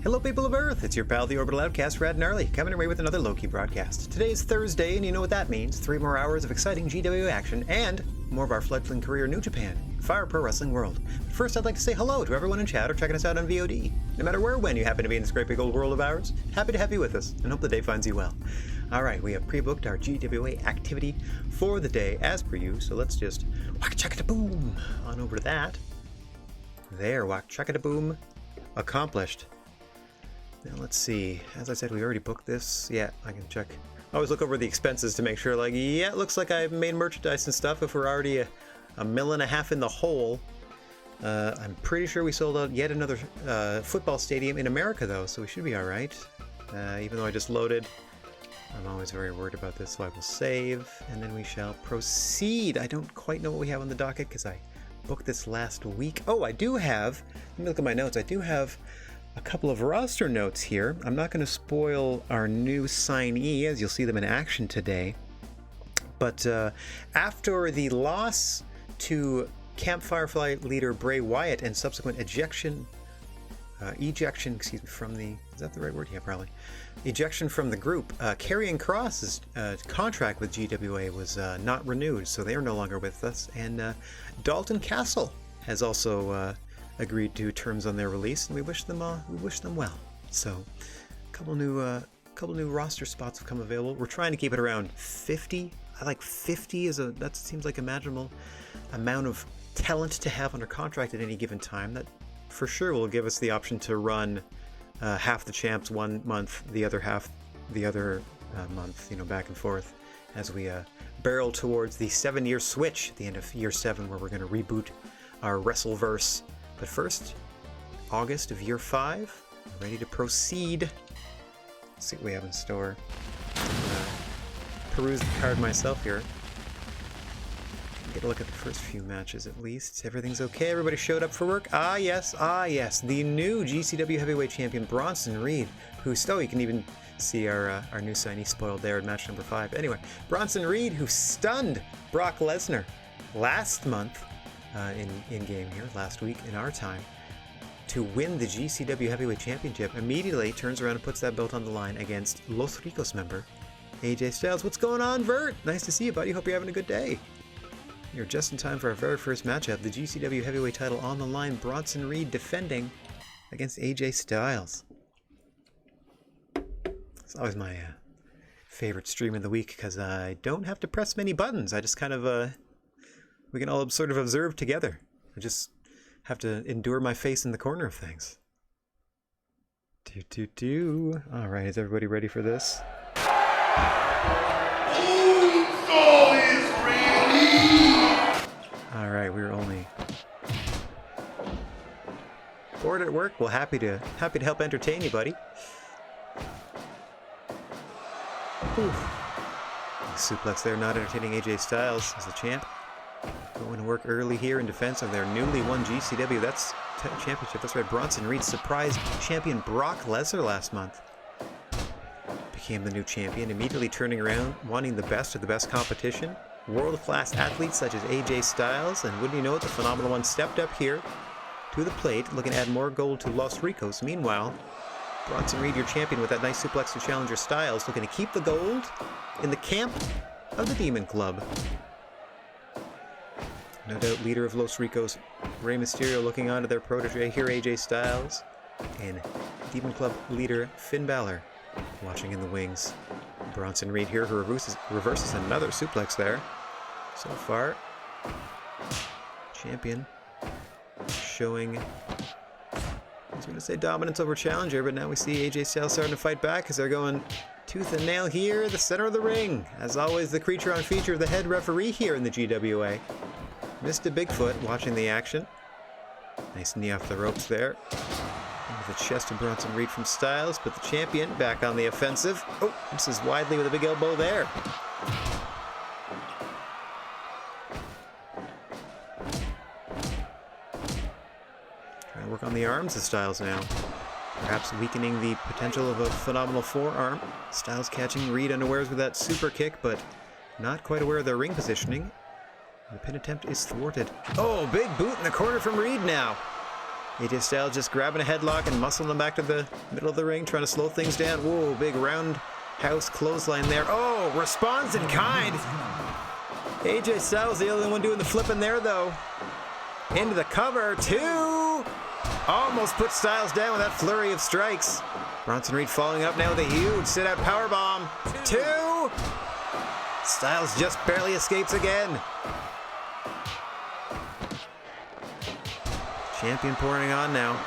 Hello people of Earth, it's your pal the Orbital Outcast, Rad Gnarly, coming your way with another Loki broadcast. Today is Thursday, and you know what that means. 3 more hours of exciting GWA action, and more of our fledgling career New Japan, Fire Pro Wrestling World. But first I'd like to say hello to everyone in chat or checking us out on VOD. No matter where or when you happen to be in this great big old world of ours, happy to have you with us, and hope the day finds you well. Alright, we have pre-booked our GWA activity for the day as per you, so let's just whack-chaka-da-boom on over to that. There, whack-chaka-da-boom, accomplished. Now let's see, as I said, we already booked this. Yeah, I can check. I always look over the expenses to make sure, like, yeah, it looks like I've made merchandise and stuff. If we're already a $1.5 million in the hole. I'm pretty sure we sold out yet another football stadium in America, though, so we should be all right. Even though I just loaded, I'm always very worried about this, so I will save, and then we shall proceed. I don't quite know what we have on the docket, because I booked this last week. Oh, I do have, let me look at my notes, I do have a couple of roster notes here. I'm not going to spoil our new signee, as you'll see them in action today. But after the loss to Camp Firefly leader Bray Wyatt and subsequent ejection from the, is that the right word? Yeah, probably. Ejection from the group. Karrion Kross's contract with GWA was not renewed, so they are no longer with us. And Dalton Castle has also agreed to terms on their release, and we wish them well. So, a couple new roster spots have come available. We're trying to keep it around 50. I like 50 that seems like a manageable amount of talent to have under contract at any given time. That for sure will give us the option to run half the champs one month, the other half the other month, back and forth as we barrel towards the 7-year switch at the end of year 7, where we're going to reboot our Wrestleverse. But first, August of year 5, ready to proceed. Let's see what we have in store. Peruse the card myself here. Get a look at the first few matches at least. Everything's okay. Everybody showed up for work. Ah yes. The new GCW Heavyweight Champion Bronson Reed, you can even see our new signee spoiled there in match number 5. Anyway, Bronson Reed, who stunned Brock Lesnar last month in game here, last week in our time, to win the GCW Heavyweight Championship, immediately turns around and puts that belt on the line against Los Ricos member AJ Styles. What's going on, Vert? Nice to see you, buddy. Hope you're having a good day. You're just in time for our very first matchup, the GCW Heavyweight title on the line. Bronson Reed defending against AJ Styles. It's always my favorite stream of the week, because I don't have to press many buttons. I just kind of we can all sort of observe together. I just have to endure my face in the corner of things. All right, is everybody ready for this? All right, we're only bored at work. Well, happy to help entertain you, buddy. Oof. Suplex there, not entertaining AJ Styles as the champ. Going to work early here in defense of their newly won GCW championship. That's right, Bronson Reed surprised champion Brock Lesnar last month. Became the new champion, immediately turning around, wanting the best of the best competition. World-class athletes such as AJ Styles, and wouldn't you know it, the phenomenal one stepped up here to the plate, looking to add more gold to Los Ricos. Meanwhile, Bronson Reed, your champion, with that nice suplex to challenger Styles, looking to keep the gold in the camp of the Demon Club. No doubt leader of Los Ricos, Rey Mysterio, looking on to their protege here, AJ Styles, and Demon Club leader Finn Balor watching in the wings. Bronson Reed here, who reverses another suplex there. So far, champion showing, I was going to say dominance over challenger, but now we see AJ Styles starting to fight back as they're going tooth and nail here, the center of the ring. As always, the creature on feature, the head referee here in the GWA. Mr. Bigfoot watching the action. Nice knee off the ropes there. Into the chest of Bronson Reed from Styles, but the champion back on the offensive. Oh, misses widely with a big elbow there. Trying to work on the arms of Styles now. Perhaps weakening the potential of a phenomenal forearm. Styles catching Reed unawares with that super kick, but not quite aware of their ring positioning. The pin attempt is thwarted. Oh, big boot in the corner from Reed now. AJ Styles just grabbing a headlock and muscling him back to the middle of the ring, trying to slow things down. Whoa, big roundhouse clothesline there. Oh, responds in kind. AJ Styles the only one doing the flipping there, though. Into the cover, 2. Almost put Styles down with that flurry of strikes. Bronson Reed following up now with a huge sit-out powerbomb. 2. Styles just barely escapes again. Champion pouring on now.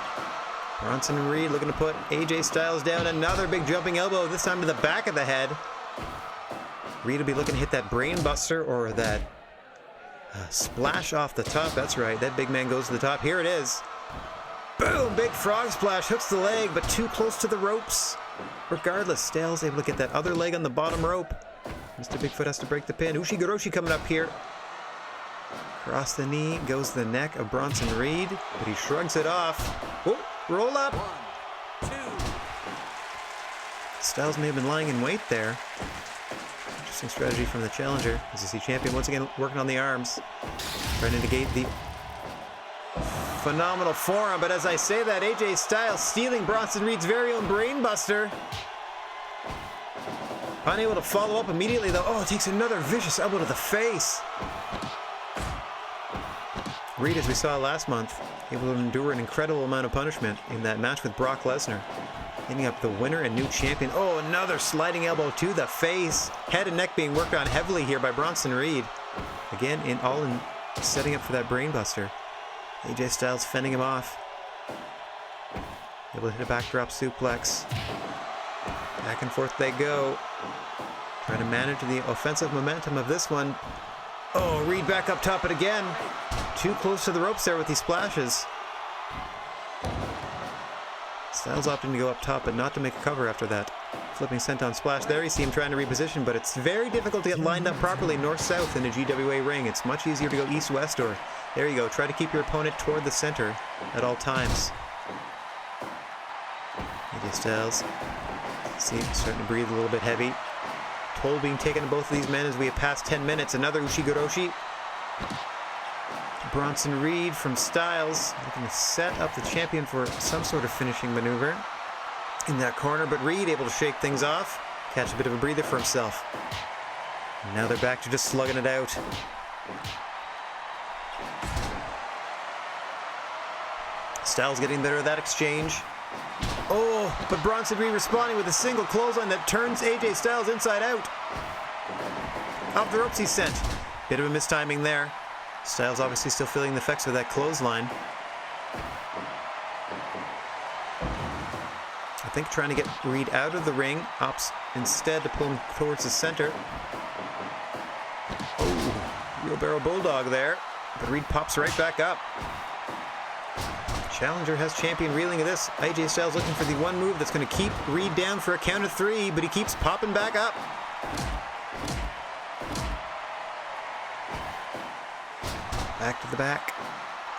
Bronson Reed looking to put AJ Styles down. Another big jumping elbow, this time to the back of the head. Reed will be looking to hit that brain buster or that splash off the top. That's right, that big man goes to the top. Here it is. Boom! Big frog splash, hooks the leg, but too close to the ropes. Regardless, Styles able to get that other leg on the bottom rope. Mr. Bigfoot has to break the pin. Ushigoroshi coming up here. Across the knee goes the neck of Bronson Reed, but he shrugs it off. Whoa, roll up. 1, 2. Styles may have been lying in wait there. Interesting strategy from the challenger. As you see Champion once again working on the arms. Trying to negate the phenomenal forearm, but as I say that, AJ Styles stealing Bronson Reed's very own brainbuster. Unable to follow up immediately though. Oh, it takes another vicious elbow to the face. Reed, as we saw last month, able to endure an incredible amount of punishment in that match with Brock Lesnar. Ending up the winner and new champion. Oh, another sliding elbow to the face. Head and neck being worked on heavily here by Bronson Reed. Again, in setting up for that brainbuster. AJ Styles fending him off. Able to hit a backdrop suplex. Back and forth they go. Trying to manage the offensive momentum of this one. Oh, Reed back up top it again. Too close to the ropes there with these splashes. Styles opting to go up top, but not to make a cover after that. Flipping senton splash there. You see him trying to reposition, but it's very difficult to get lined up properly north-south in a GWA ring. It's much easier to go east-west, or there you go. Try to keep your opponent toward the center at all times. AJ Styles, see him starting to breathe a little bit heavy. Toll being taken to both of these men as we have passed 10 minutes. Another Ushigoroshi. Bronson Reed from Styles looking to set up the champion for some sort of finishing maneuver in that corner, but Reed able to shake things off, catch a bit of a breather for himself. And now they're back to just slugging it out. Styles getting better at that exchange. Oh, but Bronson Reed responding with a single clothesline that turns AJ Styles inside out. Off the ropes he's sent. Bit of a mistiming there. Styles obviously still feeling the effects of that clothesline. I think trying to get Reed out of the ring, opts instead to pull him towards the center. Oh, wheelbarrow bulldog there, but Reed pops right back up. Challenger has champion reeling of this. AJ Styles looking for the one move that's going to keep Reed down for a count of 3, but he keeps popping back up. Back to the back.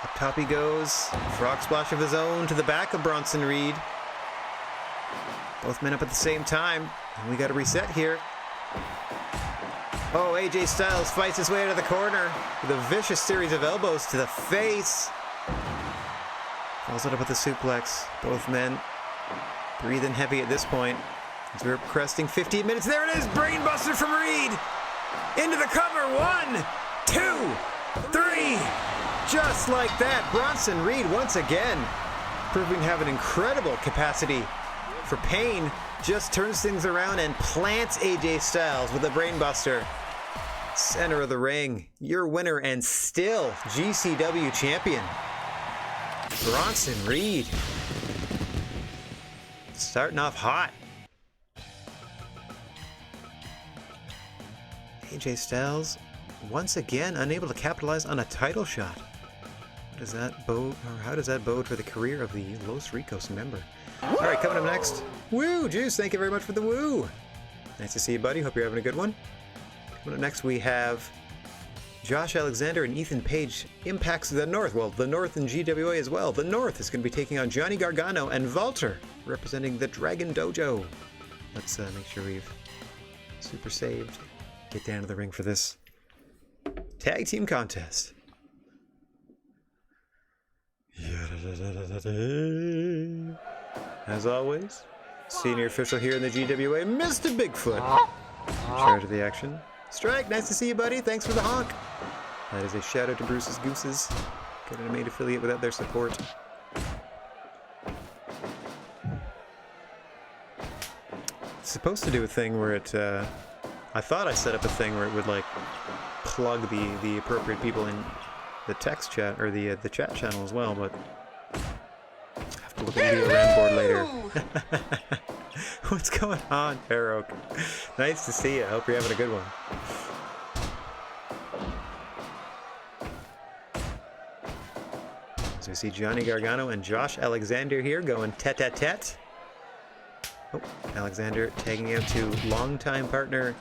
Up top he goes. Frog splash of his own to the back of Bronson Reed. Both men up at the same time. And we got to reset here. Oh, AJ Styles fights his way out of the corner with a vicious series of elbows to the face. Follows it up with a suplex. Both men breathing heavy at this point. As we're cresting 15 minutes. There it is! Brainbuster from Reed! Into the cover! 1, 2, 3! Just like that, Bronson Reed once again proving to have an incredible capacity for pain. Just turns things around and plants AJ Styles with a brainbuster. Center of the ring, your winner and still GCW champion, Bronson Reed. Starting off hot. AJ Styles once again unable to capitalize on a title shot. What does that bode, or how does that bode for the career of the Los Ricos member? Alright, coming up next, Woo! Juice, thank you very much for the woo! Nice to see you, buddy. Hope you're having a good one. Coming up next, we have Josh Alexander and Ethan Page impacts the North. Well, the North and GWA as well. The North is going to be taking on Johnny Gargano and Walter, representing the Dragon Dojo. Let's make sure we've super saved. Get down to the ring for this tag team contest. Yeah. As always, senior official here in the GWA, Mr. Bigfoot. In charge of the action. Strike, nice to see you, buddy. Thanks for the honk. That is a shout out to Bruce's Gooses. Couldn't have made affiliate without their support. It's supposed to do a thing where it, I thought I set up a thing where it would like plug the appropriate people in the text chat or the chat channel as well, but I have to look at the Leo board later. What's going on, Farouk? Nice to see you. Hope you're having a good one. So we see Johnny Gargano and Josh Alexander here going tete-a-tete. Oh, Alexander tagging out to longtime partner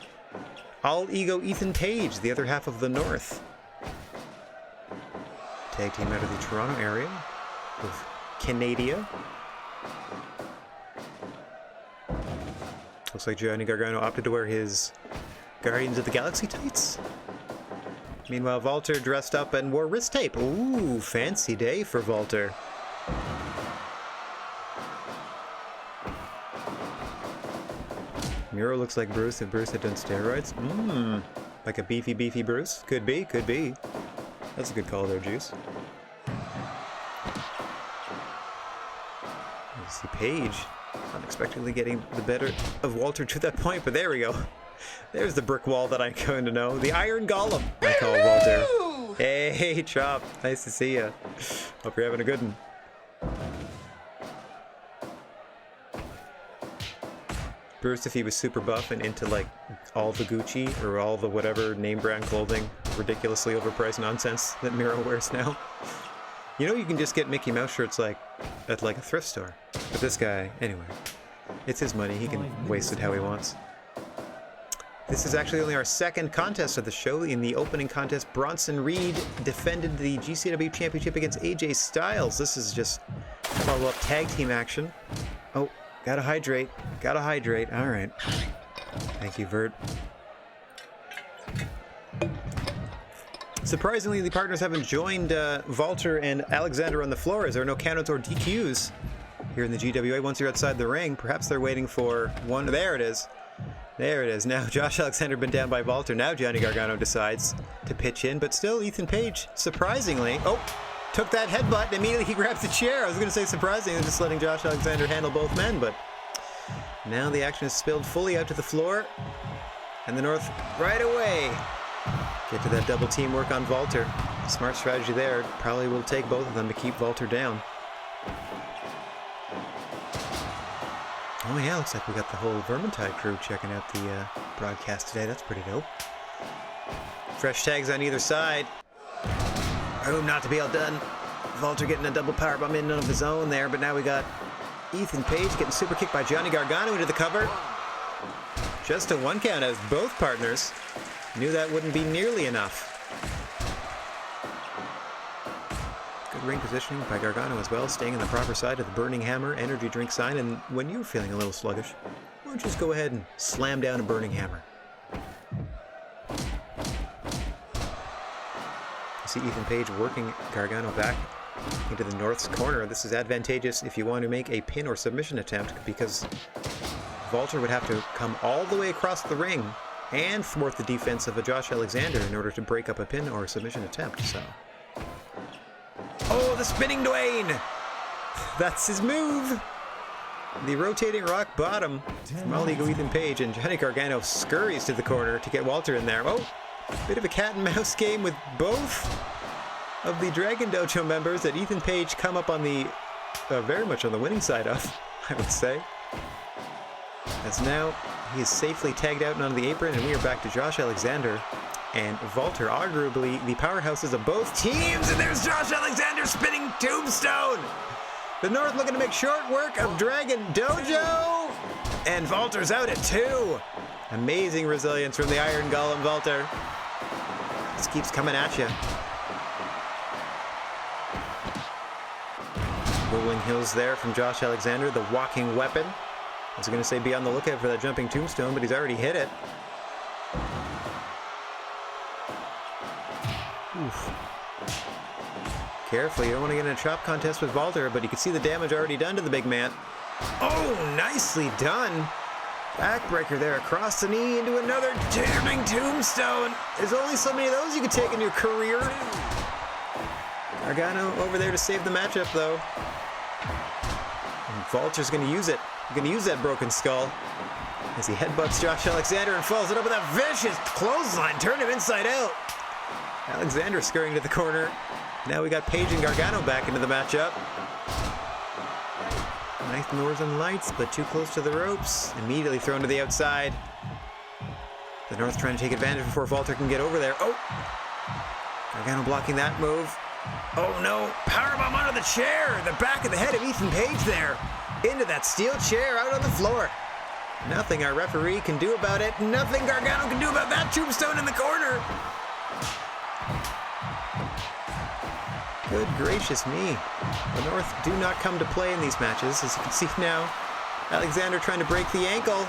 All Ego Ethan Page, the other half of the North. Tag team out of the Toronto area with Canada. Looks like Johnny Gargano opted to wear his Guardians of the Galaxy tights. Meanwhile, Walter dressed up and wore wrist tape. Ooh, fancy day for Walter. Miro looks like Bruce if Bruce had done steroids. Like a beefy Bruce? Could be, could be. That's a good call there, Juice. You see Paige unexpectedly getting the better of Walter to that point, but there we go. There's the brick wall that I'm going to know. The Iron Golem, I call Walter. Hey, Chop. Nice to see you. Hope you're having a good one. Bruce, if he was super buff and into like all the Gucci or all the whatever name brand clothing, ridiculously overpriced nonsense that Miro wears now. You know, you can just get Mickey Mouse shirts like at like a thrift store. But this guy, anyway, it's his money. He can waste it how he wants. This is actually only our second contest of the show. In the opening contest, Bronson Reed defended the GCW Championship against AJ Styles. This is just follow-up tag team action. Oh, gotta hydrate. Gotta hydrate. All right. Thank you, Vert. Surprisingly, the partners haven't joined Walter and Alexander on the floor as there are no countouts or DQs here in the GWA. Once you're outside the ring, perhaps they're waiting for one. There it is. There it is. Now Josh Alexander been down by Walter. Now Johnny Gargano decides to pitch in, but still Ethan Page, surprisingly, took that headbutt and immediately he grabs the chair. I was going to say surprisingly, just letting Josh Alexander handle both men, but now the action is spilled fully out to the floor, and the North right away get to that double team work on Walter. Smart strategy there. Probably will take both of them to keep Walter down. Oh yeah, looks like we got the whole Vermintide crew checking out the broadcast today. That's pretty dope. Fresh tags on either side. Oh, not to be outdone. Walter getting a double powerbomb in of his own there, but now we got Ethan Page getting super kicked by Johnny Gargano into the cover. Just a one count as both partners knew that wouldn't be nearly enough. Good ring positioning by Gargano as well, staying on the proper side of the Burning Hammer energy drink sign, and when you're feeling a little sluggish, why don't you just go ahead and slam down a Burning Hammer. You see Ethan Page working Gargano back into the North's corner. This is advantageous if you want to make a pin or submission attempt, because Walter would have to come all the way across the ring and thwart the defense of a Josh Alexander in order to break up a pin or submission attempt, so. Oh, the spinning Dwayne! That's his move! The rotating rock bottom from All Ego Ethan Page, and Johnny Gargano scurries to the corner to get Walter in there. Oh, bit of a cat and mouse game with both of the Dragon Dojo members that Ethan Page come up on the, very much on the winning side of, I would say. As now, he is safely tagged out and onto the apron, and we are back to Josh Alexander and Walter, arguably the powerhouses of both teams, and there's Josh Alexander spinning tombstone! The North looking to make short work of Dragon Dojo, and Walter's out at 2. Amazing resilience from the Iron Golem, Walter. This keeps coming at you. Rolling hills there from Josh Alexander, the walking weapon. I was going to say be on the lookout for that jumping tombstone, but he's already hit it. Oof. Careful, you don't want to get in a chop contest with Walter, but you can see the damage already done to the big man. Oh, nicely done. Backbreaker there across the knee into another damning tombstone. There's only so many of those you can take in your career. Gargano over there to save the matchup, though. And Walter's going to use it. He's going to use that broken skull as he headbutts Josh Alexander and follows it up with a vicious clothesline. Turn him inside out. Alexander scurrying to the corner. Now we got Page and Gargano back into the matchup. Nice northern lights, but too close to the ropes. Immediately thrown to the outside. The North trying to take advantage before Walter can get over there. Oh! Gargano blocking that move. Oh no! Powerbomb under the chair! The back of the head of Ethan Page there. Into that steel chair out on the floor. Nothing our referee can do about it. Nothing Gargano can do about that tombstone in the corner. Good gracious me. The North do not come to play in these matches, as you can see now. Alexander trying to break the ankle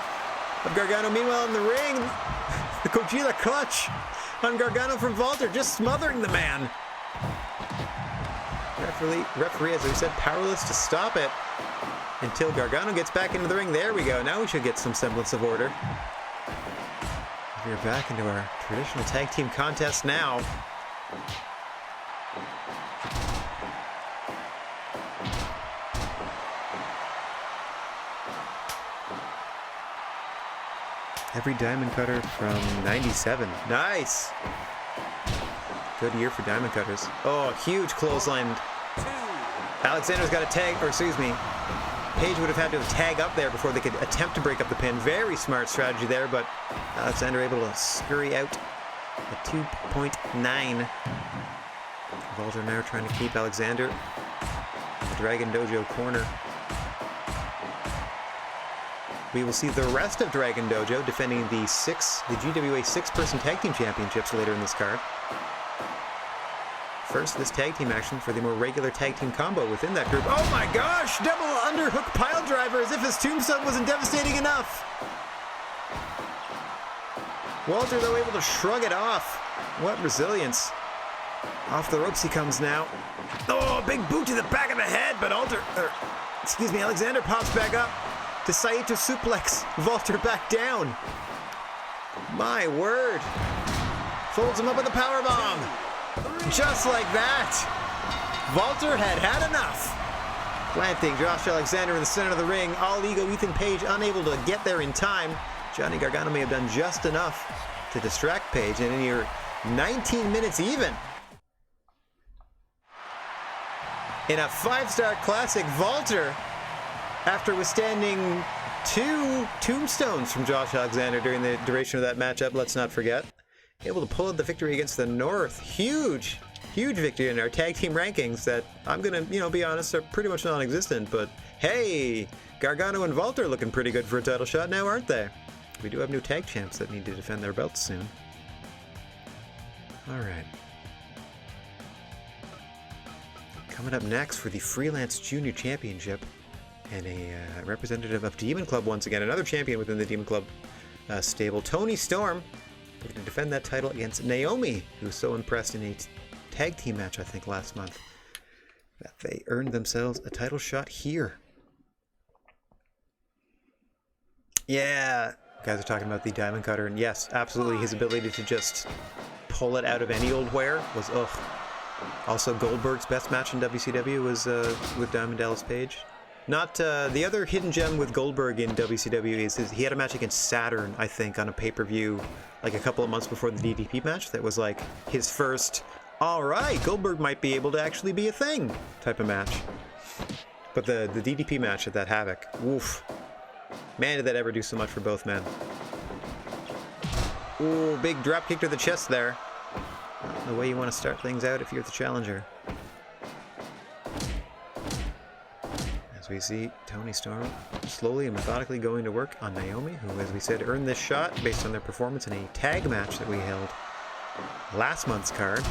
of Gargano. Meanwhile in the ring, the Kojima clutch on Gargano from Walter, just smothering the man. Referee, as we said, powerless to stop it until Gargano gets back into the ring. There we go. Now we should get some semblance of order. We're back into our traditional tag team contest now. Every diamond cutter from 97. Nice! Good year for diamond cutters. Oh, huge clothesline. Alexander's got a tag, or excuse me, Page would have had to tag up there before they could attempt to break up the pin. Very smart strategy there, but Alexander able to scurry out at 2.9. Walter now trying to keep Alexander in the Dragon Dojo corner. We will see the rest of Dragon Dojo defending the GWA 6-person tag team championships later in this card. First, this tag team action for the more regular tag team combo within that group. Oh my gosh! Double underhook pile driver, as if his tombstone wasn't devastating enough. Walter, though, able to shrug it off. What resilience. Off the ropes he comes now. Oh, big boot to the back of the head, but Alexander pops back up to Saito suplex Walter back down. My word. Folds him up with a powerbomb. Just like that. Walter had enough. Planting Josh Alexander in the center of the ring. All ego Ethan Page unable to get there in time. Johnny Gargano may have done just enough to distract Page, and in your 19 minutes even. In a 5-star classic, Walter, after withstanding 2 tombstones from Josh Alexander during the duration of that matchup, let's not forget, able to pull out the victory against the North. Huge victory in our tag team rankings that I'm gonna, be honest, are pretty much non-existent. But hey, Gargano and Walter looking pretty good for a title shot now, aren't they? We do have new tag champs that need to defend their belts soon. All right. Coming up next for the Freelance Junior Championship, and a representative of Demon Club once again, another champion within the Demon Club stable, Toni Storm, looking to defend that title against Naomi, who was so impressed in a tag team match, I think, last month, that they earned themselves a title shot here. Yeah, guys are talking about the Diamond Cutter, and yes, absolutely, his ability to just pull it out of any old wear was ugh. Also, Goldberg's best match in WCW was with Diamond Dallas Page. Not the other hidden gem with Goldberg in WCW is he had a match against Saturn, I think, on a pay-per-view like a couple of months before the DDP match. That was like his first, all right, Goldberg might be able to actually be a thing type of match. But the DDP match at that Havoc, woof. Man, did that ever do so much for both men. Ooh, big drop kick to the chest there. The way you want to start things out if you're the challenger. As we see Toni Storm slowly and methodically going to work on Naomi, who, as we said, earned this shot based on their performance in a tag match that we held last month's card,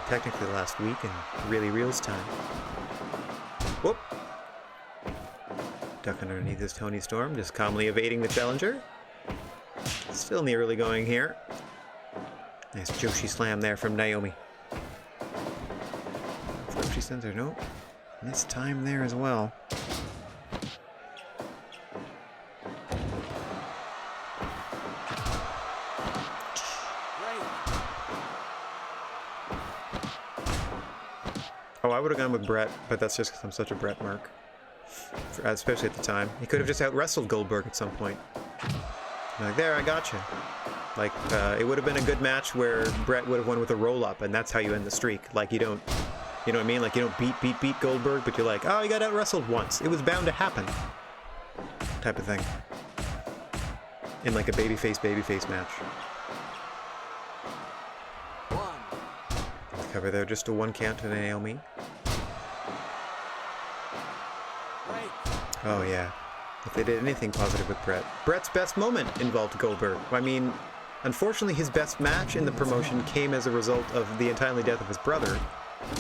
technically last week in Really Real's time. Whoop! Duck underneath this Toni Storm, just calmly evading the challenger. Still in the early going here. Nice Joshi slam there from Naomi. if she sends her. Nope. Missed time there as well. Oh, I would have gone with Brett, but that's just because I'm such a Brett mark. Especially at the time. He could have just out-wrestled Goldberg at some point. Like, there, I got you. Like, it would have been a good match where Brett would have won with a roll-up, and that's how you end the streak. Like, you don't, you know what I mean? Like, you don't beat Goldberg, but you're like, oh, he got out-wrestled once. It was bound to happen. Type of thing. In, like, a babyface match. Cover there, just a 1 count to Naomi. Oh, yeah. If they did anything positive with Brett. Brett's best moment involved Goldberg. I mean, unfortunately, his best match in the promotion came as a result of the untimely death of his brother.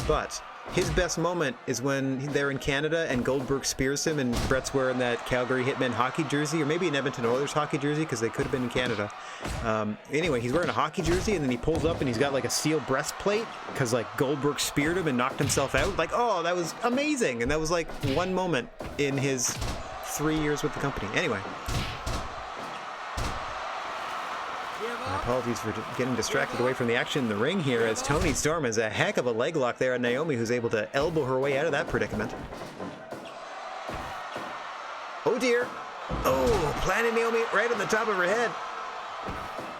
But his best moment is when they're in Canada and Goldberg spears him and Brett's wearing that Calgary Hitmen hockey jersey, or maybe an Edmonton Oilers hockey jersey, because they could have been in Canada. Anyway, he's wearing a hockey jersey and then he pulls up and he's got like a steel breastplate because like Goldberg speared him and knocked himself out. Like, oh, that was amazing. And that was like one moment in his 3 years with the company. Anyway. My apologies for getting distracted away from the action in the ring here, as Toni Storm has a heck of a leg lock there on Naomi, who's able to elbow her way out of that predicament. Oh dear. Oh, planted Naomi right on the top of her head.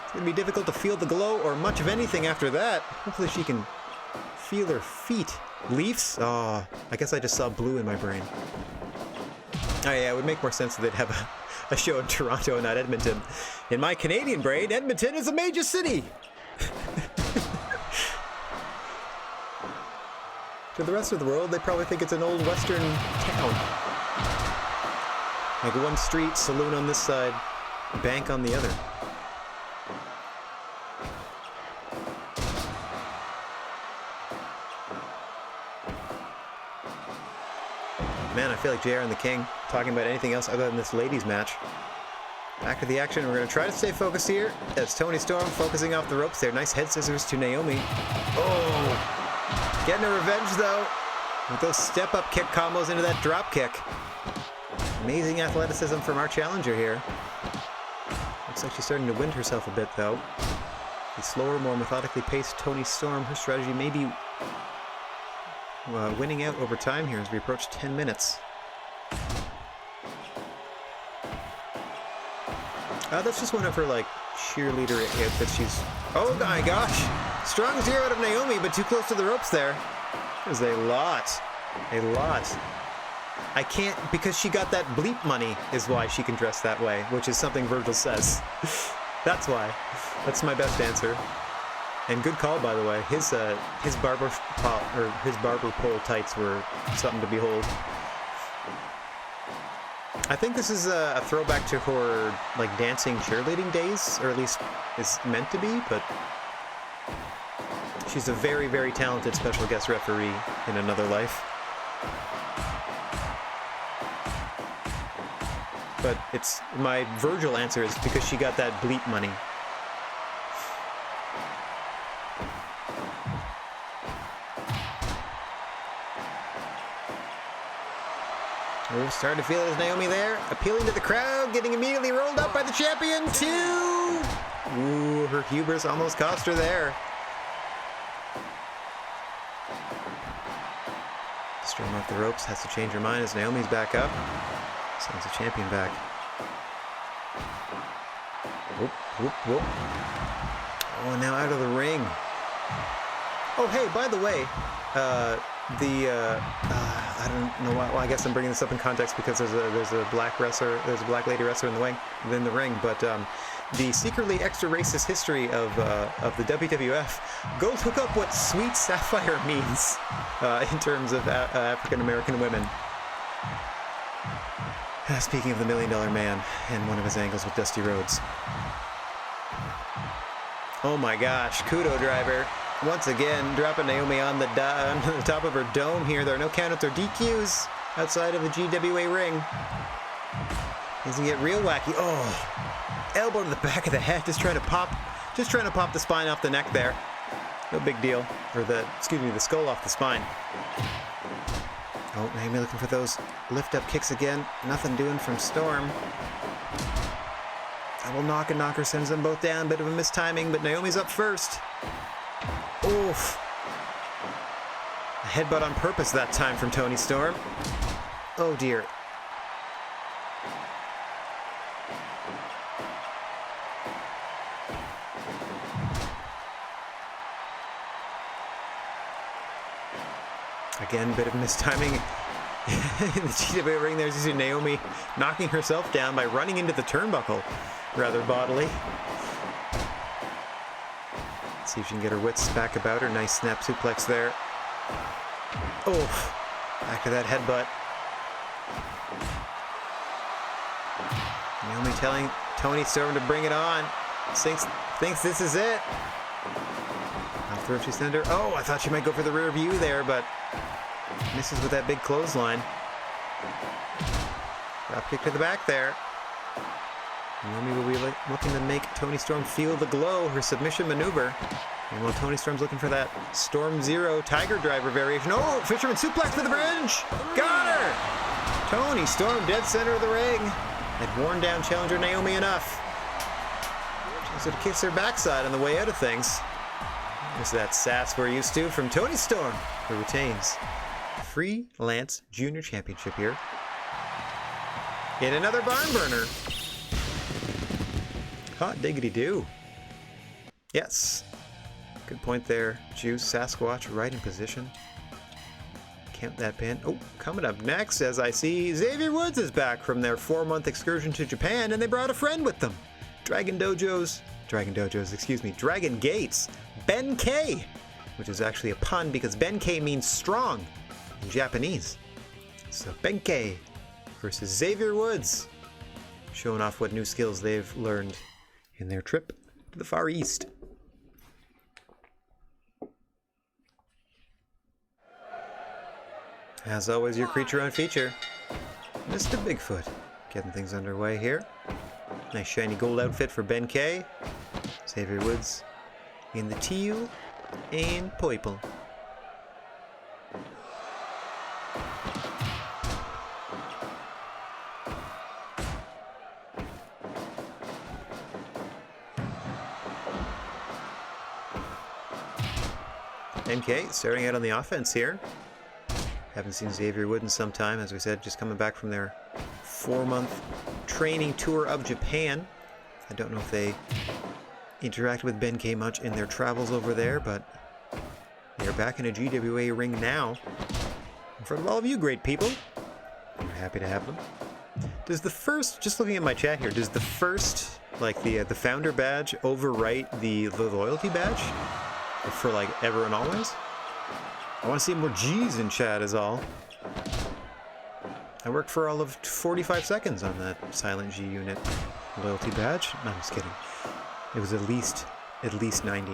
It's going to be difficult to feel the glow or much of anything after that. Hopefully she can feel her feet. Leafs? Oh, I guess I just saw blue in my brain. Oh yeah, it would make more sense if they'd have a show in Toronto and not Edmonton. In my Canadian brain, Edmonton is a major city! To the rest of the world, they probably think it's an old western town. Like one street, saloon on this side, bank on the other. Man, I feel like JR and the King talking about anything else other than this ladies match. Back to the action. We're going to try to stay focused here. That's Toni Storm focusing off the ropes there. Nice head scissors to Naomi. Oh! Getting a revenge, though. With those step-up kick combos into that drop kick. Amazing athleticism from our challenger here. Looks like she's starting to wind herself a bit, though. The slower, more methodically paced Toni Storm, her strategy may be winning out over time here as we approach 10 minutes. That's just one of her, like, cheerleader outfits. She's... Oh my gosh! Strong zero out of Naomi, but too close to the ropes there. There's a lot. A lot. I can't... Because she got that bleep money is why she can dress that way, which is something Virgil says. That's why. That's my best answer. And good call, by the way. His barber pole tights were something to behold. I think this is a throwback to her like dancing cheerleading days, or at least is meant to be. But she's a very, very talented special guest referee in another life. But it's my Virgil answer is because she got that bleep money. We're starting to feel it as Naomi there, appealing to the crowd, getting immediately rolled up by the champion, too! Ooh, her hubris almost cost her there. Storm off the ropes, has to change her mind as Naomi's back up. Sends the champion back. Whoop, whoop, whoop. Oh, now out of the ring. Oh, hey, by the way, I don't know why. Well, I guess I'm bringing this up in context because there's a black wrestler, there's a black lady wrestler in the ring. But the secretly extra racist history of the WWF. Go look up what Sweet Sapphire means in terms of African American women. Speaking of the $1 Million Man and one of his angles with Dusty Rhodes. Oh my gosh, Kudo driver. Once again, dropping Naomi on the top of her dome here. There are no countouts or DQs outside of the GWA ring. He's gonna get real wacky. Oh, elbow to the back of the head, just trying to pop the spine off the neck there. No big deal. Or the skull off the spine. Oh, Naomi looking for those lift-up kicks again. Nothing doing from Storm. Double knock and knocker sends them both down. Bit of a mistiming, but Naomi's up first. Oof. A headbutt on purpose that time from Toni Storm. Oh dear. Again, bit of mistiming in the GWA ring there. You see Naomi knocking herself down by running into the turnbuckle rather bodily. Let's see if she can get her wits back about her. Nice snap suplex there. Oof. Back to that headbutt. Naomi telling Toni Storm to bring it on. Thinks this is it. Not sure if she's under. Oh, I thought she might go for the rear view there, but misses with that big clothesline. Drop kick to the back there. Naomi will be looking to make Toni Storm feel the glow, her submission maneuver. And while Toni Storm's looking for that Storm Zero Tiger Driver variation. Oh, Fisherman suplex to the bridge! Got her! Toni Storm dead center of the ring. Had worn down challenger Naomi enough. So to kiss her backside on the way out of things. There's that sass we're used to from Toni Storm, who retains the Freelance Junior Championship here. In another barn burner. Hot diggity do. Yes. Good point there. Juice, Sasquatch right in position. Count that pin. Oh, coming up next, as I see, Xavier Woods is back from their 4-month excursion to Japan, and they brought a friend with them. Dragon Gates. Ben K, which is actually a pun because Ben K means strong in Japanese. So Ben K versus Xavier Woods, showing off what new skills they've learned in their trip to the Far East. As always, your creature on feature, Mr. Bigfoot, getting things underway here. Nice shiny gold outfit for Ben K. Xavier Woods in the teal and purple. NK starting out on the offense here. Haven't seen Xavier Woods in some time, as we said, just coming back from their 4-month training tour of Japan. I don't know if they interacted with Ben K much in their travels over there, but they're back in a GWA ring now in front of all of you great people. We're happy to have them. Does the first, just looking at my chat here, does the first, like the founder badge overwrite the loyalty badge for like ever and always? I want to see more G's in chat is all. I worked for all of 45 seconds on that Silent G unit loyalty badge. No, I'm just kidding. It was at least 90.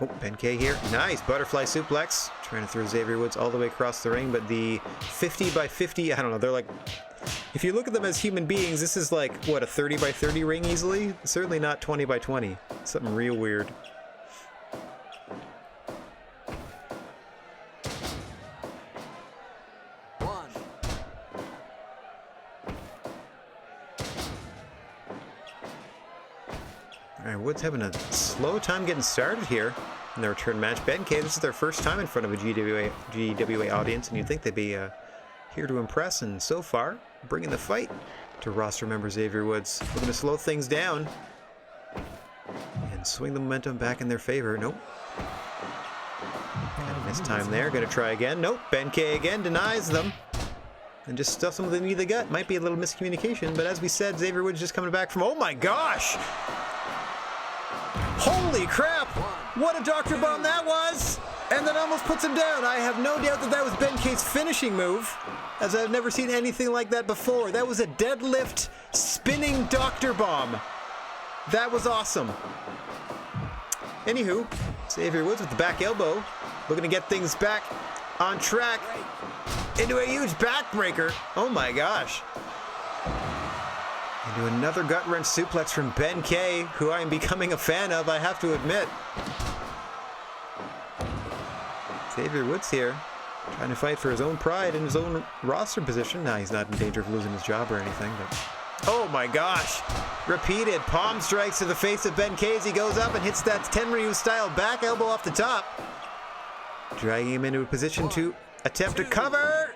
Oh, Ben K here. Nice butterfly suplex. Trying to throw Xavier Woods all the way across the ring, but the 50 by 50, I don't know, they're like, if you look at them as human beings, this is like, what, a 30 by 30 ring easily? Certainly not 20 by 20. Something real weird. Alright, Woods having a slow time getting started here in their return match. Ben K, this is their first time in front of a GWA audience, and you'd think they'd be here to impress, and so far, bringing the fight to roster member Xavier Woods. Looking to slow things down and swing the momentum back in their favor. Nope. Kind of missed time there. Gonna try again. Nope. Ben K again denies them and just stuffs them with the knee of the gut. Might be a little miscommunication, but as we said, Xavier Woods just coming back from, oh my gosh! Holy crap! What a Dr. Bomb that was! And that almost puts him down. I have no doubt that that was Ben K's finishing move, as I've never seen anything like that before. That was a deadlift spinning Dr. Bomb. That was awesome. Anywho, Xavier Woods with the back elbow, looking to get things back on track into a huge backbreaker. Oh my gosh. Do another gut wrench suplex from Ben K, who I am becoming a fan of, I have to admit. Xavier Woods here, trying to fight for his own pride and his own roster position. Now he's not in danger of losing his job or anything, but... Oh my gosh! Repeated palm strikes to the face of Ben K as he goes up and hits that Tenryu style back elbow off the top. Dragging him into a position to attempt to cover.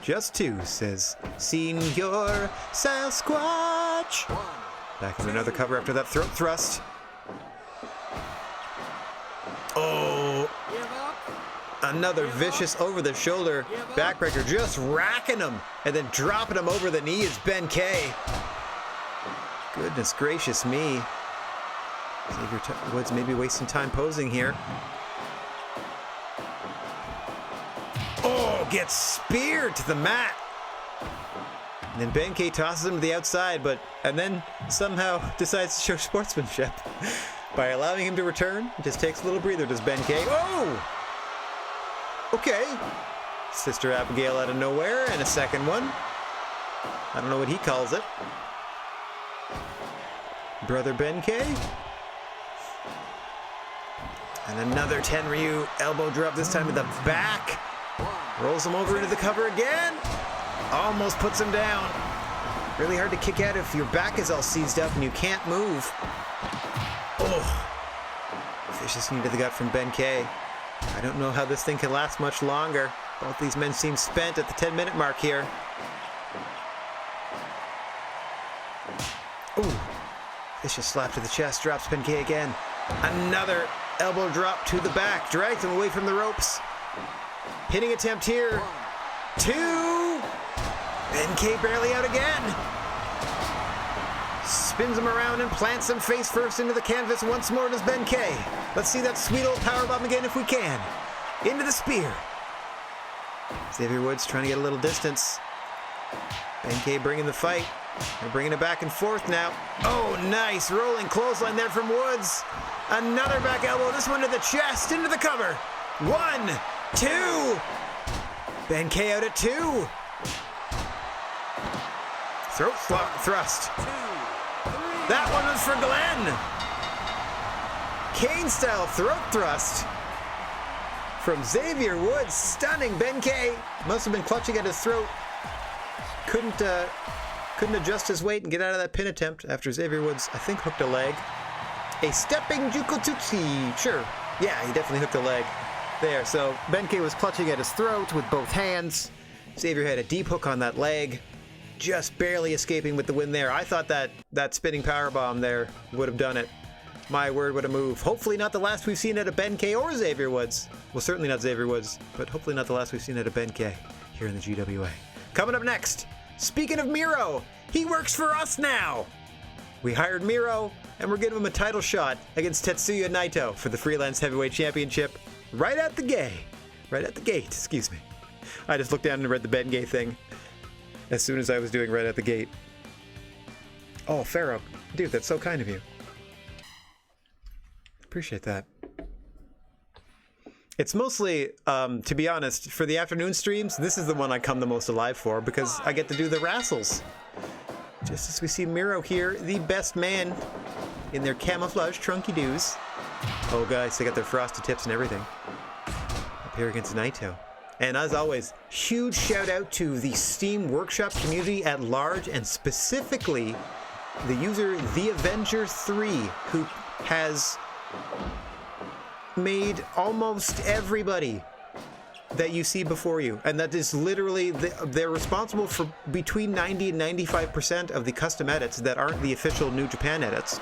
Just two, says Senior Sasquatch. Back into another cover after that throat thrust. Oh! Another vicious over-the-shoulder backbreaker, just racking him and then dropping him over the knee is Ben K. Goodness gracious me. Xavier Woods maybe wasting time posing here. Oh, gets speared to the mat. And then Ben K tosses him to the outside, and then somehow decides to show sportsmanship by allowing him to return. Just takes a little breather, does Ben K. Oh! Okay. Sister Abigail out of nowhere, and a second one. I don't know what he calls it. Brother Ben K. And another Tenryu elbow drop, this time to the back. Rolls him over into the cover again. Almost puts him down. Really hard to kick out if your back is all seized up and you can't move. Oh. Vicious knee to the gut from Ben K. I don't know how this thing can last much longer. Both these men seem spent at the 10-minute mark here. Ooh. Vicious slap to the chest, drops Ben K again. Another elbow drop to the back, drags him away from the ropes. Hitting attempt here. Two. Ben K barely out again. Spins him around and plants him face first into the canvas once more does Ben K. Let's see that sweet old powerbomb again if we can. Into the spear. Xavier Woods trying to get a little distance. Ben K bringing the fight. They're bringing it back and forth now. Oh, nice rolling clothesline there from Woods. Another back elbow, this one to the chest, into the cover. 1, 2. Ben K out at 2. Throat thrust. That one was for Glenn. Kane style throat thrust from Xavier Woods, stunning Ben K. Must have been clutching at his throat. Couldn't adjust his weight and get out of that pin attempt after Xavier Woods, I think, hooked a leg. A stepping Jukotsuchi. Sure. Yeah, he definitely hooked a leg there. So Ben K was clutching at his throat with both hands. Xavier had a deep hook on that leg. Just barely escaping with the win there. I thought that spinning powerbomb there would have done it. My word, what a move. Hopefully not the last we've seen out of Ben K or Xavier Woods. Well, certainly not Xavier Woods, but hopefully not the last we've seen out of Ben K here in the GWA. Coming up next, speaking of Miro, he works for us now. We hired Miro, and we're giving him a title shot against Tetsuya Naito for the Freelance Heavyweight Championship right at the gate, excuse me. I just looked down and read the Ben K thing as soon as I was doing right at the gate. Oh, Pharaoh. Dude, that's so kind of you. Appreciate that. It's mostly, to be honest, for the afternoon streams, this is the one I come the most alive for because I get to do the wrestles. Just as we see Miro here, the best man in their camouflage trunky-doos. Oh, guys, they got their frosted tips and everything. Up here against Naito. And as always, huge shout out to the Steam Workshop community at large, and specifically the user The Avenger 3, who has made almost everybody that you see before you. And that is literally, they're responsible for between 90 and 95% of the custom edits that aren't the official New Japan edits.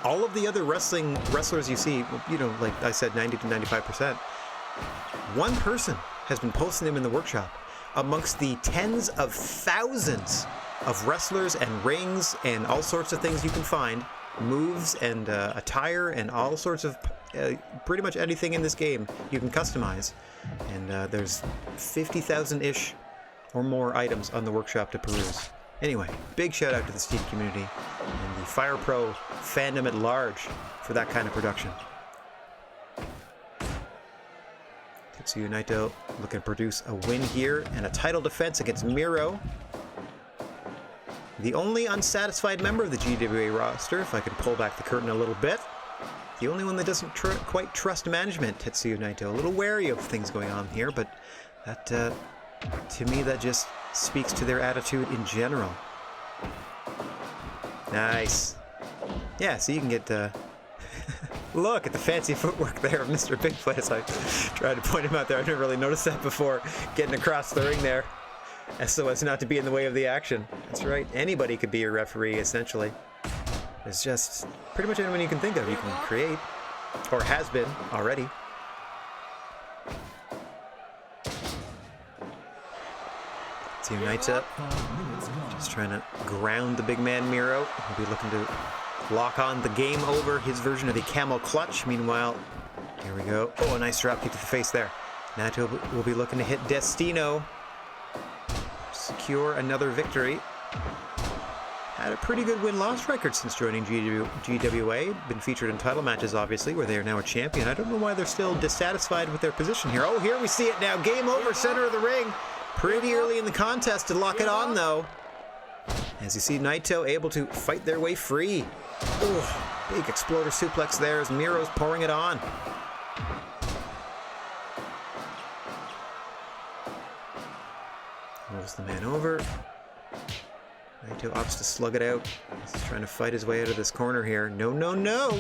All of the other wrestlers you see, you know, like I said, 90 to 95%. One person has been posting them in the workshop amongst the tens of thousands of wrestlers and rings and all sorts of things you can find, moves and attire and all sorts of pretty much anything in this game you can customize. And there's 50,000-ish or more items on the workshop to peruse. Anyway, big shout out to the Steam community and the Fire Pro fandom at large for that kind of production. Tetsuya Naito looking to produce a win here and a title defense against Miro. The only unsatisfied member of the GWA roster, if I can pull back the curtain a little bit. The only one that doesn't quite trust management, Tetsuya Naito. A little wary of things going on here, but that, to me, that just speaks to their attitude in general. Nice. Yeah, so you can get, look at the fancy footwork there of Mr. Bigfoot as I tried to point him out there. I never really noticed that before, getting across the ring there, so as not to be in the way of the action. That's right, anybody could be a referee, essentially. It's just pretty much anyone you can think of, you can create, or has been already. See him Knights up, just trying to ground the big man Miro. He'll be looking to lock on the game over, his version of a camel clutch. Meanwhile, here we go. Oh, a nice drop kick to the face there. Naito will be looking to hit Destino, secure another victory. Had a pretty good win-loss record since joining GWA. Been featured in title matches, obviously, where they are now a champion. I don't know why they're still dissatisfied with their position here. Oh, here we see it now. Game over, center of the ring. Pretty early in the contest to lock it on, though. As you see, Naito able to fight their way free. Ooh, big exploder suplex there as Miro's pouring it on. Rolls the man over. Naito opts to slug it out. He's trying to fight his way out of this corner here. No, no, no!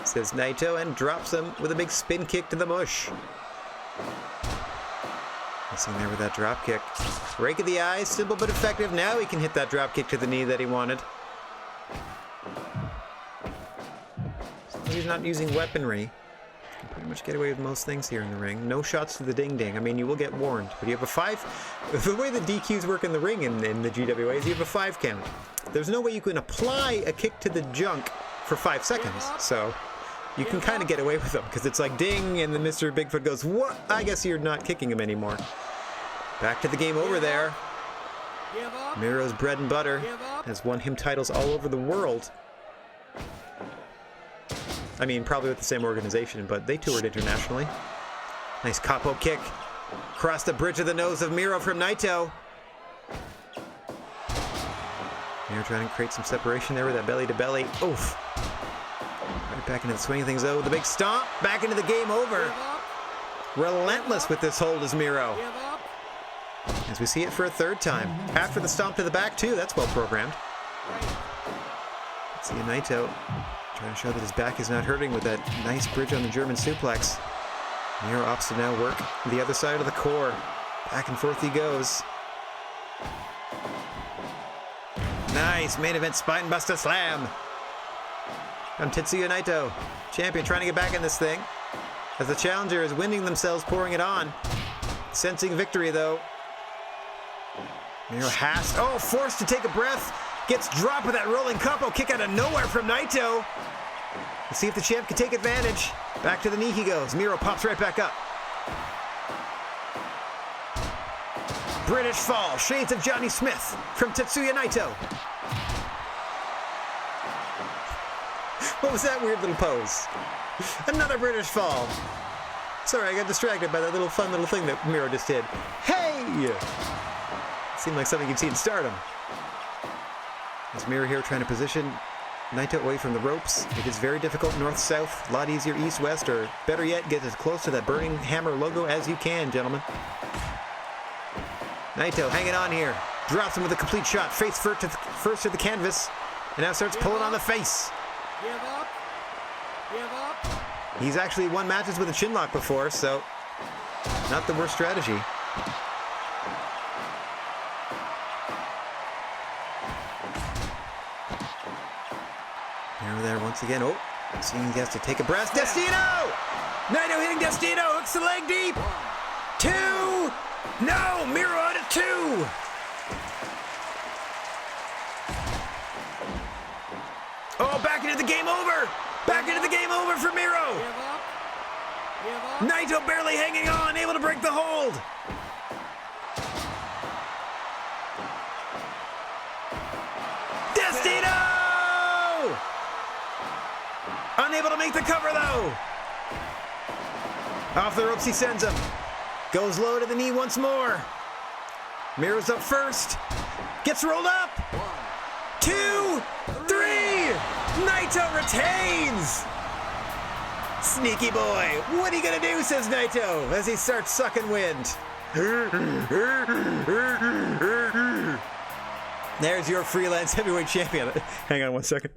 Says Naito and drops him with a big spin kick to the bush. Missing there with that drop kick. Rake of the eyes, simple but effective. Now he can hit that drop kick to the knee that he wanted. So he's not using weaponry. He can pretty much get away with most things here in the ring. No shots to the ding-ding. I mean, you will get warned. But you have a 5... The way the DQs work in the ring in the GWA is you have a 5 count. There's no way you can apply a kick to the junk for 5 seconds. So you can kind of get away with them because it's like ding, and then Mr. Bigfoot goes, what? I guess you're not kicking him anymore. Back to the game over there. Miro's bread and butter has won him titles all over the world. I mean, probably with the same organization, but they toured internationally. Nice capo kick. Across the bridge of the nose of Miro from Naito. Miro trying to create some separation there with that belly to belly. Oof. Right back into the swing of things though. The big stomp. Back into the game over. Relentless with this hold is Miro. As we see it for a third time. After the stomp to the back too. That's well programmed. Let's see Naito trying to show that his back is not hurting with that nice bridge on the German suplex. Miro opts to now work the other side of the core. Back and forth he goes. Nice main event spine buster slam. From Tetsuya Naito. Champion trying to get back in this thing. As the challenger is winding themselves, pouring it on. Sensing victory though. Miro has, oh, forced to take a breath. Gets dropped with that rolling capo kick out of nowhere from Naito. Let's see if the champ can take advantage. Back to the knee he goes. Miro pops right back up. British fall. Shades of Johnny Smith from Tetsuya Naito. What was that weird little pose? Another British fall. Sorry, I got distracted by that little fun little thing that Miro just did. Hey! Seemed like something you'd see in Stardom. There's Miro here trying to position Naito away from the ropes. It is very difficult north-south, a lot easier east-west, or better yet, get as close to that Burning Hammer logo as you can, gentlemen. Naito hanging on here. Drops him with a complete shot. Face first to the canvas. And now starts pulling on the face. Give up. Give up. He's actually won matches with a chinlock before, so not the worst strategy. There once again. Oh, seeing he has to take a breath. Destino! Naito hitting Destino. Hooks the leg deep. 2. No! Miro out at 2. Oh, back into the game over. Back into the game over for Miro. Give up. Give up. Naito barely hanging on, able to break the hold. Destino! Unable to make the cover though. Off the ropes he sends him. Goes low to the knee once more. Miro's up first. Gets rolled up. 2, 3. Naito retains. Sneaky boy. What are you going to do, says Naito, as he starts sucking wind. There's your freelance heavyweight champion. Hang on one second.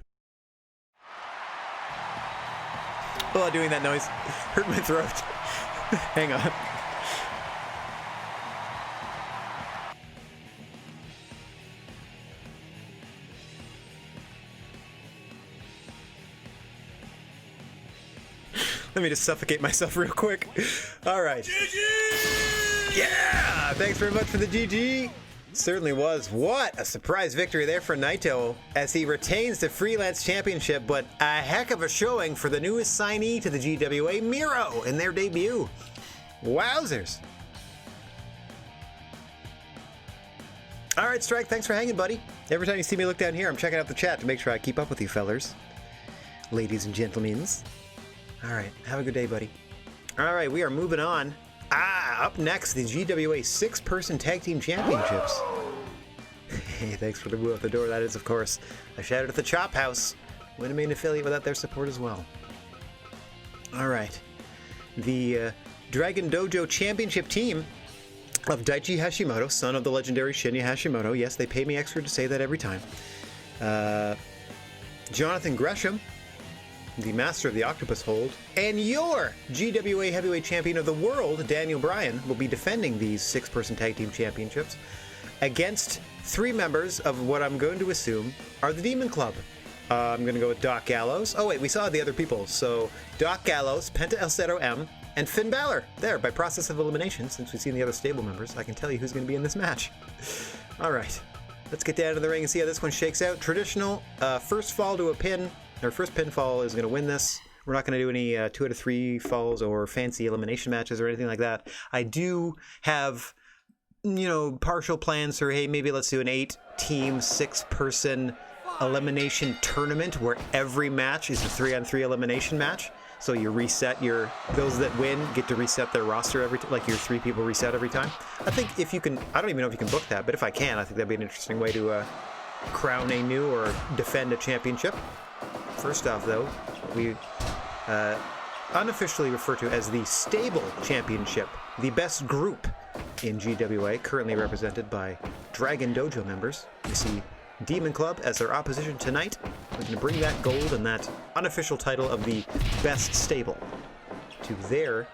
Oh, doing that noise hurt my throat. Hang on. Let me just suffocate myself real quick. All right. GG! Yeah! Thanks very much for the GG. Certainly was. What a surprise victory there for Naito as he retains the freelance championship, but a heck of a showing for the newest signee to the GWA, Miro, in their debut. Wowzers. All right, Strike, thanks for hanging, buddy. Every time you see me look down here, I'm checking out the chat to make sure I keep up with you fellers. Ladies and gentlemen. All right, have a good day, buddy. All right, we are moving on. Up next, the GWA 6-person Tag Team Championships. Hey, thanks for the woo out the door. That is, of course, a shout out at the Chop House. Wouldn't have made an affiliate without their support as well. All right. The Dragon Dojo Championship team of Daichi Hashimoto, son of the legendary Shinya Hashimoto. Yes, they pay me extra to say that every time. Jonathan Gresham, the master of the Octopus Hold, and your GWA Heavyweight Champion of the World, Daniel Bryan, will be defending these 6-person Tag Team Championships against 3 members of what I'm going to assume are the Demon Club. I'm going to go with Doc Gallows. Oh wait, we saw the other people. So Doc Gallows, Penta El Zero M, and Finn Balor. There, by process of elimination, since we've seen the other stable members, I can tell you who's going to be in this match. All right, let's get down to the ring and see how this one shakes out. Traditional first fall to a pin. Our first pinfall is going to win this. We're not going to do any 2 out of 3 falls or fancy elimination matches or anything like that. I do have, partial plans for, hey, maybe let's do an 8-team, 6-person elimination tournament where every match is a 3-on-3 elimination match. So you reset those that win get to reset their roster like your 3 people reset every time. I think if you can, I don't even know if you can book that, but if I can, I think that'd be an interesting way to crown a new or defend a championship. First off, though, we unofficially refer to as the Stable Championship, the best group in GWA, currently represented by Dragon Dojo members. We see Demon Club as their opposition tonight. We're going to bring that gold and that unofficial title of the best stable to their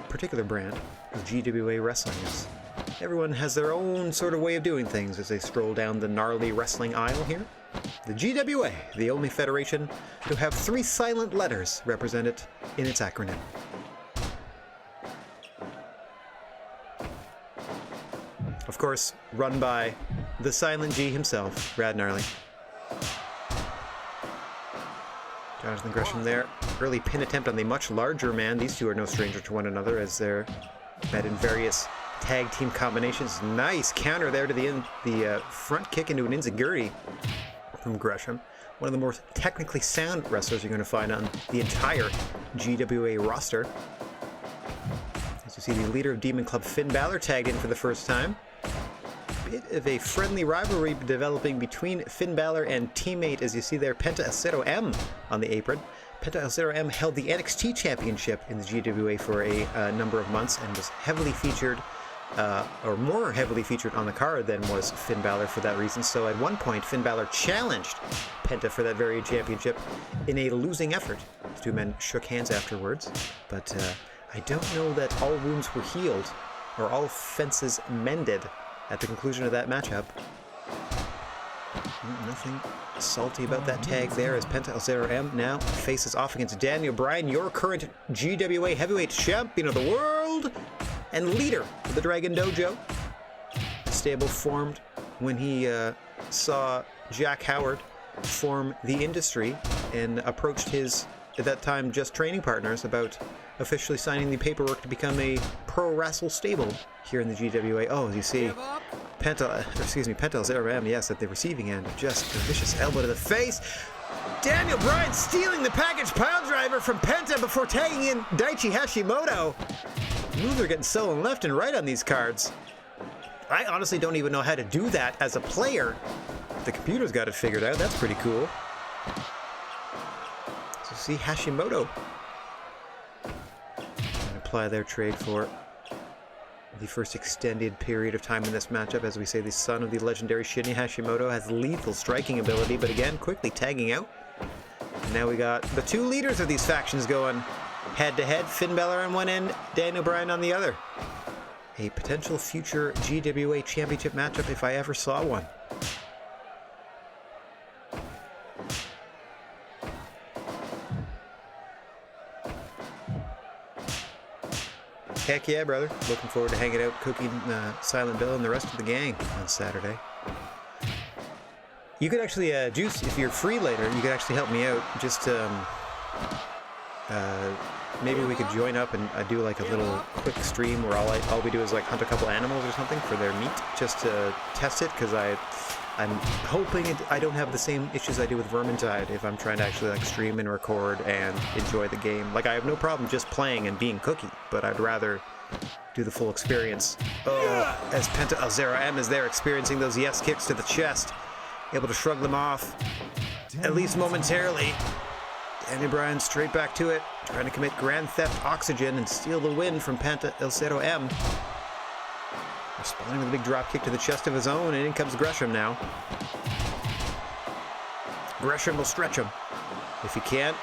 particular brand of GWA wrestling. Everyone has their own sort of way of doing things as they stroll down the gnarly wrestling aisle here. The GWA, the only federation to have 3 silent letters represented in its acronym. Of course, run by the Silent G himself, Rad Gnarly. Jonathan Gresham there. Early pin attempt on the much larger man. These two are no stranger to one another as they're met in various tag team combinations. Nice counter there to the front kick into an enziguri from Gresham. One of the more technically sound wrestlers you're going to find on the entire GWA roster. As you see, the leader of Demon Club, Finn Balor, tagged in for the first time. Bit of a friendly rivalry developing between Finn Balor and teammate, as you see there, Penta El Zero M on the apron. Penta El Zero M held the NXT Championship in the GWA for a number of months and was heavily featured, or more heavily featured on the card than was Finn Balor for that reason. So at one point, Finn Balor challenged Penta for that very championship in a losing effort. The 2 men shook hands afterwards, but I don't know that all wounds were healed or all fences mended at the conclusion of that matchup. Nothing salty about that tag there as Penta El Zero M now faces off against Daniel Bryan, your current GWA Heavyweight Champion of the World and leader of the Dragon Dojo. The stable formed when he saw Jack Howard form the industry and approached his, at that time, just training partners about officially signing the paperwork to become a pro wrestle stable here in the GWA. Oh, as you see, Penta El Zero M, yes, at the receiving end of just a vicious elbow to the face. Daniel Bryan stealing the package pile driver from Penta before tagging in Daichi Hashimoto. Moves are getting stolen left and right on these cards. I honestly don't even know how to do that as a player. the computer's got it figured out. That's pretty cool. So see Hashimoto and apply their trade for the first extended period of time in this matchup. As we say, the son of the legendary Shinya Hashimoto has lethal striking ability, but again, quickly tagging out. And now we got the two leaders of these factions going head-to-head. Finn Balor on one end, Daniel Bryan on the other. A potential future GWA championship matchup if I ever saw one. Heck yeah, brother. Looking forward to hanging out, cooking Silent Bill and the rest of the gang on Saturday. You could actually, Juice, if you're free later, you could actually help me out. Just, maybe we could join up and do like a little quick stream where all we do is like hunt a couple animals or something for their meat, just to test it, because I'm hoping I don't have the same issues I do with Vermintide if I'm trying to actually like stream and record and enjoy the game. Like, I have no problem just playing and being cookie, but I'd rather do the full experience. Oh, as Penta Alzera M is there experiencing those yes kicks to the chest, able to shrug them off, at least momentarily. Daniel Bryan straight back to it, trying to commit Grand Theft Oxygen and steal the win from Penta Alzera M. Responding with a big drop kick to the chest of his own, and in comes Gresham now. Gresham will stretch him if he can.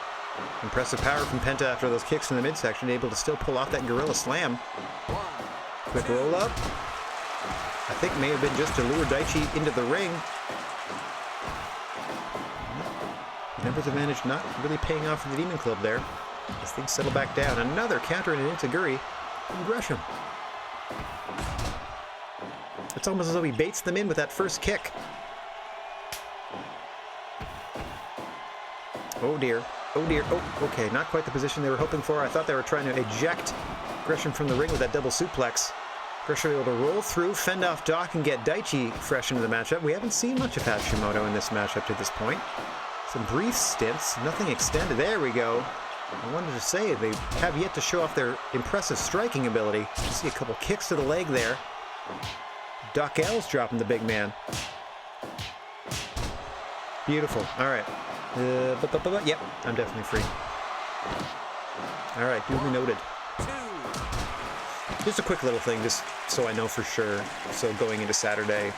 Impressive power from Penta after those kicks in the midsection, able to still pull off that gorilla slam. Quick roll up. I think may have been just to lure Daichi into the ring. Numbers advantage not really paying off for the Demon Club there, as things settle back down. Another counter and an Itaguri from Gresham. It's almost as though he baits them in with that first kick. Oh dear. Oh dear. Oh, okay. Not quite the position they were hoping for. I thought they were trying to eject Gresham from the ring with that double suplex. Gresham able to roll through, fend off Doc, and get Daichi fresh into the matchup. We haven't seen much of Hashimoto in this matchup to this point. Some brief stints, nothing extended. There we go. I wanted to say they have yet to show off their impressive striking ability. You see a couple kicks to the leg there. Doc Gallows dropping the big man. Beautiful. All right. Yep, I'm definitely free. All right, duly noted. Just a quick little thing, just so I know for sure. So going into Saturday,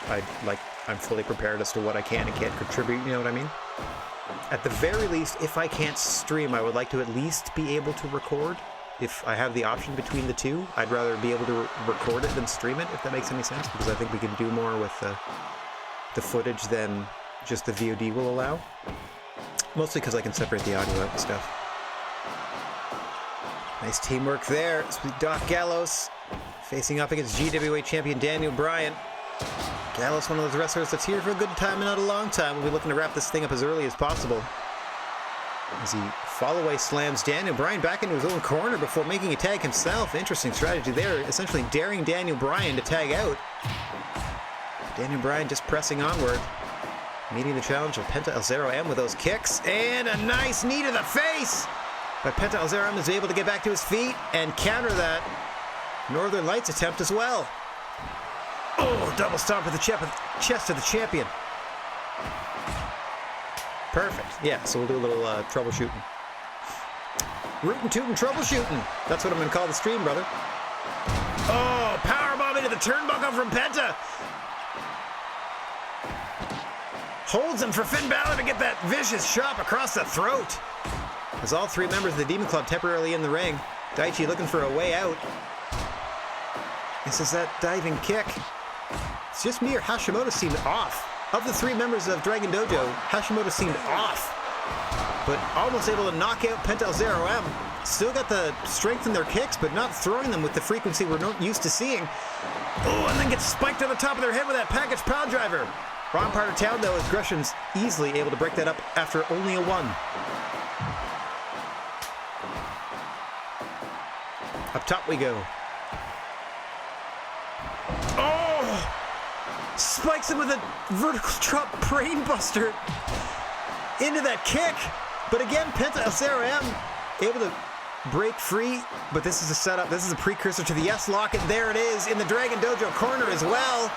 I'm fully prepared as to what I can and can't contribute. You know what I mean? At the very least, if I can't stream, I would like to at least be able to record. If I have the option between the two, I'd rather be able to record it than stream it, if that makes any sense, because I think we can do more with the footage than just the VOD will allow. Mostly because I can separate the audio out and stuff. Nice teamwork there. Sweet Doc Gallows facing up against GWA champion Daniel Bryan. Gallows, one of those wrestlers that's here for a good time and not a long time. We'll be looking to wrap this thing up as early as possible. As he follow-away slams Daniel Bryan back into his own corner before making a tag himself. Interesting strategy there, essentially daring Daniel Bryan to tag out. Daniel Bryan just pressing onward, meeting the challenge of Penta Alzera M with those kicks, and a nice knee to the face! But Penta Alzera M is able to get back to his feet and counter that Northern Lights attempt as well. Oh, double stomp to the chest of the champion. Perfect. Yeah, so we'll do a little troubleshooting. Rootin' tootin' troubleshooting. That's what I'm going to call the stream, brother. Oh, powerbomb into the turnbuckle from Penta. Holds him for Finn Balor to get that vicious chop across the throat. As all three members of the Demon Club temporarily in the ring. Daichi looking for a way out. This is that diving kick. It's just me or Hashimoto seemed off. Of the three members of Dragon Dojo, Hashimoto seemed off, but almost able to knock out Penta Alzera M. Still got the strength in their kicks, but not throwing them with the frequency we're not used to seeing. Oh, and then gets spiked on the top of their head with that package power driver. Wrong part of town, though, as Gresham's easily able to break that up after only a 1. Up top we go. Spikes him with a vertical drop brainbuster into that kick. But again, Penta Alzera M able to break free. But this is a setup. This is a precursor to the S-Lock. And there it is in the Dragon Dojo corner as well.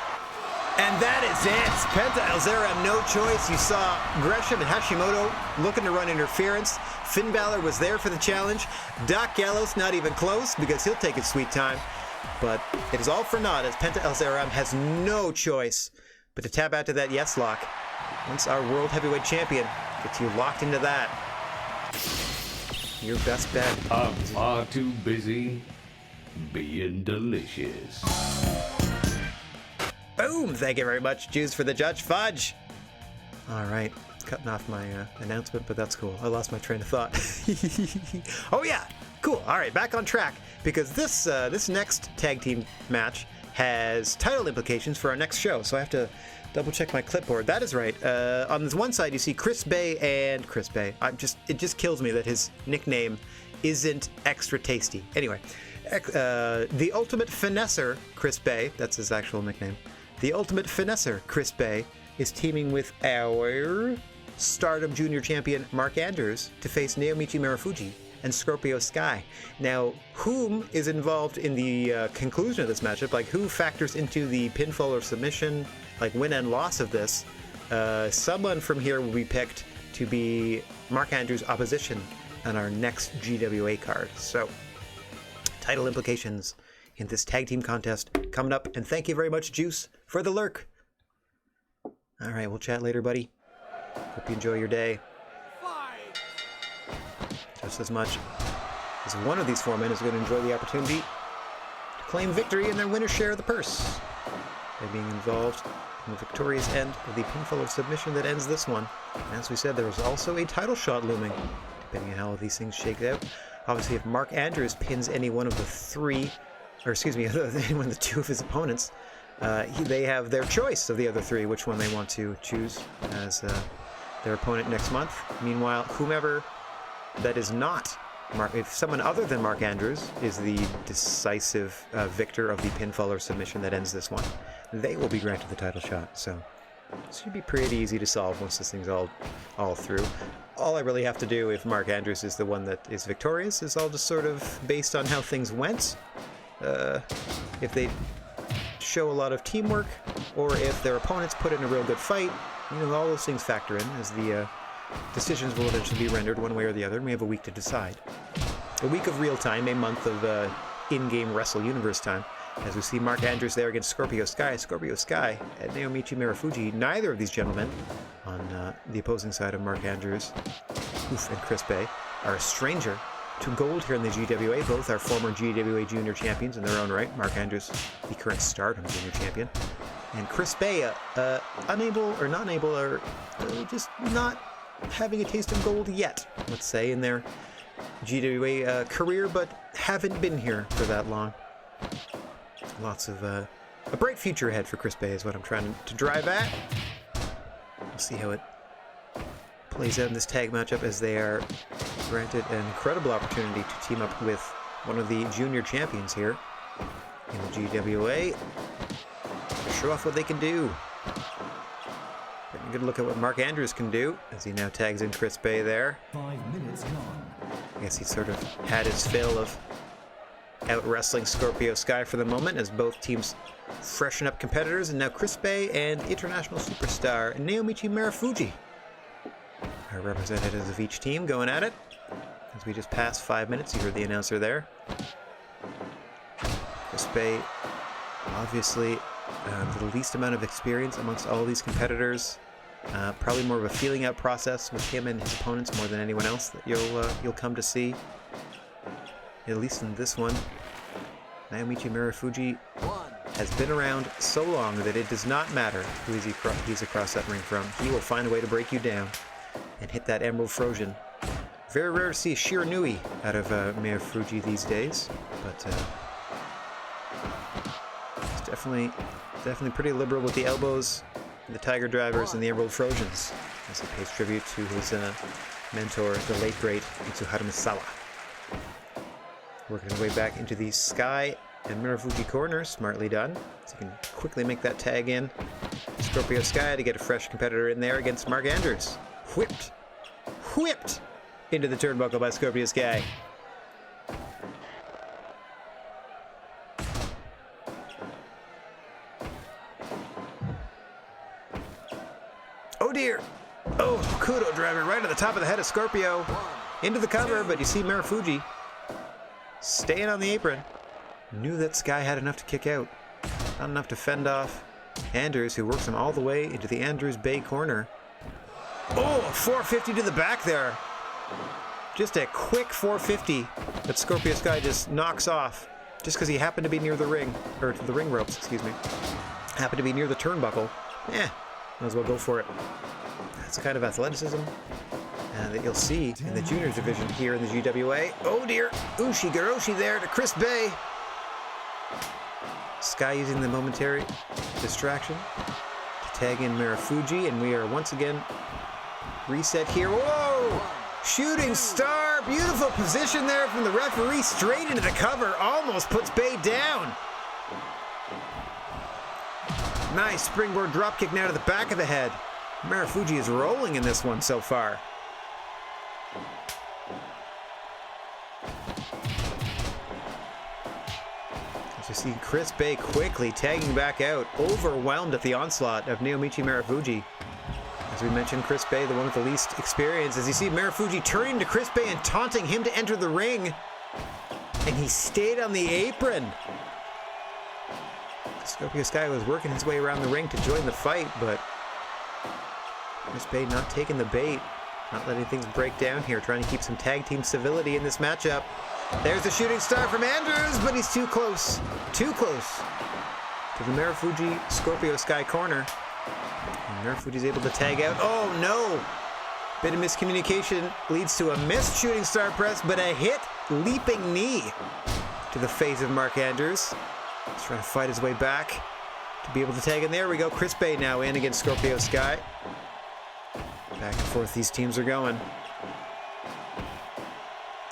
And that is it. Penta El Zero had no choice. You saw Gresham and Hashimoto looking to run interference. Finn Balor was there for the challenge. Doc Gallows not even close because he'll take his sweet time. But it is all for naught as Penta El Zero has no choice but to tap out to that yes lock. Once our World Heavyweight Champion gets you locked into that, your best bet. I'm far too busy being delicious. Boom! Thank you very much, Jews, for the Judge Fudge. All right, cutting off my announcement, but that's cool. I lost my train of thought. Oh yeah, cool. All right, back on track because this next tag team match has title implications for our next show. So I have to double check my clipboard. That is right. On this one side, you see Chris Bay and Chris Bay. It just kills me that his nickname isn't extra tasty. Anyway, the Ultimate Finesser, Chris Bay. That's his actual nickname. The Ultimate Finesser, Chris Bay, is teaming with our Stardom Junior Champion, Mark Andrews, to face Naomichi Marufuji and Scorpio Sky. Now, whom is involved in the conclusion of this matchup? Like, who factors into the pinfall or submission, like win and loss of this? Someone from here will be picked to be Mark Andrews' opposition on our next GWA card. So, title implications in this tag team contest coming up. And thank you very much, Juice, for the lurk. All right, we'll chat later, buddy. Hope you enjoy your day just as much as one of these four men is going to enjoy the opportunity to claim victory and their winner's share of the purse by being involved in the victorious end of the pinfall or submission that ends this one. And as we said, there is also a title shot looming, depending on how these things shake out. Obviously, if Mark Andrews pins any one of the three, or excuse me, any one of the two of his opponents, they have their choice of the other three, which one they want to choose as their opponent next month. Meanwhile, whomever that is not if someone other than Mark Andrews is the decisive victor of the pinfall or submission that ends this one, they will be granted the title shot. So it should be pretty easy to solve once this thing's all through. All I really have to do if Mark Andrews is the one that is victorious is all just sort of based on how things went. If they show a lot of teamwork, or if their opponents put in a real good fight, all those things factor in as the decisions will eventually be rendered one way or the other, and we have a week to decide. A week of real time, a month of in-game Wrestle Universe time, as we see Mark Andrews there against Scorpio Sky. Scorpio Sky and Naomichi Marufuji, neither of these gentlemen on the opposing side of Mark Andrews and Chris Bay are a stranger to gold here in the GWA. Both are former GWA Junior Champions in their own right. Mark Andrews, the current Stardom Junior Champion. And Chris Bay, unable or not able, or just not having a taste of gold yet, let's say, in their GWA career, but haven't been here for that long. Lots of a bright future ahead for Chris Bay is what I'm trying to drive at. We'll see how it plays out in this tag matchup as they are granted an incredible opportunity to team up with one of the junior champions here in the GWA to show off what they can do. Getting a good look at what Mark Andrews can do as he now tags in Chris Bay there. 5 minutes gone. I guess he sort of had his fill of out-wrestling Scorpio Sky for the moment as both teams freshen up competitors, and now Chris Bay and international superstar Naomichi Marufuji are representatives of each team going at it. As we just passed 5 minutes, you heard the announcer there. Chris Bay, obviously, the least amount of experience amongst all these competitors. Probably more of a feeling out process with him and his opponents more than anyone else that you'll come to see. At least in this one, Naomichi Marufuji has been around so long that it does not matter who he's across that ring from. He will find a way to break you down and hit that Emerald Frozen. Very rare to see Shiranui out of Marufuji these days, but it's definitely pretty liberal with the elbows, the Tiger Drivers, and the Emerald Frozens as he pays tribute to his mentor, the late great Mitsuharu Misawa. Working his way back into the Sky and Marufuji corner, smartly done. So he can quickly make that tag in. Scorpio Sky to get a fresh competitor in there against Mark Andrews. Whipped into the turnbuckle by Scorpio Sky. Oh dear. Oh, Kudo driver right at the top of the head of Scorpio. Into the cover, but you see Marufuji staying on the apron. Knew that Sky had enough to kick out. Not enough to fend off Anders, who works him all the way into the Anders Bay corner. Oh, 450 to the back there. Just a quick 450 that Scorpio Sky just knocks off. Just because he happened to be near the ring, or the ring ropes, excuse me. Happened to be near the turnbuckle. Might as well go for it. That's the kind of athleticism that you'll see in the juniors division here in the GWA. Oh dear, Ushi-Garoshi there to Chris Bay. Sky using the momentary distraction to tag in Marufuji, and we are once again reset here. Whoa! Shooting star, beautiful position there from the referee, straight into the cover, almost puts Bay down. Nice springboard dropkick now to the back of the head. Marufuji is rolling in this one so far. As you see Chris Bay quickly tagging back out, overwhelmed at the onslaught of Naomichi Marufuji. As we mentioned, Chris Bay, the one with the least experience, as you see Marufuji turning to Chris Bay and taunting him to enter the ring. And he stayed on the apron. Scorpio Sky was working his way around the ring to join the fight, but Chris Bay not taking the bait, not letting things break down here, trying to keep some tag team civility in this matchup. There's the shooting star from Anders, but he's too close to the Marufuji Scorpio Sky corner. And Marufuji's able to tag out. Oh no! Bit of miscommunication leads to a missed shooting star press, but a hit leaping knee to the face of Mark Anders. He's trying to fight his way back to be able to tag in. There we go. Chris Bay now in against Scorpio Sky. Back and forth these teams are going.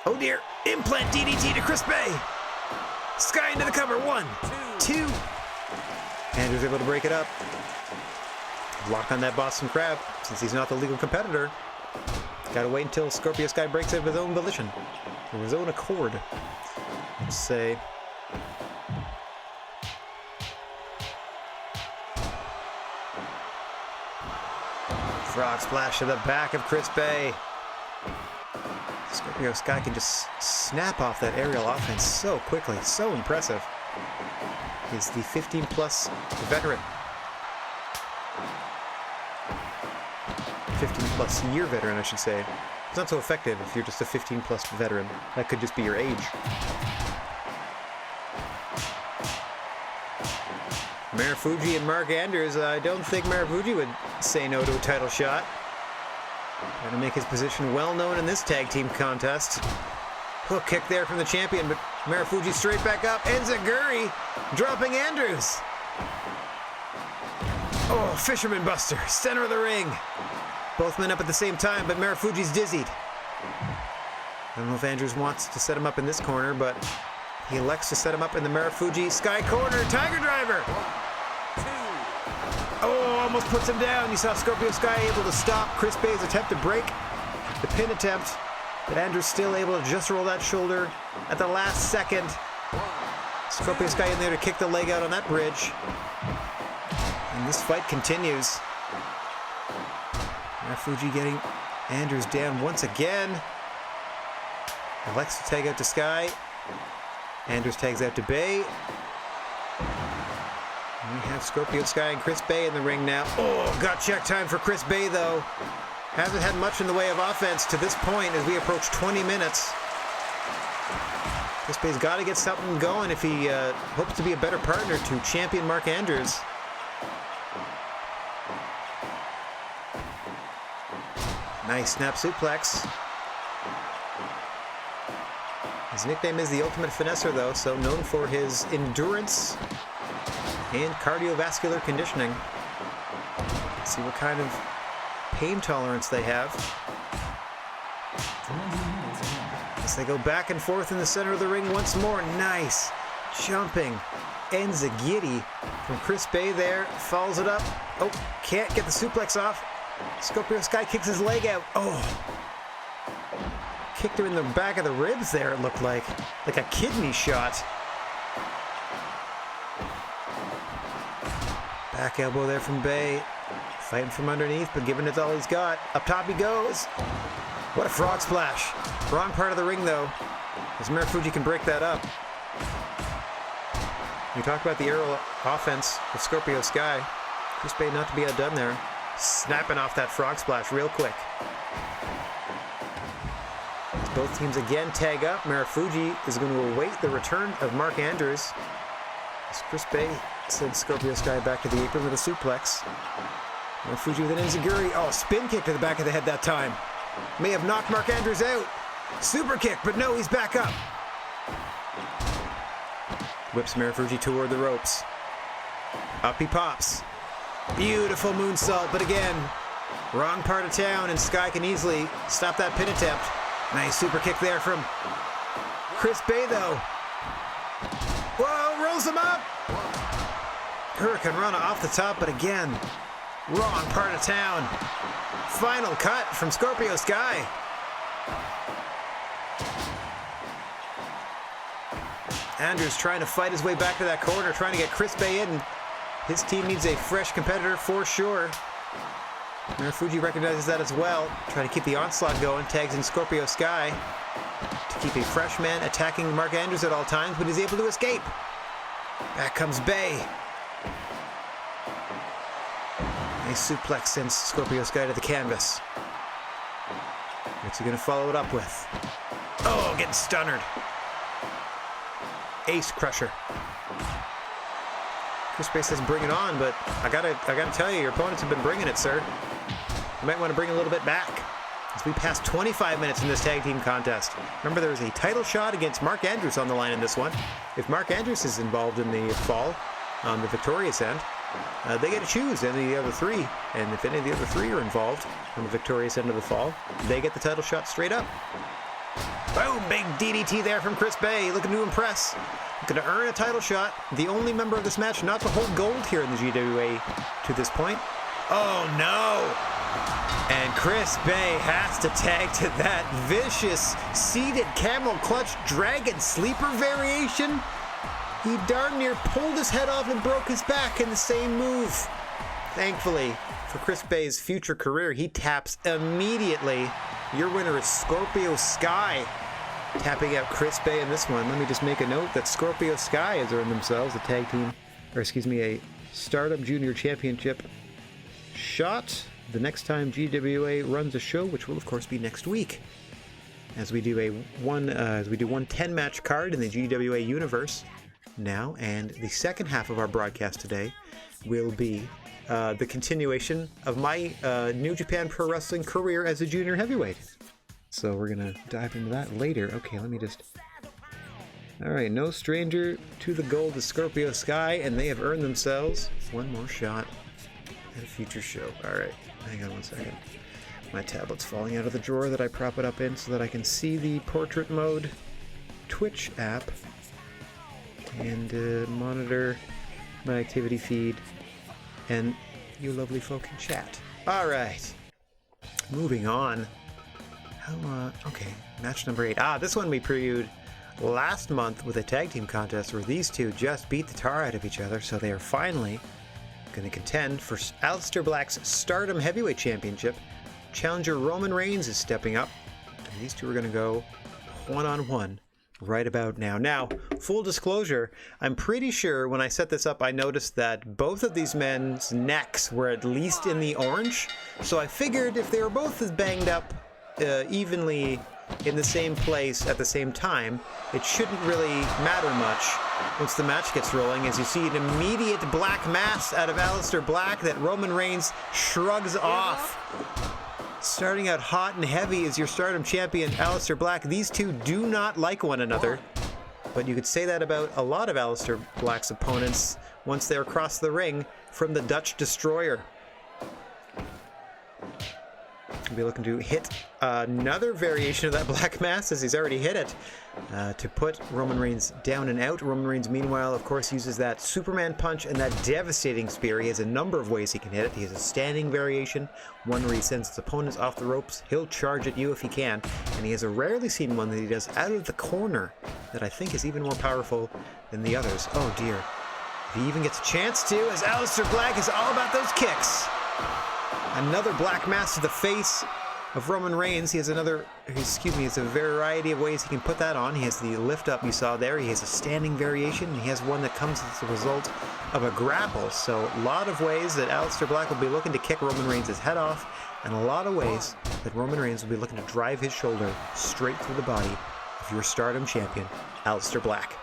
Oh dear. Implant DDT to Chris Bay. Sky into the cover. 1, 2. Anders able to break it up. Lock on that Boston Crab. Since he's not the legal competitor, gotta wait until Scorpio Sky breaks it of his own volition, of his own accord. Let's say. Frog splash to the back of Chris Bay. Scorpio Sky can just snap off that aerial offense so quickly. So impressive. He's the 15-plus veteran. 15-plus year veteran, I should say. It's not so effective if you're just a 15-plus veteran. That could just be your age. Marufuji and Mark Anders. I don't think Marufuji would say no to a title shot. Trying to make his position well known in this tag team contest. Hook kick there from the champion, but Marufuji straight back up. Enziguri dropping Anders. Oh, Fisherman Buster, center of the ring. Both men up at the same time, but Marufuji's dizzied. I don't know if Anders wants to set him up in this corner, but he elects to set him up in the Marufuji Sky corner. Tiger Driver. Oh, almost puts him down. You saw Scorpio Sky able to stop Chris Bay's attempt to break the pin attempt, but Anders still able to just roll that shoulder at the last second. Scorpio Sky in there to kick the leg out on that bridge. And this fight continues. Marufuji getting Anders down once again. Elects to tag out to Sky. Anders tags out to Bay. And we have Scorpio Sky and Chris Bay in the ring now. Oh, gut check time for Chris Bay, though. Hasn't had much in the way of offense to this point as we approach 20 minutes. Chris Bay's got to get something going if he hopes to be a better partner to champion Mark Anders. Nice snap suplex. His nickname is the Ultimate Finesser, though, so known for his endurance and cardiovascular conditioning. Let's see what kind of pain tolerance they have. As they go back and forth in the center of the ring once more. Nice jumping enziguri from Chris Bay there. Follows it up. Oh, can't get the suplex off. Scorpio Sky kicks his leg out. Oh. Kicked her in the back of the ribs there, it looked like a kidney shot. Back elbow there from Bay. Fighting from underneath, but giving it all he's got. Up top he goes. What a frog splash. Wrong part of the ring, though, as Marufuji can break that up. We talked about the aerial offense with Scorpio Sky. Chris Bay not to be outdone there. Snapping off that frog splash real quick. As both teams again tag up, Marufuji is going to await the return of Mark Andrews. As Chris Bay sends Scorpio Sky back to the apron with a suplex. Marufuji with an enziguri. Oh, spin kick to the back of the head that time. May have knocked Mark Andrews out. Super kick, but no, he's back up. Whips Marufuji toward the ropes. Up he pops. Beautiful moonsault, but again, wrong part of town, and Sky can easily stop that pin attempt. Nice super kick there from Chris Bay, though. Whoa, rolls him up. Hurricane Rana off the top, but again, wrong part of town. Final cut from Scorpio Sky. Andrews trying to fight his way back to that corner, trying to get Chris Bay in. His team needs a fresh competitor for sure. Marufuji recognizes that as well. Trying to keep the onslaught going. Tags in Scorpio Sky to keep a fresh man attacking Mark Andrews at all times, but he's able to escape. Back comes Bay. A suplex sends Scorpio Sky to the canvas. What's he going to follow it up with? Oh, getting stunnered. Ace crusher. Chris Bay says bring it on, but I gotta tell you, your opponents have been bringing it, sir. You might want to bring a little bit back. As we pass 25 minutes in this tag team contest. Remember, there was a title shot against Mark Andrews on the line in this one. If Mark Andrews is involved in the fall on the victorious end, they get to choose any of the other three. And if any of the other three are involved on the victorious end of the fall, they get the title shot straight up. Boom! Big DDT there from Chris Bay, looking to impress. Looking to earn a title shot. The only member of this match not to hold gold here in the GWA to this point. Oh no! And Chris Bay has to tag to that vicious seated camel clutch dragon sleeper variation. He darn near pulled his head off and broke his back in the same move. Thankfully, for Chris Bay's future career, he taps immediately. Your winner is Scorpio Sky, tapping out Chris Bay in this one. Let me just make a note that Scorpio Sky has earned themselves a tag team, or excuse me, a Stardom Junior Championship shot the next time GWA runs a show, which will of course be next week, as we do one 10-match card in the GWA universe now. And the second half of our broadcast today will be the continuation of my New Japan Pro Wrestling career as a junior heavyweight. So we're gonna dive into that later. Okay, let me just... Alright, no stranger to the gold is Scorpio Sky, and they have earned themselves one more shot at a future show. Alright, hang on one second. My tablet's falling out of the drawer that I prop it up in so that I can see the portrait mode Twitch app and monitor my activity feed and you lovely folk in chat. Alright, moving on. Okay, match number 8. This one we previewed last month with a tag team contest where these two just beat the tar out of each other, so they are finally going to contend for Aleister Black's Stardom Heavyweight Championship. Challenger Roman Reigns is stepping up, and these two are going to go one-on-one right about now. Now, full disclosure, I'm pretty sure when I set this up, I noticed that both of these men's necks were at least in the orange, so I figured if they were both as banged up evenly in the same place at the same time, it shouldn't really matter much once the match gets rolling, as you see an immediate black mass out of Aleister Black that Roman Reigns shrugs off. Starting out hot and heavy as your Stardom champion, Aleister Black. These two do not like one another, but you could say that about a lot of Aleister Black's opponents once they're across the ring from the Dutch Destroyer. He'll be looking to hit another variation of that black mass, as he's already hit it, to put Roman Reigns down and out. Roman Reigns, meanwhile, of course, uses that Superman punch and that devastating spear. He has a number of ways he can hit it. He has a standing variation, one where he sends his opponents off the ropes. He'll charge at you if he can, and he has a rarely seen one that he does out of the corner that I think is even more powerful than the others. Oh dear. If he even gets a chance to, as Aleister Black is all about those kicks. Another black mass to the face of Roman Reigns. He has it's a variety of ways he can put that on. He has the lift up you saw there. He has a standing variation. And he has one that comes as a result of a grapple. So a lot of ways that Aleister Black will be looking to kick Roman Reigns' head off, and a lot of ways that Roman Reigns will be looking to drive his shoulder straight through the body of your Stardom champion, Aleister Black.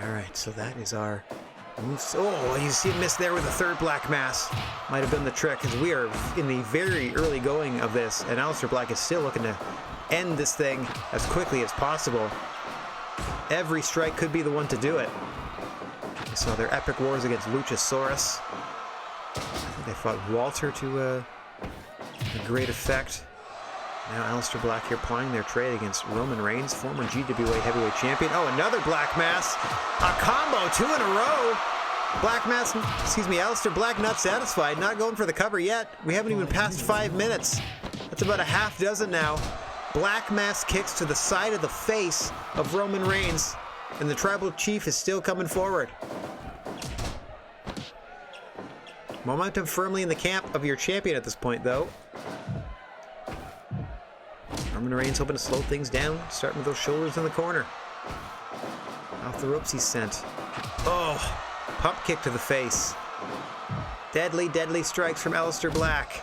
All right, so that is our moves. Oh, you see a miss there with the third black mass. Might have been the trick, because we are in the very early going of this, and Aleister Black is still looking to end this thing as quickly as possible. Every strike could be the one to do it. We saw their epic wars against Luchasaurus. I think they fought Walter to a great effect. Now Aleister Black here plying their trade against Roman Reigns, former GWA heavyweight champion. Oh, another black mass. A combo, 2 in a row. Aleister Black not satisfied, not going for the cover yet. We haven't even passed 5 minutes. That's about a half dozen now. Black mass kicks to the side of the face of Roman Reigns, and the Tribal Chief is still coming forward. Momentum firmly in the camp of your champion at this point, though. Roman Reigns hoping to slow things down, starting with those shoulders in the corner. Off the ropes he's sent. Oh, pump kick to the face. Deadly, deadly strikes from Aleister Black.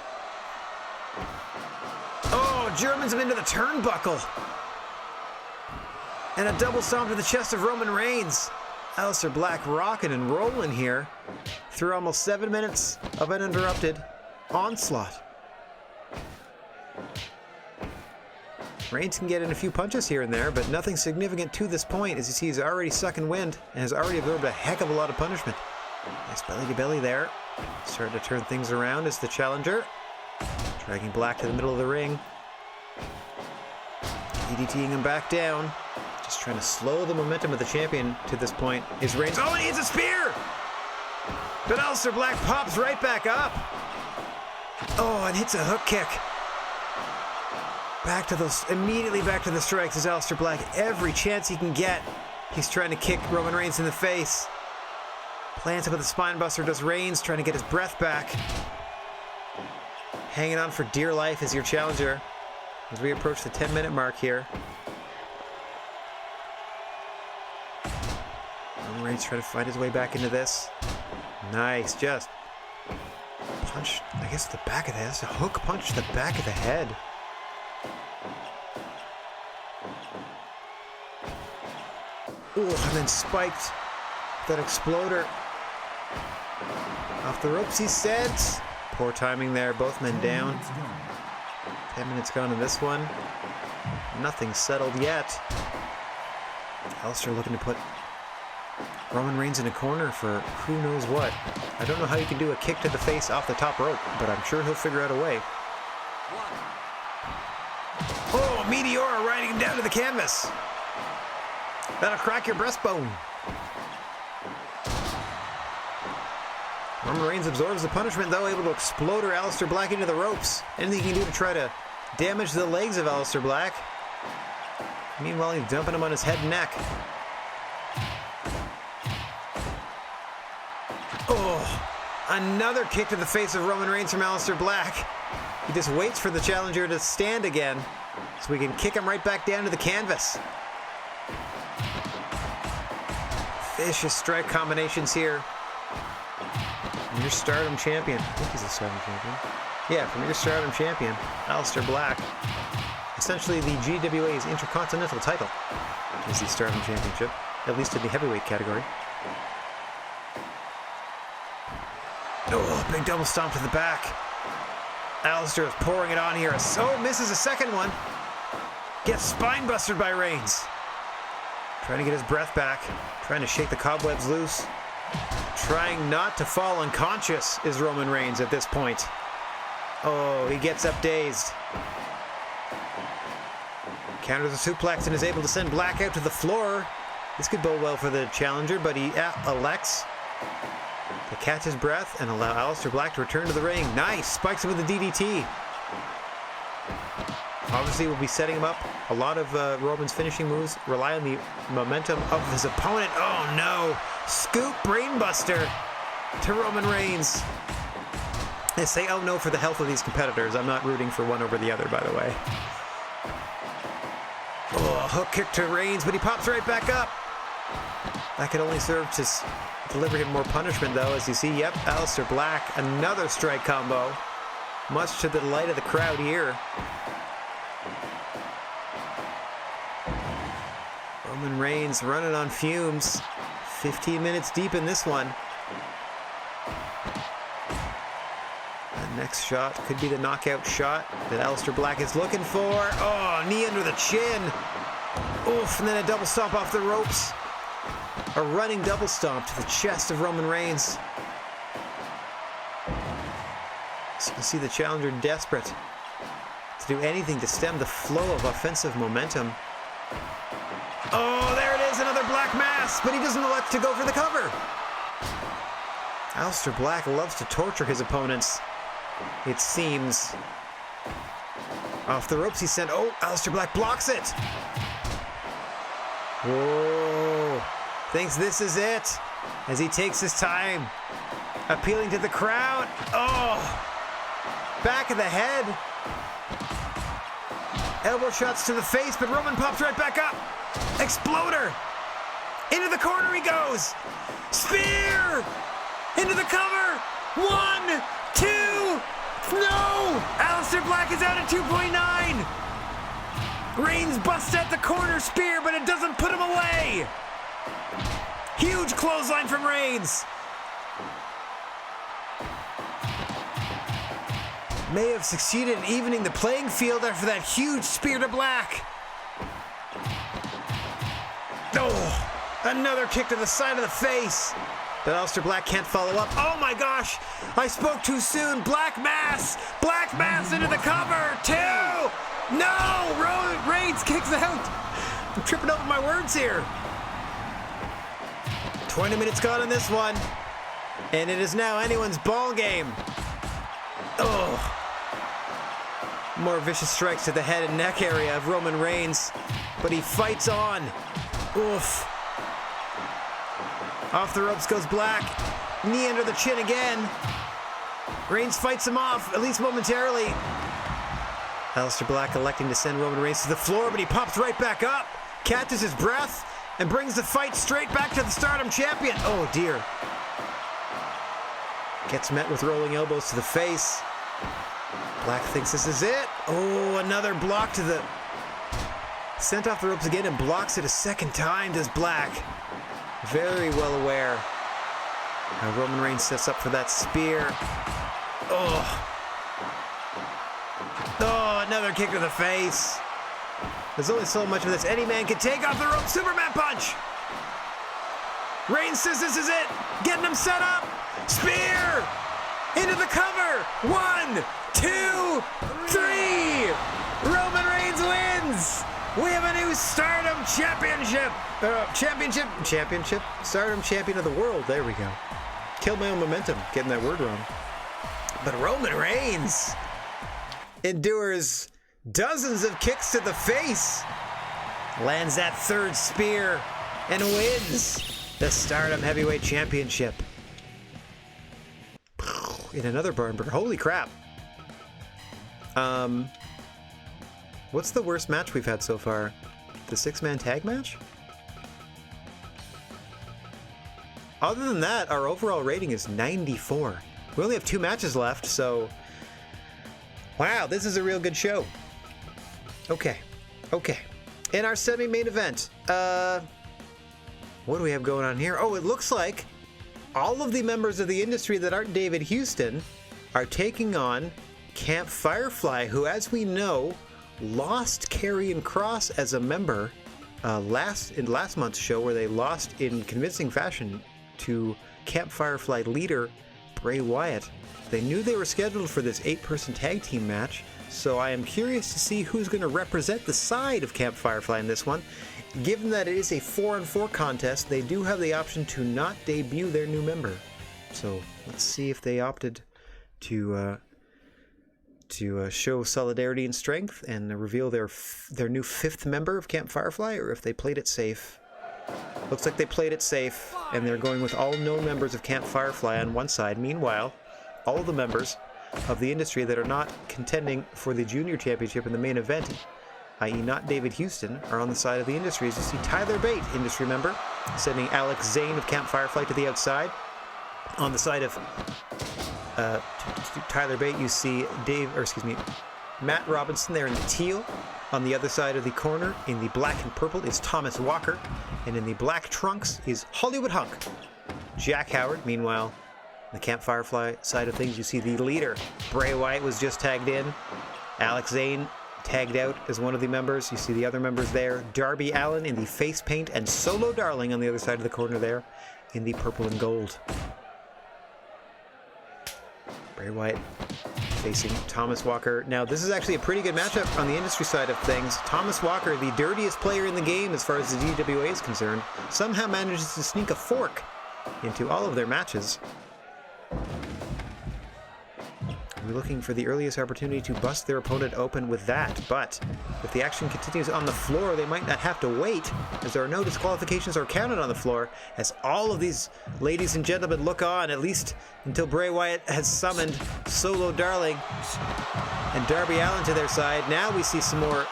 Oh, Germans him into the turnbuckle. And a double stomp to the chest of Roman Reigns. Aleister Black rocking and rolling here through almost 7 minutes of uninterrupted onslaught. Reigns can get in a few punches here and there, but nothing significant to this point, as you see he's already sucking wind and has already absorbed a heck of a lot of punishment. Nice belly to belly there. Starting to turn things around as the challenger. Dragging Black to the middle of the ring. DDTing him back down. Just trying to slow the momentum of the champion to this point is Reigns. Oh, and he hits a spear! But Aleister Black pops right back up. Oh, and hits a hook kick. Immediately back to the strikes is Aleister Black. Every chance he can get, he's trying to kick Roman Reigns in the face. Plants up with a spine buster, does Reigns, trying to get his breath back. Hanging on for dear life as your challenger as we approach the 10-minute mark here. Roman Reigns trying to find his way back into this. Nice, just punch, I guess the back of the head. That's a hook punch to the back of the head. Ooh, and then spiked that exploder. Off the ropes he sent. Poor timing there, both men down. 10 minutes gone in this one. Nothing settled yet. Aleister looking to put Roman Reigns in a corner for who knows what. I don't know how you can do a kick to the face off the top rope, but I'm sure he'll figure out a way. Oh, Meteora riding him down to the canvas. That'll crack your breastbone. Roman Reigns absorbs the punishment, though, able to explode Aleister Black into the ropes. Anything he can do to try to damage the legs of Aleister Black. Meanwhile, he's dumping him on his head and neck. Oh, another kick to the face of Roman Reigns from Aleister Black. He just waits for the challenger to stand again so we can kick him right back down to the canvas. Vicious strike combinations here. From your Stardom champion. I think he's a Stardom champion. Yeah, from your Stardom champion, Aleister Black. Essentially the GWA's Intercontinental title is the Stardom Championship, at least in the heavyweight category. Oh, big double stomp to the back. Aleister is pouring it on here. Oh, misses a second one. Gets spine busted by Reigns. Trying to get his breath back. Trying to shake the cobwebs loose. Trying not to fall unconscious is Roman Reigns at this point. Oh, he gets up dazed. Counters a suplex and is able to send Black out to the floor. This could bode well for the challenger, but he elects to catch his breath and allow Aleister Black to return to the ring. Nice! Spikes him with the DDT. Obviously, we'll be setting him up. A lot of Roman's finishing moves rely on the momentum of his opponent. Oh no! Scoop brainbuster to Roman Reigns. They say, oh no, for the health of these competitors. I'm not rooting for one over the other, by the way. Oh, hook kick to Reigns, but he pops right back up. That could only serve to deliver him more punishment, though, as you see, yep, Aleister Black, another strike combo. Much to the delight of the crowd here. Roman Reigns running on fumes. 15 minutes deep in this one. The next shot could be the knockout shot that Aleister Black is looking for. Oh, knee under the chin. Oof, and then a double stomp off the ropes. A running double stomp to the chest of Roman Reigns. So you can see the challenger desperate to do anything to stem the flow of offensive momentum. Oh, there it is, another Black Mass, but he doesn't elect to go for the cover. Aleister Black loves to torture his opponents, it seems. Off the ropes he sent. Oh, Aleister Black blocks it. Whoa. Thinks this is it as he takes his time, appealing to the crowd. Oh, back of the head. Elbow shots to the face, but Roman pops right back up. Exploder. Into the corner he goes. Spear. Into the cover. 1, 2. No. Aleister Black is out at 2.9. Reigns busts at the corner spear, but it doesn't put him away. Huge clothesline from Reigns. May have succeeded in evening the playing field after that huge spear to Black. Oh, another kick to the side of the face. But Aleister Black can't follow up. Oh my gosh, I spoke too soon. Black Mass into the cover. 2. No, Reigns kicks out. I'm tripping over my words here. 20 minutes gone in this one, and it is now anyone's ball game. Oh. More vicious strikes to the head and neck area of Roman Reigns, but he fights on. Oof. Off the ropes goes Black. Knee under the chin again. Reigns fights him off, at least momentarily. Aleister Black electing to send Roman Reigns to the floor, but he pops right back up, catches his breath, and brings the fight straight back to the Stardom champion. Oh dear. Gets met with rolling elbows to the face. Black thinks this is it. Oh, another block to the... Sent off the ropes again and blocks it a second time, does Black. Very well aware. Now Roman Reigns sets up for that spear. Oh. Oh, another kick to the face. There's only so much of this any man can take off the rope. Superman punch. Reigns says this is it. Getting him set up. Spear. Into the cover. 1, 2, 3. Roman Reigns wins. We have a new Stardom Championship. Championship. Stardom Champion of the World. There we go. Killed my own momentum getting that word wrong. But Roman Reigns endures dozens of kicks to the face, lands that third spear, and wins the Stardom Heavyweight Championship. In another barn burner. Holy crap. What's the worst match we've had so far? The 6-man tag match? Other than that, our overall rating is 94. We only have 2 matches left, so... Wow, this is a real good show. Okay. In our semi-main event, what do we have going on here? Oh, it looks like all of the members of the industry that aren't David Houston are taking on Camp Firefly, who, as we know, lost Karrion Kross as a member in last month's show, where they lost in convincing fashion to Camp Firefly leader Bray Wyatt. They knew they were scheduled for this 8-person tag team match, so I am curious to see who's going to represent the side of Camp Firefly in this one. Given that it is a 4-on-4 contest, they do have the option to not debut their new member. So let's see if they opted to show solidarity and strength and reveal their new 5th member of Camp Firefly, or if they played it safe. Looks like they played it safe, and they're going with all known members of Camp Firefly on one side. Meanwhile, all of the members of the industry that are not contending for the junior championship in the main event, i.e. not David Houston, are on the side of the industry. As you see Tyler Bate, industry member, sending Alex Zane of Camp Firefly to the outside. On the side of Tyler Bate, you see Matt Robinson there in the teal. On the other side of the corner, in the black and purple, is Thomas Walker. And in the black trunks is Hollywood Hunk, Jack Howard. Meanwhile, on the Camp Firefly side of things, you see the leader. Bray Wyatt was just tagged in. Alex Zane tagged out as one of the members. You see the other members there. Darby Allin in the face paint, and Solo Darling on the other side of the corner there in the purple and gold. Bray Wyatt facing Thomas Walker. Now, this is actually a pretty good matchup on the industry side of things. Thomas Walker, the dirtiest player in the game as far as the GWA is concerned, somehow manages to sneak a fork into all of their matches. We're looking for the earliest opportunity to bust their opponent open with that, but if the action continues on the floor, they might not have to wait, as there are no disqualifications or counted on the floor, as all of these ladies and gentlemen look on, at least until Bray Wyatt has summoned Solo Darling and Darby Allin to their side. Now we see some more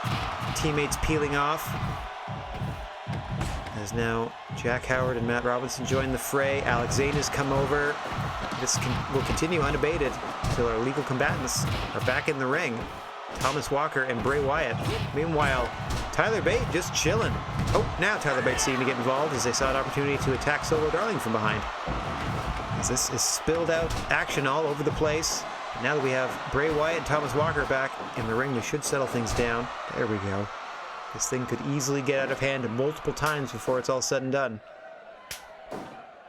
teammates peeling off, as now Jack Howard and Matt Robinson join the fray. Alex Zane has come over. This will continue unabated until our legal combatants are back in the ring. Thomas Walker and Bray Wyatt. Meanwhile, Tyler Bate just chilling. Oh, now Tyler Bate seemed to get involved as they saw an opportunity to attack Solo Darling from behind. As this is spilled out action all over the place. Now that we have Bray Wyatt and Thomas Walker back in the ring, we should settle things down. There we go. This thing could easily get out of hand multiple times before it's all said and done.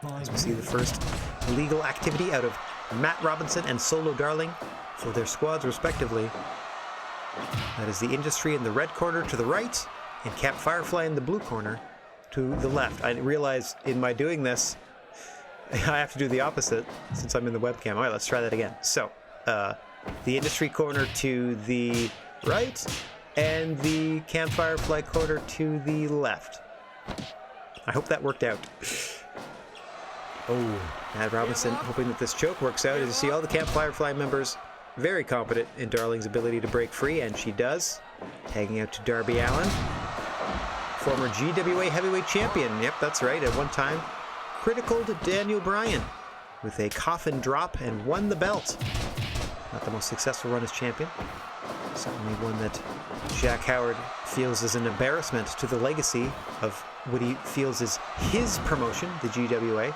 As we see the first legal activity out of Matt Robinson and Solo Darling for their squads respectively. That is the industry in the red corner to the right, and Camp Firefly in the blue corner to the left. I realize in my doing this, I have to do the opposite since I'm in the webcam. All right, let's try that again. So, the industry corner to the right, and the Camp Firefly corner to the left. I hope that worked out. Oh, Matt Robinson hoping that this choke works out. As you see all the Camp Firefly members very confident in Darling's ability to break free, and she does. Tagging out to Darby Allin, former GWA heavyweight champion. Yep, that's right. At one time, critical to Daniel Bryan with a coffin drop and won the belt. Not the most successful run as champion. Certainly one that Jack Howard feels is an embarrassment to the legacy of what he feels is his promotion, the GWA.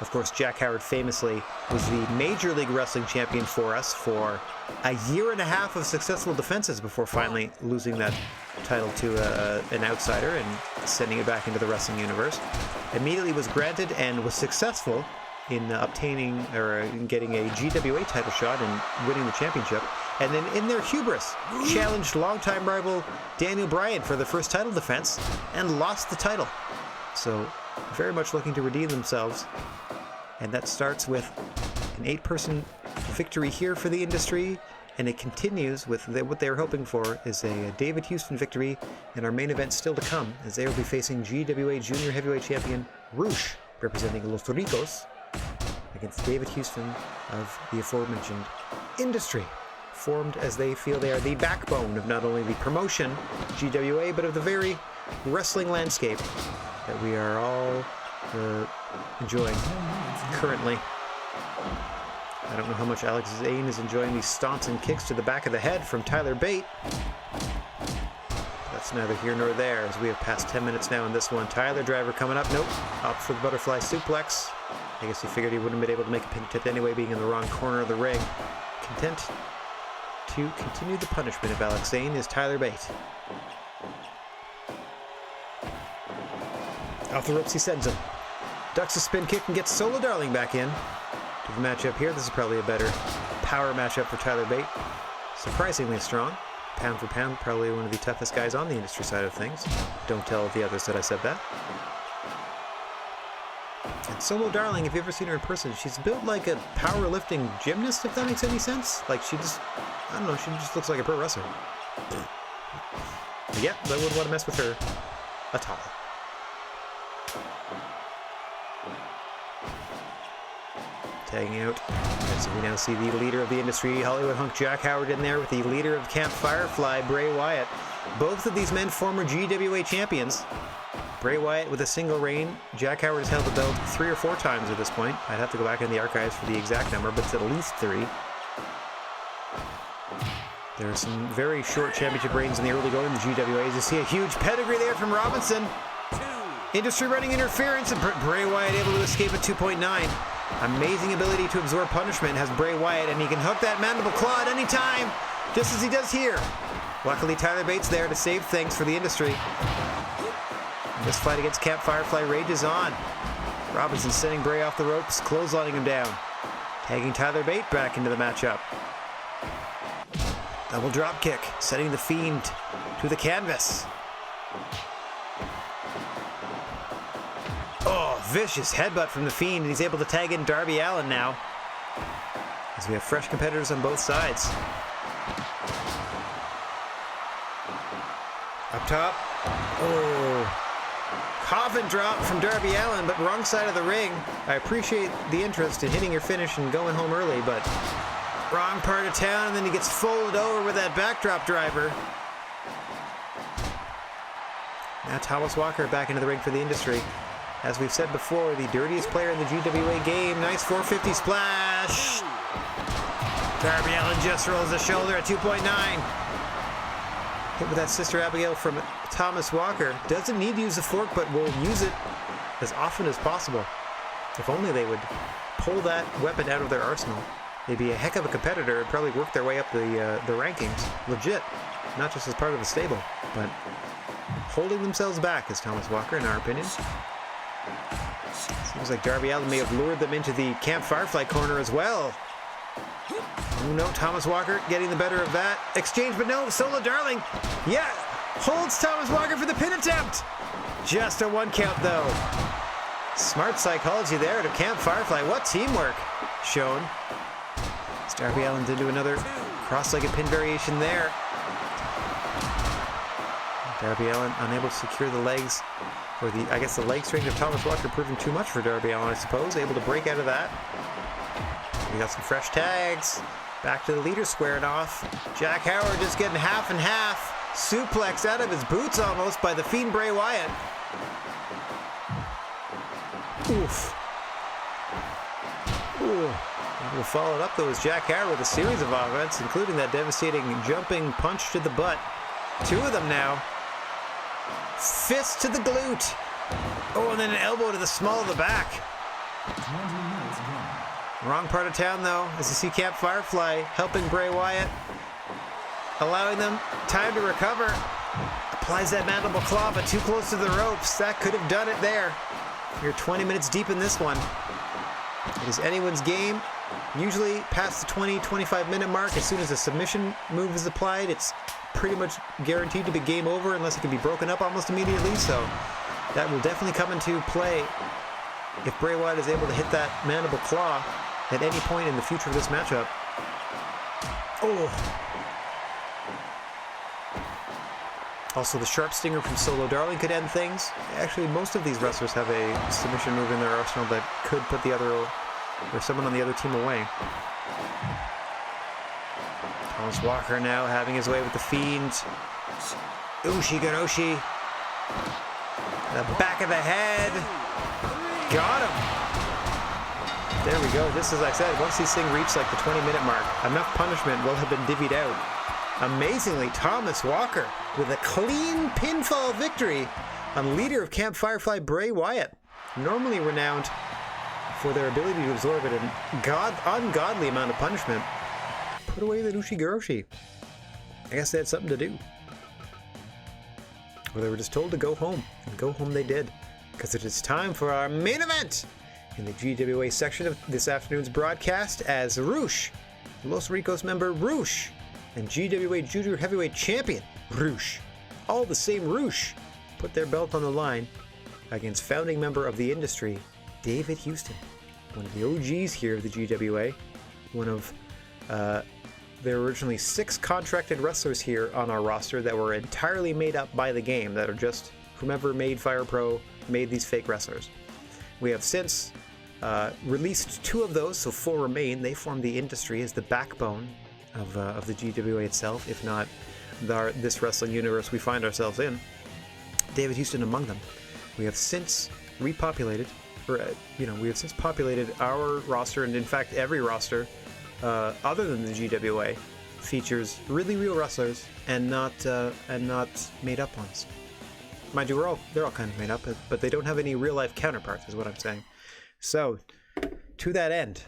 Of course, Jack Howard famously was the Major League Wrestling champion for us for a year and a half of successful defenses before finally losing that title to an outsider and sending it back into the wrestling universe. Immediately was granted and was successful in obtaining or in getting a GWA title shot and winning the championship. And then in their hubris, challenged longtime rival Daniel Bryan for the first title defense and lost the title. So very much looking to redeem themselves. And that starts with an 8-person victory here for the industry, and it continues with what they're hoping for is a David Houston victory in our main event still to come, as they will be facing GWA Junior Heavyweight Champion Roosh, representing Los Ricos, against David Houston of the aforementioned industry, formed as they feel they are the backbone of not only the promotion, GWA, but of the very wrestling landscape that we are all enjoying currently. I don't know how much Alex Zane is enjoying these stomps and kicks to the back of the head from Tyler Bate. That's neither here nor there, as we have passed 10 minutes now in this one. Tyler Driver coming up. Nope. Opts for the butterfly suplex. I guess he figured he wouldn't have been able to make a pin attempt anyway, being in the wrong corner of the ring. Content to continue the punishment of Alex Zane is Tyler Bate. Off the ropes he sends him. Ducks a spin kick and gets Solo Darling back in to the matchup here. This is probably a better power matchup for Tyler Bate. Surprisingly strong. Pound for pound, probably one of the toughest guys on the industry side of things. Don't tell the others that I said that. And Solo Darling, if you've ever seen her in person, she's built like a powerlifting gymnast, if that makes any sense. Like she just, I don't know, she just looks like a pro wrestler. But yeah, I wouldn't want to mess with her at all. tagging out. And so we now see the leader of the industry, Hollywood Hunk Jack Howard, in there with the leader of Camp Firefly, Bray Wyatt. Both of these men former GWA champions. Bray Wyatt with a single reign. Jack Howard has held the belt 3 or 4 times at this point. I'd have to go back in the archives for the exact number, but it's at least 3. There are some very short championship reigns in the early going of the GWAs. You see a huge pedigree there from Robinson. Industry running interference, and Bray Wyatt able to escape at 2.9. Amazing ability to absorb punishment has Bray Wyatt, and he can hook that mandible claw at any time, just as he does here. Luckily, Tyler Bates there to save things for the industry. And this fight against Camp Firefly rages on. Robinson sending Bray off the ropes, clotheslining him down. Tagging Tyler Bates back into the matchup. Double drop kick, setting the Fiend to the canvas. Oh, vicious headbutt from the Fiend, and he's able to tag in Darby Allin now, as we have fresh competitors on both sides. Up top. Oh. Coffin drop from Darby Allin, but wrong side of the ring. I appreciate the interest in hitting your finish and going home early, but wrong part of town, and then he gets folded over with that backdrop driver. Now Thomas Walker back into the ring for the industry. As we've said before, the dirtiest player in the GWA game. Nice 450 splash. Darby Allin just rolls the shoulder at 2.9. Hit with that Sister Abigail from Thomas Walker. Doesn't need to use the fork, but will use it as often as possible. If only they would pull that weapon out of their arsenal. They'd be a heck of a competitor and probably work their way up the rankings. Legit. Not just as part of the stable, but holding themselves back is Thomas Walker, in our opinion. Seems like Darby Allin may have lured them into the Camp Firefly corner as well. Oh no, Thomas Walker getting the better of that exchange, but no, Solo Darling, yeah, holds Thomas Walker for the pin attempt. Just a 1 count though. Smart psychology there to Camp Firefly. What teamwork shown. As Darby Allin did do another cross-legged pin variation there. Darby Allin unable to secure the legs, or I guess the leg strength of Thomas Walker proving too much for Darby Allin, I suppose. Able to break out of that. We got some fresh tags. Back to the leader squaring off. Jack Howard just getting half and half. Suplex out of his boots almost by the Fiend Bray Wyatt. Oof. Ooh. Able to follow it up though is Jack Howard with a series of offense, including that devastating jumping punch to the butt. 2 of them now. Fist to the glute. Oh, and then an elbow to the small of the back. Wrong part of town, though, as you see Camp Firefly helping Bray Wyatt, allowing them time to recover. Applies that mandible claw, but too close to the ropes. That could have done it there. You're 20 minutes deep in this one. It is anyone's game. Usually past the 20-25 minute mark, as soon as a submission move is applied, it's pretty much guaranteed to be game over unless it can be broken up almost immediately. So that will definitely come into play if Bray Wyatt is able to hit that mandible claw at any point in the future of this matchup. Oh. Also, the sharp stinger from Solo Darling could end things. Actually, most of these wrestlers have a submission move in their arsenal that could put the other, or someone on the other team away. Thomas Walker now having his way with the Fiend. Ushigoroshi. The back of the head. Got him. There we go. Just as I said, once these things reach like the 20-minute mark, enough punishment will have been divvied out. Amazingly, Thomas Walker with a clean pinfall victory on leader of Camp Firefly, Bray Wyatt. Normally renowned for their ability to absorb an ungodly amount of punishment. Put away the Ushigoroshi. I guess they had something to do. Or they were just told to go home. And go home they did. Because it is time for our main event in the GWA section of this afternoon's broadcast, as Roosh, Los Ricos member Roosh, and GWA Junior Heavyweight Champion Roosh, all the same Roosh, put their belt on the line against founding member of the industry, David Houston, one of the OGs here of the GWA, one of there were originally 6 contracted wrestlers here on our roster that were entirely made up by the game, that are just whomever made Fire Pro made these fake wrestlers. We have since released 2 of those, so 4 remain. They form the industry as the backbone of the GWA itself, if not this wrestling universe we find ourselves in. David Houston among them. We have since repopulated, or we have since populated our roster, and in fact every roster other than the GWA features really real wrestlers and not made up ones. Mind you, they're all kind of made up, but they don't have any real life counterparts, is what I'm saying. So, to that end,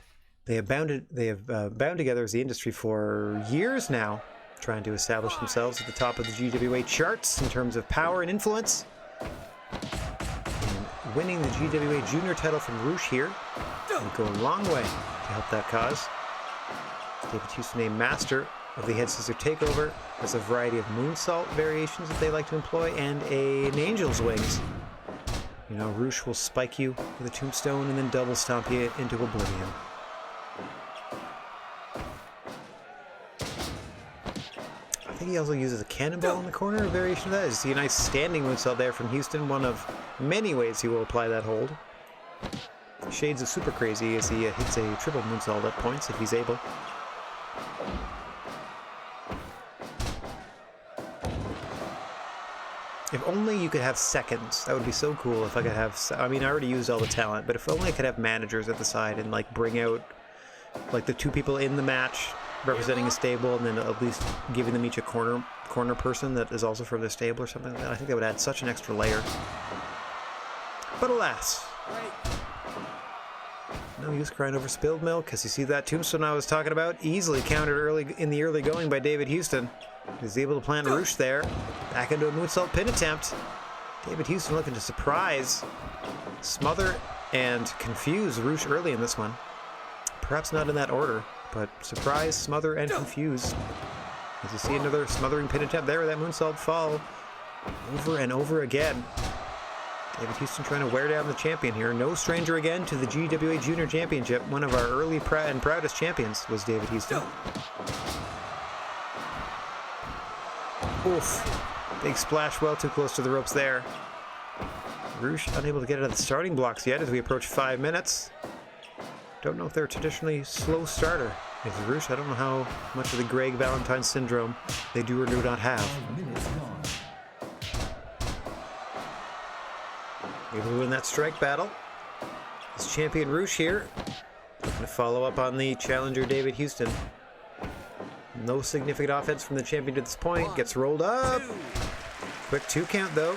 they have bound together as the industry for years now, trying to establish themselves at the top of the GWA charts in terms of power and influence. And winning the GWA Junior title from Roosh here will go a long way to help that cause. David Houston, a master of the head scissor takeover, has a variety of moonsault variations that they like to employ, and an angel's wings. Roosh will spike you with a tombstone and then double stomp you into oblivion. I think he also uses a cannonball in the corner, a variation of that. You see a nice standing moonsault there from Houston, one of many ways he will apply that hold. Shades of super crazy as he hits a triple moonsault at points if he's able. If only you could have seconds. That would be so cool if I could have... I mean, I already used all the talent, but if only I could have managers at the side and, bring out, the 2 people in the match representing a stable, and then at least giving them each a corner person that is also from their stable or something like that. I think that would add such an extra layer. But alas. No use crying over spilled milk, because you see that tombstone I was talking about? Easily countered in the early going by David Houston. He's able to plant Roosh there. Back into a moonsault pin attempt. David Houston looking to surprise, smother, and confuse Roosh early in this one. Perhaps not in that order, but surprise, smother, and confuse. As you see another smothering pin attempt there with that moonsault fall over and over again. David Houston trying to wear down the champion here. No stranger again to the GWA Junior Championship. One of our early and proudest champions was David Houston. Oof. Big splash well too close to the ropes there. Roosh unable to get out of the starting blocks yet as we approach 5 minutes. Don't know if they're a traditionally slow starter. As Roosh, I don't know how much of the Greg Valentine syndrome they do or do not have. Able to win that strike battle. This champion Roosh here, looking to follow up on the challenger David Houston. No significant offense from the champion to this point. Gets rolled up. Quick 2 count though.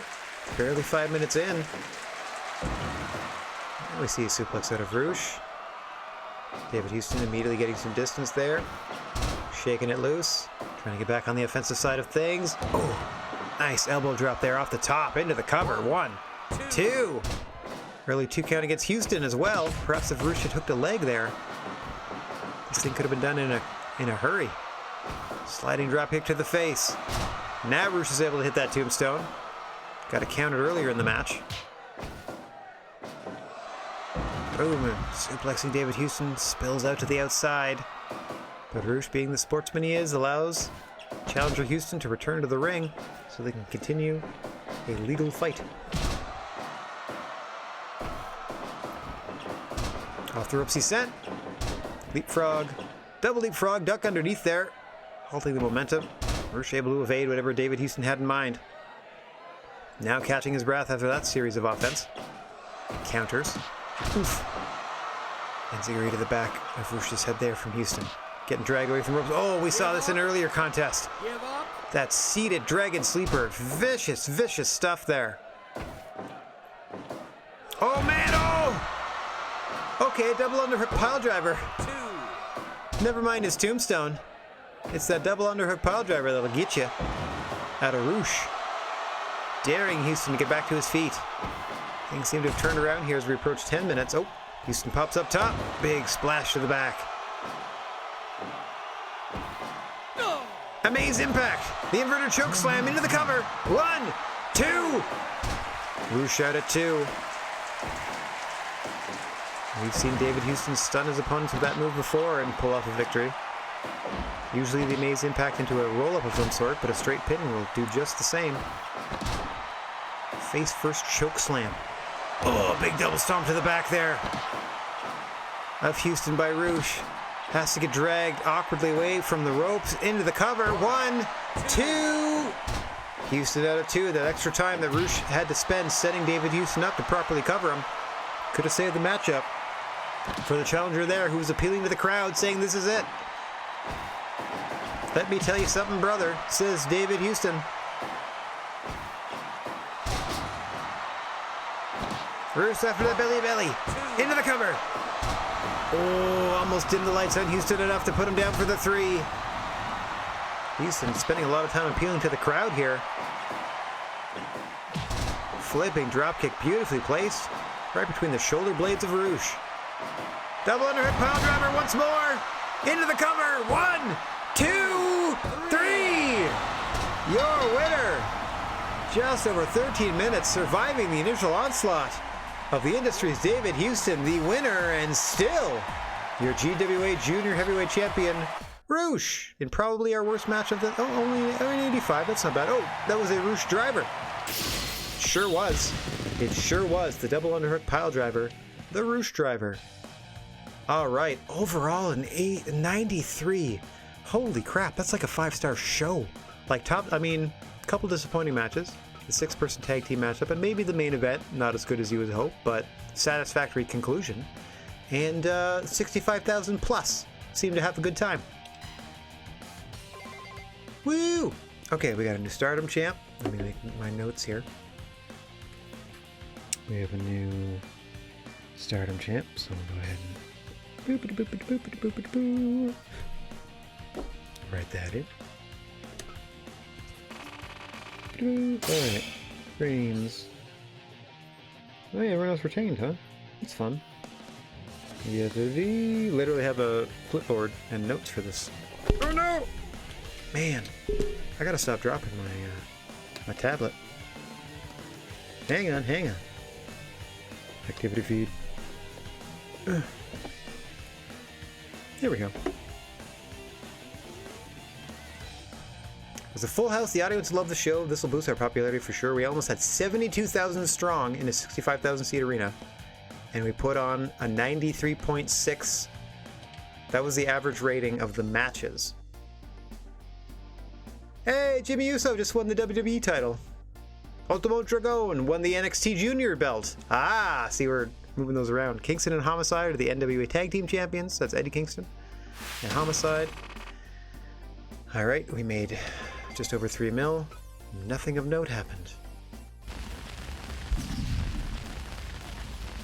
Barely 5 minutes in. Now we see a suplex out of Roosh. David Houston immediately getting some distance there. Shaking it loose. Trying to get back on the offensive side of things. Oh, nice elbow drop there off the top into the cover. 1, 2. Early 2 count against Houston as well. Perhaps if Roosh had hooked a leg there, this thing could have been done in a hurry. Sliding drop kick to the face. Now Roosh is able to hit that tombstone. Got it countered earlier in the match. Boom. Suplexing David Houston spills out to the outside. But Roosh, being the sportsman he is, allows challenger Houston to return to the ring so they can continue a legal fight. Off the ropes he's sent. Leapfrog. Double leapfrog. Duck underneath there. Halting the momentum. Roosh able to evade whatever David Houston had in mind. Now catching his breath after that series of offense. Counters. Oof. Enziguri to the back of Roosh's head there from Houston. Getting dragged away from the ropes. Oh, we saw this in an earlier contest. That seated dragon sleeper. Vicious, vicious stuff there. Oh, man. Oh! Okay, double underhook pile driver. Never mind his tombstone. It's that double underhook pile driver that'll get you out of Roosh. Daring Houston to get back to his feet. Things seem to have turned around here as we approach 10 minutes. Oh, Houston pops up top. Big splash to the back. Amaze impact. The inverted choke slam into the cover. 1, 2. Roosh out at 2. We've seen David Houston stun his opponents with that move before and pull off a victory. Usually the amaze impact into a roll-up of some sort, but a straight pin will do just the same. Face first choke slam. Oh, big double stomp to the back there. of Houston by Roosh. Has to get dragged awkwardly away from the ropes into the cover. 1, 2. Houston out of 2. That extra time that Roosh had to spend setting David Houston up to properly cover him could have saved the matchup for the challenger there, who was appealing to the crowd, saying this is it. Let me tell you something, brother, says David Houston. Roosh after the belly. Into the cover. Oh, almost dimmed the lights on Houston enough to put him down for the 3. Houston spending a lot of time appealing to the crowd here. Flipping dropkick, beautifully placed, right between the shoulder blades of Roosh. Double underhook pile driver once more. Into the cover. 1, 2, 3. Your winner. Just over 13 minutes, surviving the initial onslaught of the industry's David Houston, the winner, and still your GWA Junior Heavyweight Champion, Roosh, in probably our worst match of the... Oh, only 85. That's not bad. Oh, that was a Roosh driver. Sure was. It sure was. The double underhook pile driver, the Roosh driver. All right. Overall, an 93. Holy crap. That's like a 5-star show. Like top... I mean, a couple disappointing matches. The 6-person tag team matchup, and maybe the main event, not as good as you would hope, but satisfactory conclusion. And 65,000 plus seem to have a good time. Woo! Okay, we got a new Stardom champ. Let me make my notes here. We have a new Stardom champ, so we'll go ahead and write that in. Alright. Frames. Oh yeah, everyone else retained, huh? That's fun. Yeah, we literally have a clipboard and notes for this. Oh no! Man, I gotta stop dropping my tablet. Hang on. Activity feed. There we go. It was a full house. The audience loved the show. This will boost our popularity for sure. We almost had 72,000 strong in a 65,000 seat arena. And we put on a 93.6. That was the average rating of the matches. Hey, Jimmy Uso just won the WWE title. Ultimo Dragon won the NXT Junior belt. Ah, see, we're moving those around. Kingston and Homicide are the NWA Tag Team Champions. That's Eddie Kingston and Homicide. All right, we made just over 3 mil. Nothing of note happened.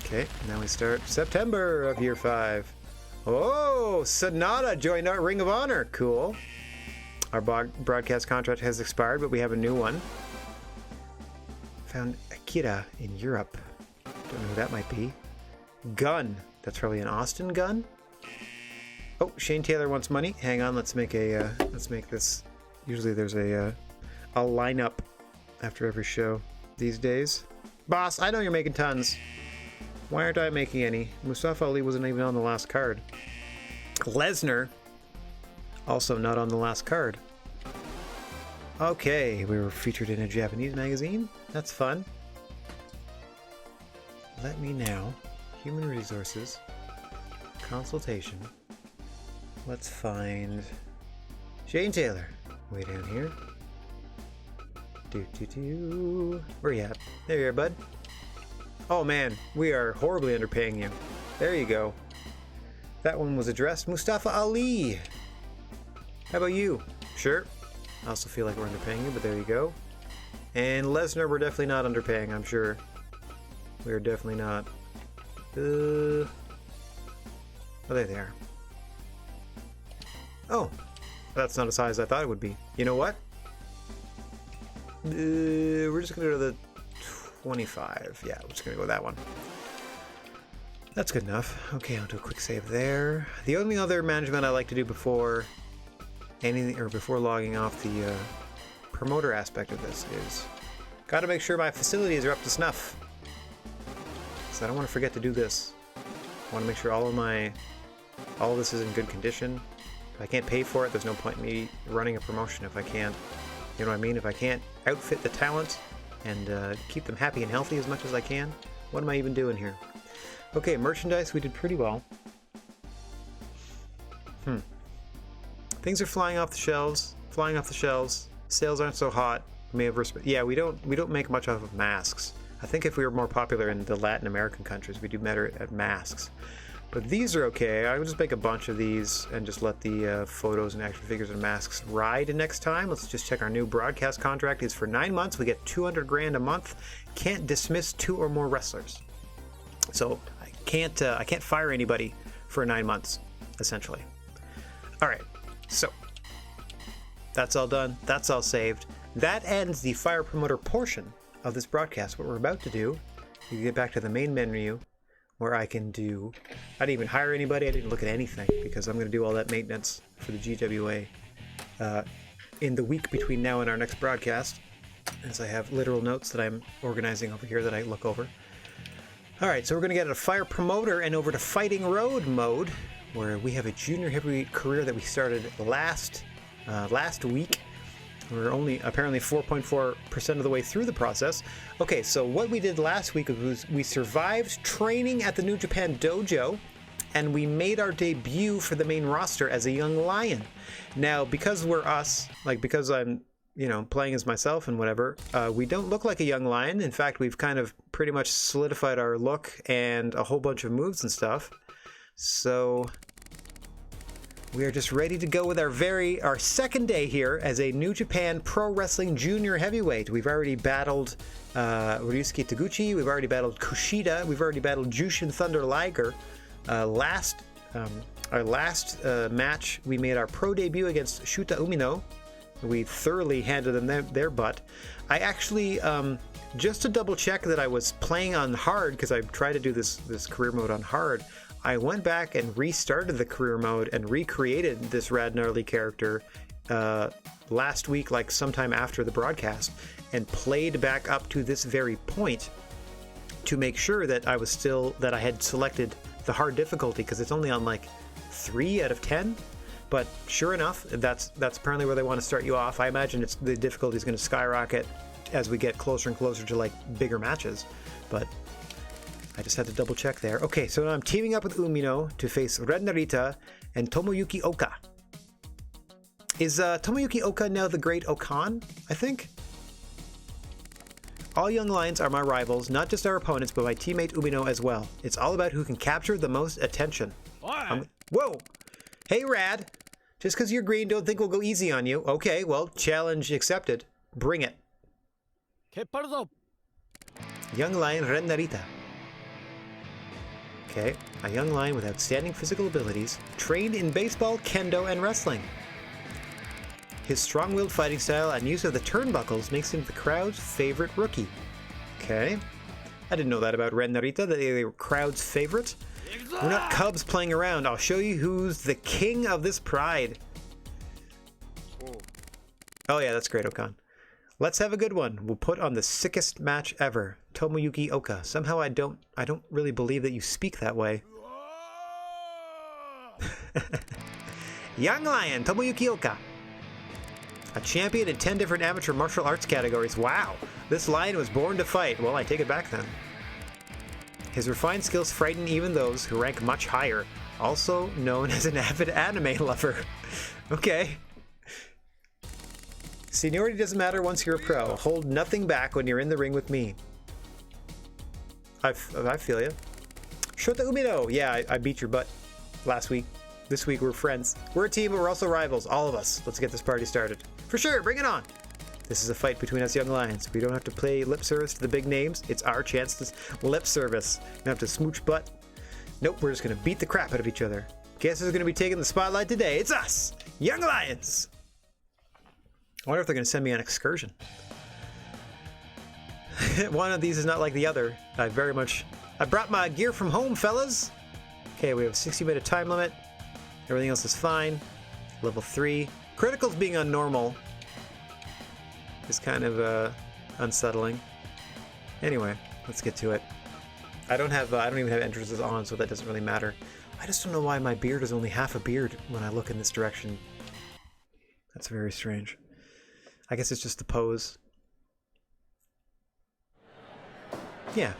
Okay, now we start September of year 5. Oh, Sonata joined our Ring of Honor. Cool. Our broadcast contract has expired, but we have a new one. Found Akira in Europe. Don't know who that might be. Gun. That's probably an Austin gun. Oh, Shane Taylor wants money. Hang on, let's make this. Usually there's a lineup after every show these days. Boss, I know you're making tons. Why aren't I making any? Mustafa Ali wasn't even on the last card. Lesnar, also not on the last card. Okay, we were featured in a Japanese magazine. That's fun. Let me now. Human resources. Consultation. Let's find Shane Taylor. Way down here. Where you at? There you are, bud. Oh man, we are horribly underpaying you. There you go. That one was addressed Mustafa Ali. How about you? Sure. I also feel like we're underpaying you, but there you go. And Lesnar, we're definitely not underpaying, I'm sure. We're definitely not. Oh, there they are. Oh, that's not as high as I thought it would be. You know what? We're just going to go to the 25. Yeah, we're just going to go with that one. That's good enough. Okay, I'll do a quick save there. The only other management I like to do before anything, or before logging off the promoter aspect of this is got to make sure my facilities are up to snuff. So I don't want to forget to do this. I want to make sure all of this is in good condition. If I can't pay for it, there's no point in me running a promotion if I can't, you know what I mean? If I can't outfit the talent and keep them happy and healthy as much as I can, what am I even doing here? Okay, merchandise, we did pretty well. Things are flying off the shelves. Flying off the shelves. Sales aren't so hot. We may have yeah, we don't make much of masks. I think if we were more popular in the Latin American countries, we'd do better at masks. But these are okay. I would just make a bunch of these and just let the photos and action figures and masks ride next time. Let's just check our new broadcast contract. It's for 9 months. We get 200 grand a month. Can't dismiss 2 or more wrestlers. So I can't fire anybody for 9 months, essentially. All right. So that's all done. That's all saved. That ends the fire promoter portion of this broadcast. What we're about to do, you get back to the main menu where I can do, I didn't even hire anybody, I didn't look at anything because I'm going to do all that maintenance for the GWA in the week between now and our next broadcast, as I have literal notes that I'm organizing over here that I look over. All right, so we're going to get out of fire promoter and over to fighting road mode, where we have a junior heavyweight career that we started last week. We're only apparently 4.4% of the way through the process. Okay, so what we did last week was we survived training at the New Japan Dojo, and we made our debut for the main roster as a young lion. Now, because we're us, like because I'm, playing as myself and whatever, we don't look like a young lion. In fact, we've kind of pretty much solidified our look and a whole bunch of moves and stuff. So we are just ready to go with our second day here as a New Japan Pro Wrestling Junior Heavyweight. We've already battled Ryusuke Taguchi. We've already battled Kushida. We've already battled Jushin Thunder Liger. Our last match, we made our pro debut against Shuta Umino. We thoroughly handed them their butt. I actually, just to double check that I was playing on hard, because I tried to do this career mode on hard, I went back and restarted the career mode and recreated this Rad Gnarly character last week, like sometime after the broadcast, and played back up to this very point to make sure that I had selected the hard difficulty, because it's only on like 3 out of 10. But sure enough, that's apparently where they want to start you off. I imagine the difficulty is going to skyrocket as we get closer and closer to like bigger matches, but I just had to double check there. Okay, so now I'm teaming up with Umino to face Red Narita and Tomoyuki Oka. Is Tomoyuki Oka now the Great Okan, I think? All young lions are my rivals, not just our opponents, but my teammate Umino as well. It's all about who can capture the most attention. Whoa! Hey, Rad! Just because you're green, don't think we'll go easy on you. Okay, well, challenge accepted. Bring it. Young lion Red Narita. Okay, a young lion with outstanding physical abilities, trained in baseball, kendo, and wrestling. His strong-willed fighting style and use of the turnbuckles makes him the crowd's favorite rookie. Okay, I didn't know that about Ren Narita, that they were crowd's favorite. We're not cubs playing around. I'll show you who's the king of this pride. Oh yeah, that's great, Okan. Let's have a good one. We'll put on the sickest match ever. Tomoyuki Oka. Somehow I don't really believe that you speak that way. Young Lion, Tomoyuki Oka. A champion in 10 different amateur martial arts categories. Wow, this lion was born to fight. Well, I take it back then. His refined skills frighten even those who rank much higher. Also known as an avid anime lover. Okay. Seniority doesn't matter once you're a pro. Hold nothing back when you're in the ring with me. I feel you. Shota Umino. Yeah, I beat your butt last week. This week we're friends. We're a team, but we're also rivals. All of us. Let's get this party started. For sure, bring it on. This is a fight between us young lions. We don't have to play lip service to the big names. It's our chance to lip service. We don't have to smooch butt. Nope, we're just going to beat the crap out of each other. Guess who's going to be taking the spotlight today? It's us, young lions. I wonder if they're going to send me on an excursion. One of these is not like the other. I brought my gear from home, fellas. Okay, we have a 60-minute time limit. Everything else is fine. Level 3. Criticals being on normal is kind of unsettling. Anyway, let's get to it. I don't even have entrances on, so that doesn't really matter. I just don't know why my beard is only half a beard when I look in this direction. That's very strange. I guess it's just the pose. Yeah,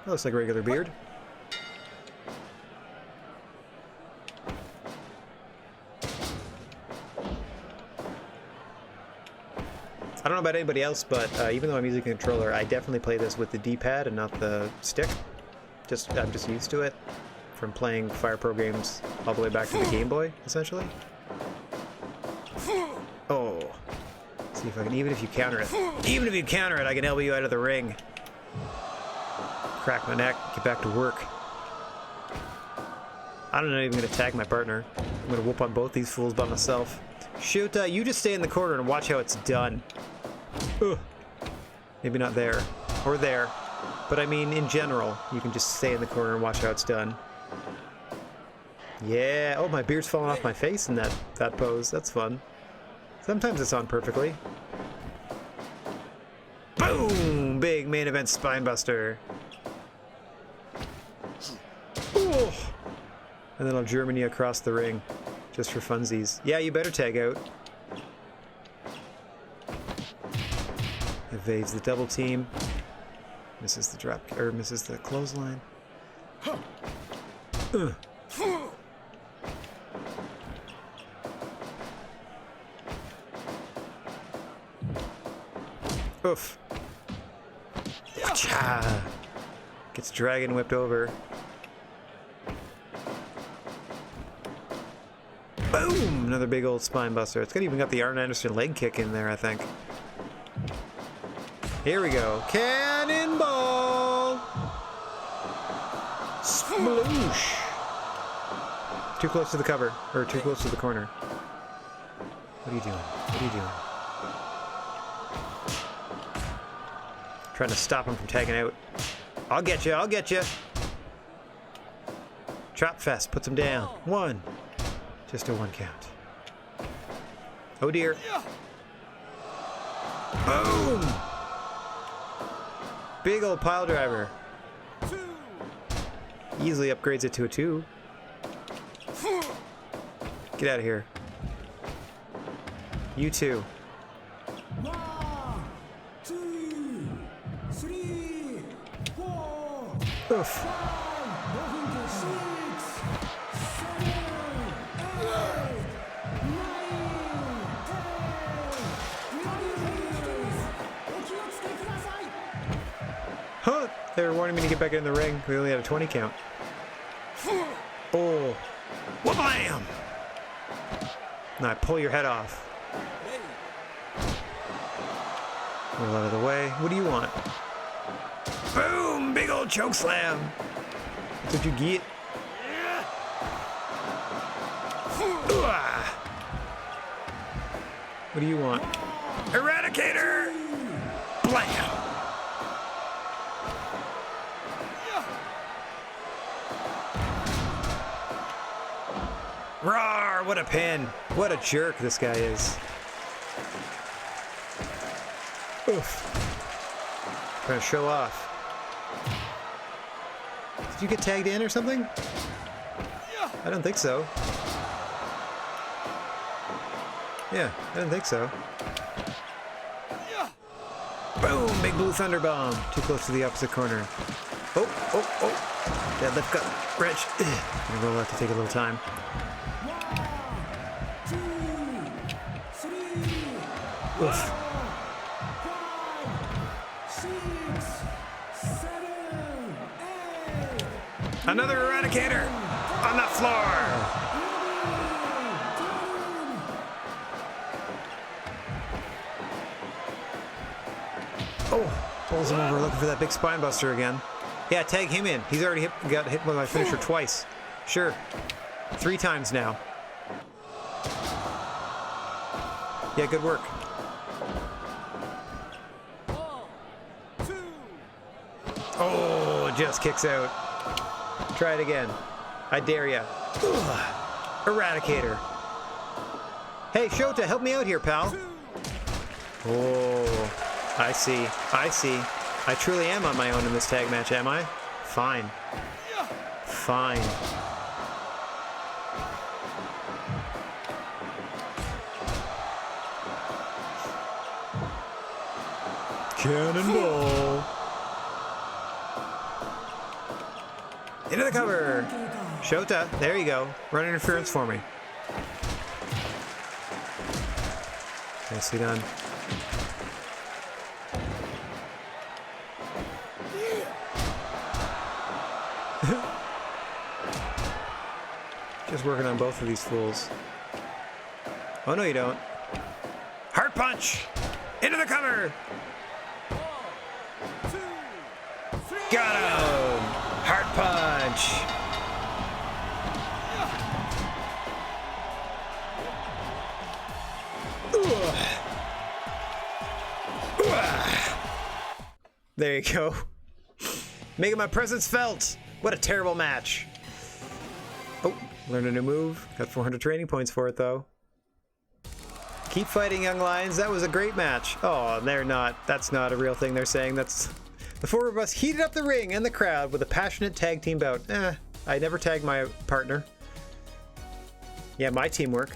that looks like a regular beard. don't know about anybody else, but even though I'm using a controller, I definitely play this with the D-pad and not the stick. I'm just used to it from playing Fire Pro games all the way back to the Game Boy, essentially. Oh. See if I can, even if you counter it. Even if you counter it, I can elbow you out of the ring. Crack my neck, get back to work. I'm not even going to tag my partner. I'm going to whoop on both these fools by myself. Shoot, you just stay in the corner and watch how it's done. Ugh. Maybe not there. Or there. But I mean, in general, you can just stay in the corner and watch how it's done. Yeah. Oh, my beard's falling off my face in that pose. That's fun. Sometimes it's on perfectly. Boom! Big main event spine buster. Ooh. And then I'll Germany across the ring. Just for funsies. Yeah, you better tag out. Evades the double team. Misses the drop, or misses the clothesline. Oof. Yacha! Gets dragon whipped over. Boom! Another big old spine buster. It's even got the Arn Anderson leg kick in there, I think. Here we go. Cannonball! Sploosh! Too close to the cover. Or too close to the corner. What are you doing? What are you doing? Trying to stop him from tagging out. I'll get you. I'll get you. Trap Fest puts him down. 1. Just a 1 count. Oh dear. Boom! Big old pile driver. Easily upgrades it to a 2. Get out of here. You too. 1, 2, 3, 4, Oof. 5, 6, 7, 8, 9, 10. Huh! They were warning me to get back in the ring. We only had a 20 count. Oh. Wha-blam! Now pull your head off. Roll out of the way. What do you want? Boom! Big old choke slam! That's what you get. Ooh-ah. What do you want? Eradicator! Blam! Rawr! What a pin! What a jerk this guy is. Oof. Trying to show off. Did you get tagged in or something? I don't think so. Yeah, I don't think so. Boom! Big blue thunder bomb. Too close to the opposite corner. Oh, oh, oh. Deadlift gut wrench. Gonna roll out to take a little time. 1, 2, 3, Oof. 5, 6, 7, 8. Another eradicator on the floor. Oh, pulls him over looking for that big spine buster again. Yeah, tag him in. He's already got hit with my finisher twice. Sure. 3 times now. Yeah, good work. 1, 2. Oh, just kicks out. Try it again. I dare ya. Ugh. Eradicator. Hey, Shota, help me out here, pal. Oh, I see. I see. I truly am on my own in this tag match, am I? Fine. Fine. Cannonball. Into the cover. Shota, there you go. Run interference for me. Nicely done. Just working on both of these fools. Oh, no, you don't. Heart punch! Into the cover! Got him! Heart punch! There you go. Making my presence felt. What a terrible match. Oh, learned a new move. Got 400 training points for it, though. Keep fighting, young lions. That was a great match. Oh, they're not. That's not a real thing they're saying. That's... The four of us heated up the ring and the crowd with a passionate tag team bout. I never tagged my partner. Yeah, my teamwork.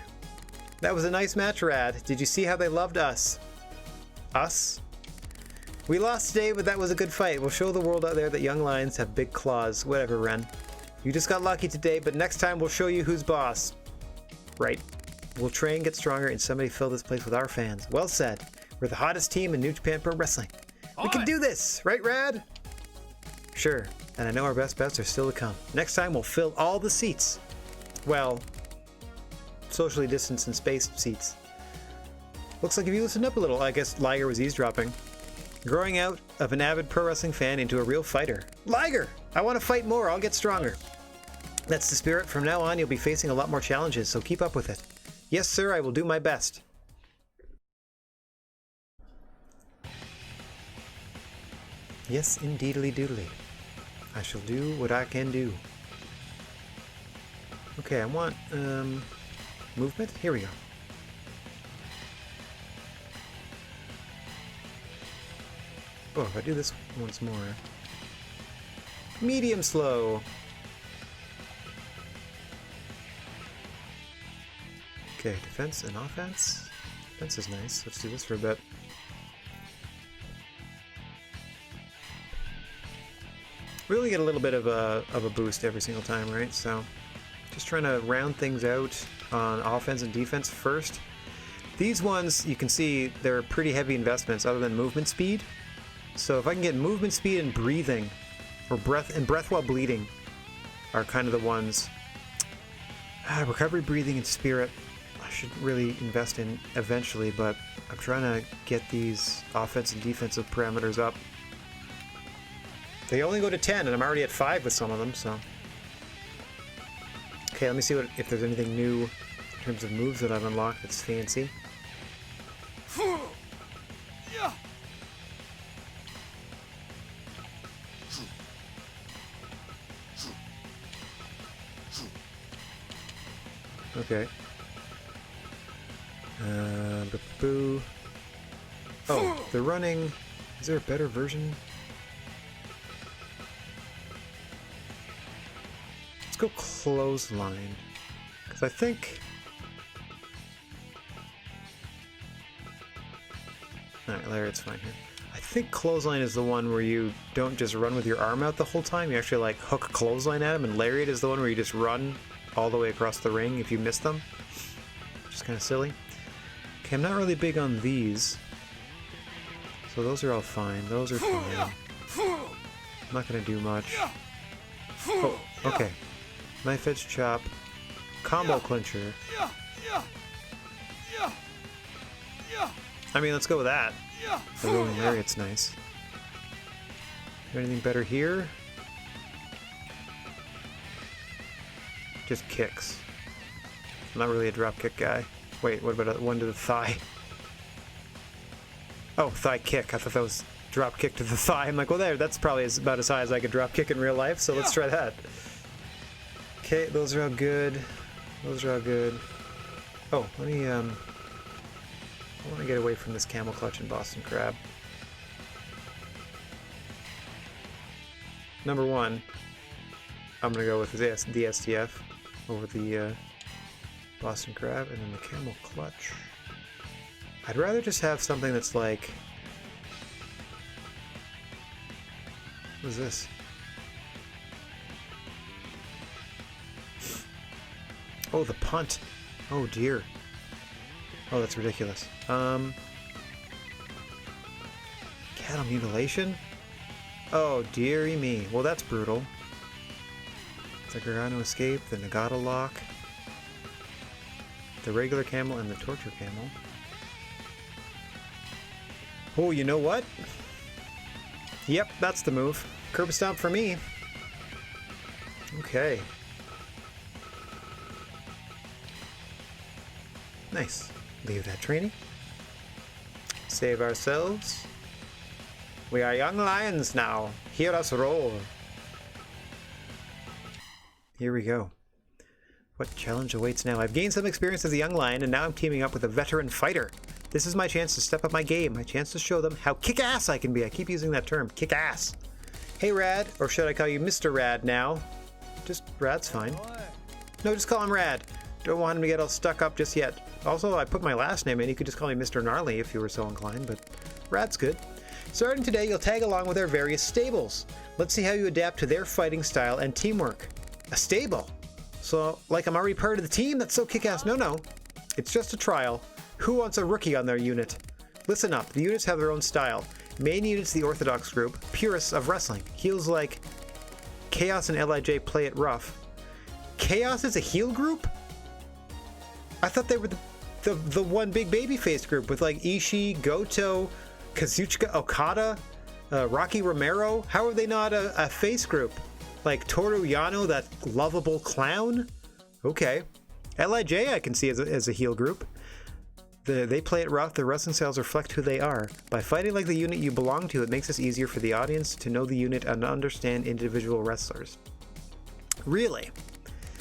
That was a nice match, Rad. Did you see how they loved us? Us? We lost today, but that was a good fight. We'll show the world out there that young lions have big claws. Whatever, Ren. You just got lucky today, but next time we'll show you who's boss. Right. We'll train, get stronger, and somebody fill this place with our fans. Well said. We're the hottest team in New Japan Pro Wrestling. We can do this, right, Rad? Sure. And I know our best bets are still to come. Next time we'll fill all the seats. Well, socially distanced and spaced seats. Looks like if you listened up a little, I guess Liger was eavesdropping. Growing out of an avid pro wrestling fan into a real fighter. Liger! I want to fight more. I'll get stronger. That's the spirit. From now on, you'll be facing a lot more challenges, so keep up with it. Yes, sir, I will do my best. Yes, indeedly doodly. I shall do what I can do. Okay, I want, movement? Here we go. Oh, if I do this once more. Medium slow. Okay, defense and offense. Defense is nice. Let's do this for a bit. We only get a little bit of a boost every single time, right? So just trying to round things out on offense and defense first. These ones, you can see they're pretty heavy investments other than movement speed. So if I can get movement speed and breathing, or breath while bleeding, are kind of the ones. Recovery, breathing, and spirit I should really invest in eventually, but I'm trying to get these offense and defensive parameters up. They only go to 10, and I'm already at 5 with some of them, so. Okay, let me see if there's anything new in terms of moves that I've unlocked that's fancy. Okay. Boo. Oh, the running. Is there a better version? Let's go clothesline. Because I think... Alright, Lariat's fine here. I think clothesline is the one where you don't just run with your arm out the whole time. You actually like hook a clothesline at him, and Lariat is the one where you just run all the way across the ring if you miss them. Which is kind of silly. Okay, I'm not really big on these. So those are all fine. Those are fine. I'm not going to do much. Oh, okay. Knife edge chop. Combo clincher. I mean, let's go with that. The rolling lariat's nice. Is there anything better here? Just kicks. I'm not really a drop kick guy. Wait, what about one to the thigh? Oh, thigh kick. I thought that was drop kick to the thigh. I'm like, well, that's probably about as high as I could drop kick in real life, so let's try that. Okay, those are all good. Those are all good. Oh, let me, I want to get away from this camel clutch and Boston Crab. Number one, I'm going to go with the STF over the Boston Crab, and then the camel clutch. I'd rather just have something that's like... What is this? Oh, the punt. Oh dear. Oh, that's ridiculous. Cattle mutilation? Oh, dearie me. Well, that's brutal. The Gargano escape, the Nagata lock. The regular camel and the torture camel. Oh, you know what? Yep, that's the move. Curb stomp for me. Okay. Nice. Leave that training. Save ourselves. We are young lions now. Hear us roar. Here we go. What challenge awaits now? I've gained some experience as a young lion, and now I'm teaming up with a veteran fighter. This is my chance to step up my game, my chance to show them how kick-ass I can be. I keep using that term, kick-ass. Hey, Rad, or should I call you Mr. Rad now? Just Rad's fine. No, just call him Rad. Don't want him to get all stuck up just yet. Also, I put my last name in. You could just call me Mr. Gnarly if you were so inclined, but Rad's good. Starting today, you'll tag along with our various stables. Let's see how you adapt to their fighting style and teamwork. A stable? So, like I'm already part of the team? That's so kick-ass. No. It's just a trial. Who wants a rookie on their unit? Listen up. The units have their own style. Main unit's the Orthodox group, purists of wrestling. Heels like Chaos and LIJ play it rough. Chaos is a heel group? I thought they were the one big babyface group with like Ishii, Goto, Kazuchika Okada, Rocky Romero. How are they not a face group? Like Toru Yano, that lovable clown? Okay. LIJ I can see as a heel group. They play it rough. Their wrestling styles reflect who they are. By fighting like the unit you belong to, it makes it easier for the audience to know the unit and understand individual wrestlers. Really?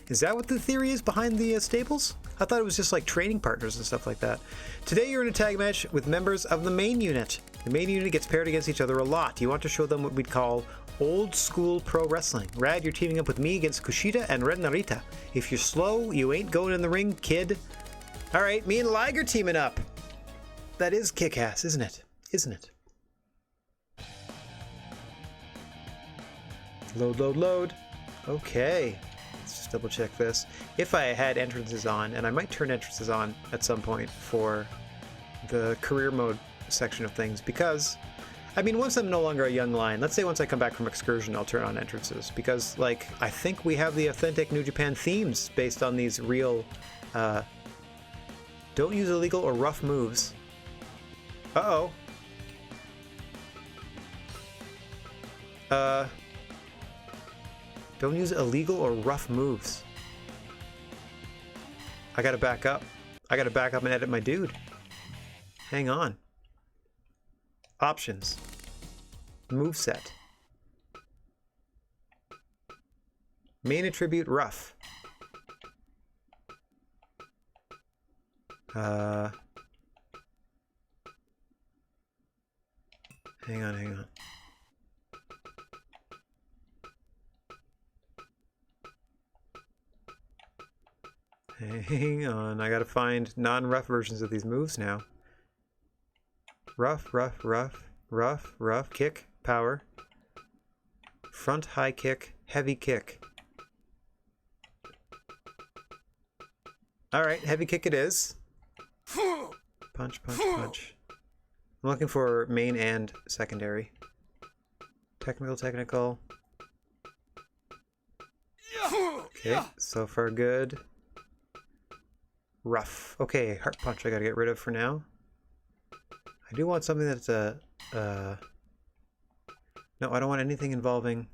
Is that what the theory is behind the stables? I thought it was just like training partners and stuff like that. Today you're in a tag match with members of the main unit. The main unit gets paired against each other a lot. You want to show them what we'd call old school pro wrestling. Rad, you're teaming up with me against Kushida and Red Narita. If you're slow, you ain't going in the ring, kid. Alright, me and Liger teaming up. That is kick-ass, isn't it? Isn't it? Load. Okay. Let's just double check this. If I had entrances on, and I might turn entrances on at some point for the career mode section of things, because, I mean, once I'm no longer a young lion, let's say once I come back from excursion, I'll turn on entrances, because, like, I think we have the authentic New Japan themes based on these real, don't use illegal or rough moves. Uh-oh. Don't use illegal or rough moves. I gotta back up. I gotta back up and edit my dude. Hang on. Options. Moveset. Main attribute rough. Hang on. Hang on, I gotta find non-rough versions of these moves now. Rough, kick, power. Front high kick, heavy kick. Alright, heavy kick it is. Punch. I'm looking for main and secondary. Technical. Okay, so far good. Rough. Okay, heart punch I gotta get rid of for now. I do want something that's no, I don't want anything involving...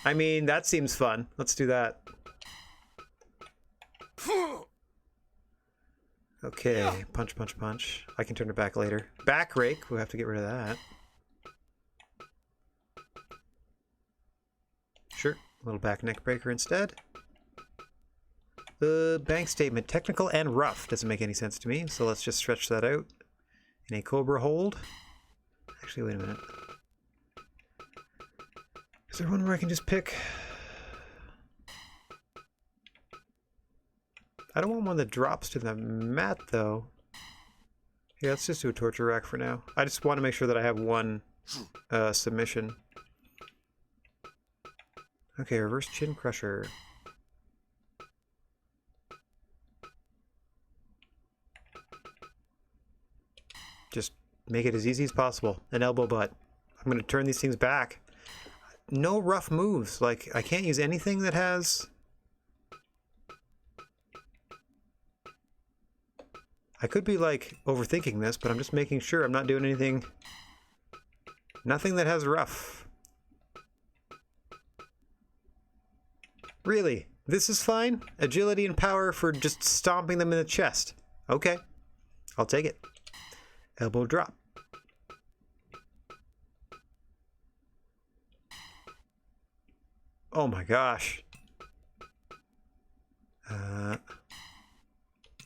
I mean, that seems fun. Let's do that. Okay, punch. I can turn it back later. Back rake, we'll have to get rid of that. Sure, a little back neck breaker instead. Bank statement, technical and rough. Doesn't make any sense to me, so let's just stretch that out. In a cobra hold. Actually, wait a minute. Is there one where I can just pick? I don't want one that drops to the mat, though. Yeah, let's just do a torture rack for now. I just want to make sure that I have one submission. Okay, reverse chin crusher. Just make it as easy as possible. An elbow butt. I'm going to turn these things back. No rough moves. Like, I can't use anything that has... I could be like overthinking this, but I'm just making sure I'm not doing anything. Nothing that has rough. Really? This is fine? Agility and power for just stomping them in the chest. Okay. I'll take it. Elbow drop. Oh my gosh.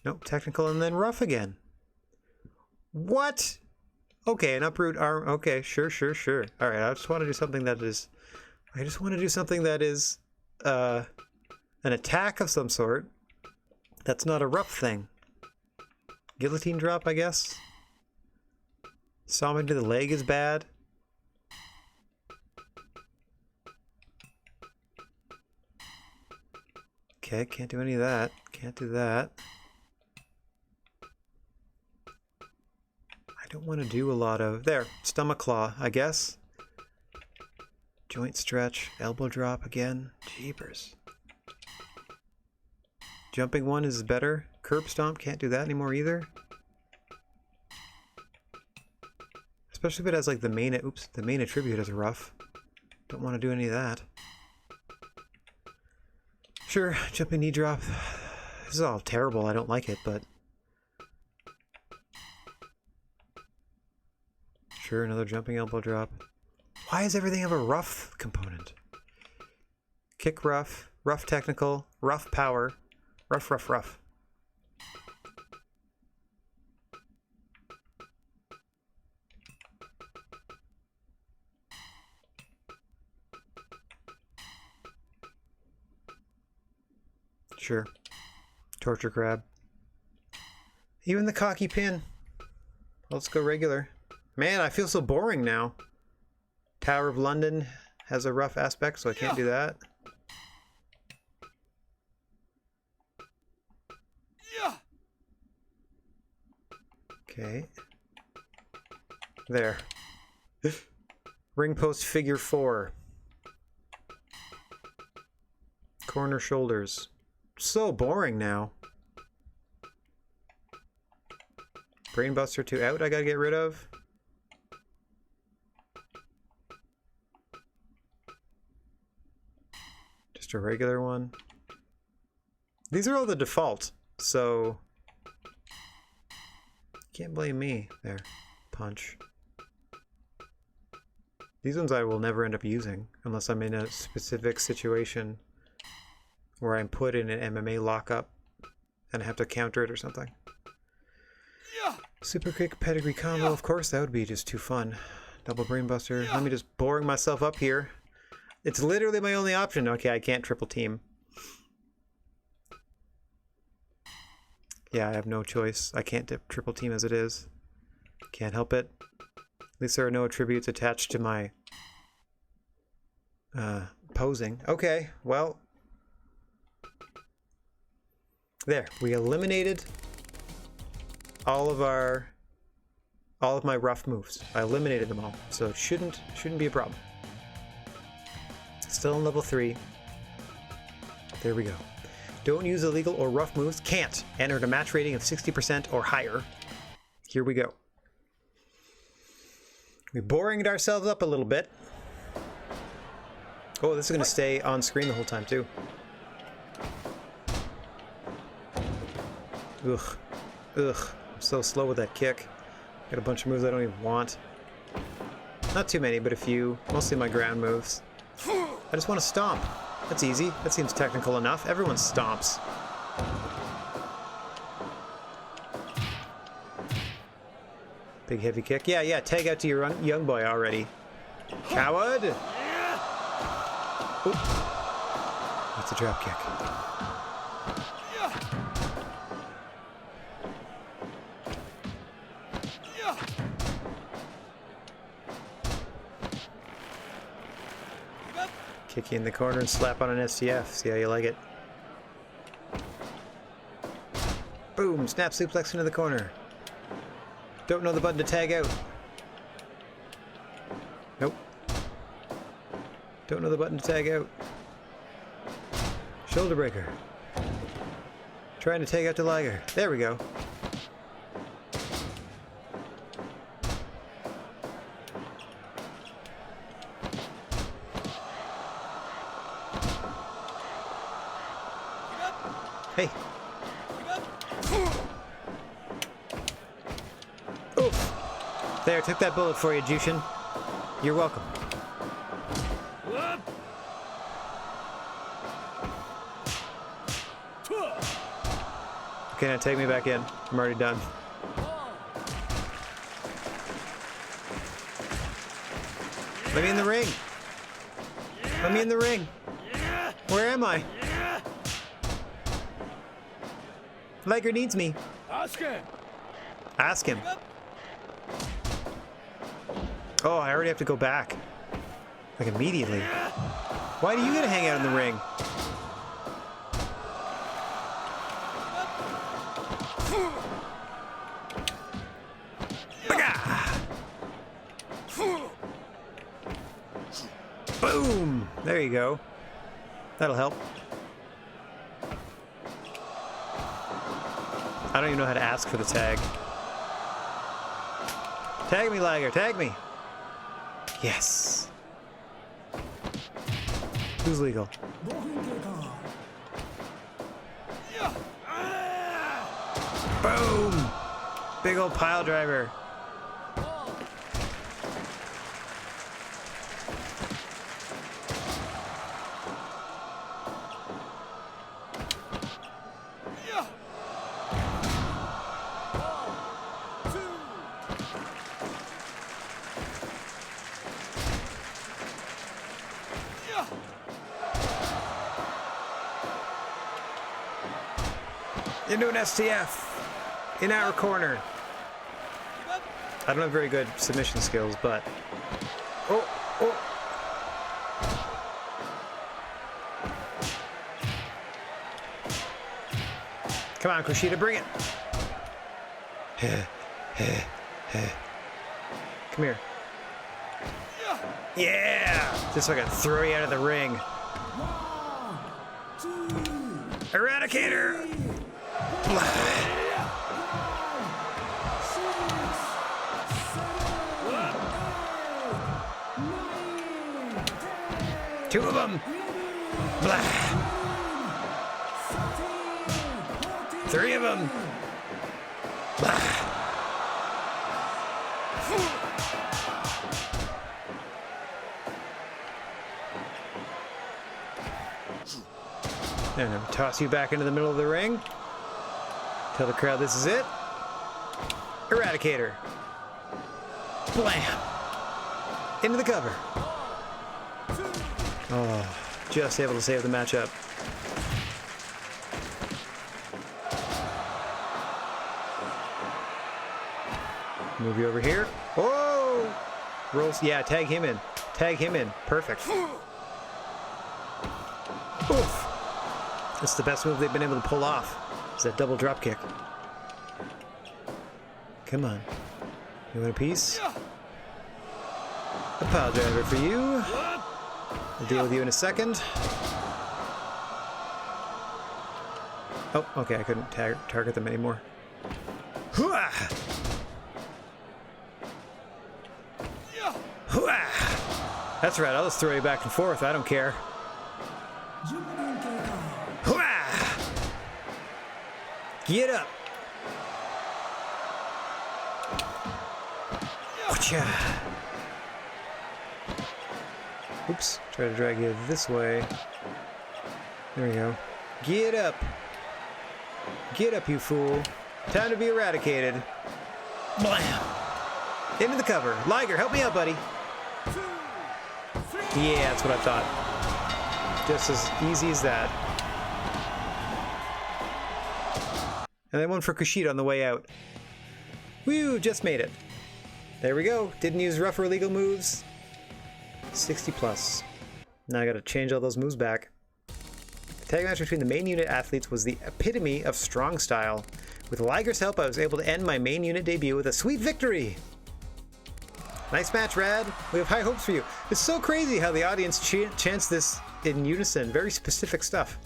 Nope, technical and then rough again. What? Okay, an uproot arm. Okay, sure. All right, I just want to do something that is... I just want to do something that is an attack of some sort. That's not a rough thing. Guillotine drop, I guess. Stomping to the leg is bad. Okay, can't do any of that. Can't do that. I don't want to do a lot of... There, stomach claw, I guess. Joint stretch, elbow drop again. Jeepers. Jumping one is better. Curb stomp, can't do that anymore either. Especially if it has like the main... Oops, the main attribute is rough. Don't want to do any of that. Sure, jumping knee drop. This is all terrible, I don't like it, but... Sure, another jumping elbow drop. Why does everything have a rough component? Kick rough, rough technical, rough power, rough. Sure. Torture crab. Even the cocky pin. Let's go regular. Man, I feel so boring now. Tower of London has a rough aspect, so I can't do that. Okay. There. Ring post figure 4. Corner shoulders. So boring now. Brainbuster 2 out I gotta get rid of. Just a regular one. These are all the default, so can't blame me. There. Punch. These ones I will never end up using unless I'm in a specific situation where I'm put in an MMA lockup and I have to counter it or something. Super quick pedigree combo, of course, that would be just too fun. Double brainbuster. Let me just boring myself up here. It's literally my only option. Okay, I can't triple team. Yeah, I have no choice. I can't triple team as it is. Can't help it. At least there are no attributes attached to my posing. Okay, well. There, we eliminated all of my rough moves. I eliminated them all, so it shouldn't be a problem. Still in level 3. There we go. Don't use illegal or rough moves. Can't. Enter a match rating of 60% or higher. Here we go. We're boring it ourselves up a little bit. Oh, this is going to stay on screen the whole time too. Ugh. I'm so slow with that kick. Got a bunch of moves I don't even want. Not too many, but a few. Mostly my ground moves. I just want to stomp. That's easy. That seems technical enough. Everyone stomps. Big heavy kick. Yeah, tag out to your young boy already. Coward! Oop. That's a drop kick. Kick you in the corner and slap on an STF. See how you like it. Boom! Snap suplex into the corner. Don't know the button to tag out. Nope. Don't know the button to tag out. Shoulder breaker. Trying to tag out to Liger. There we go. Hey. Oof. There, took that bullet for you, Jushin. You're welcome. Okay, now take me back in. I'm already done. Let me in the ring. Let me in the ring. Where am I? Liger needs me. Ask him. Ask him. Oh, I already have to go back. Like immediately. Why do you get to hang out in the ring? Boom! There you go. That'll help. I don't even know how to ask for the tag. Tag me, Liger, tag me! Yes! Who's legal? 5分経過 Boom! Big old pile driver. Into an STF in our corner. I don't have very good submission skills, but oh. Come on, Kushida, bring it. Come here. Yeah! Just so I can throw you out of the ring. 1 2 Eradicator! 2 of them. Blah. 3 of them. Blah. And I'm toss you back into the middle of the ring. Tell the crowd this is it. Eradicator. Blam. Into the cover. Oh, just able to save the matchup. Move you over here. Whoa! Rolls. Yeah, tag him in. Tag him in. Perfect. Oof. That's the best move they've been able to pull off. Is that double drop kick. Come on. You want a piece? A pile driver for you. I'll deal with you in a second. Oh, okay, I couldn't target them anymore. Hooah! Hooah! That's right, I'll just throw you back and forth, I don't care. 10分経過 Hooah! Get up! Whatcha? Oops, try to drag you this way. There we go. Get up! Get up, you fool. Time to be eradicated. Blam! Into the cover. Liger, help me out, buddy. Yeah, that's what I thought. Just as easy as that. And then one for Kushida on the way out. Woo, just made it. There we go. Didn't use rough or illegal moves. 60 plus. Now I gotta change all those moves back. The tag match between the main unit athletes was the epitome of strong style. With Liger's help, I was able to end my main unit debut with a sweet victory. Nice match, Rad. We have high hopes for you. It's so crazy how the audience chants this in unison. Very specific stuff.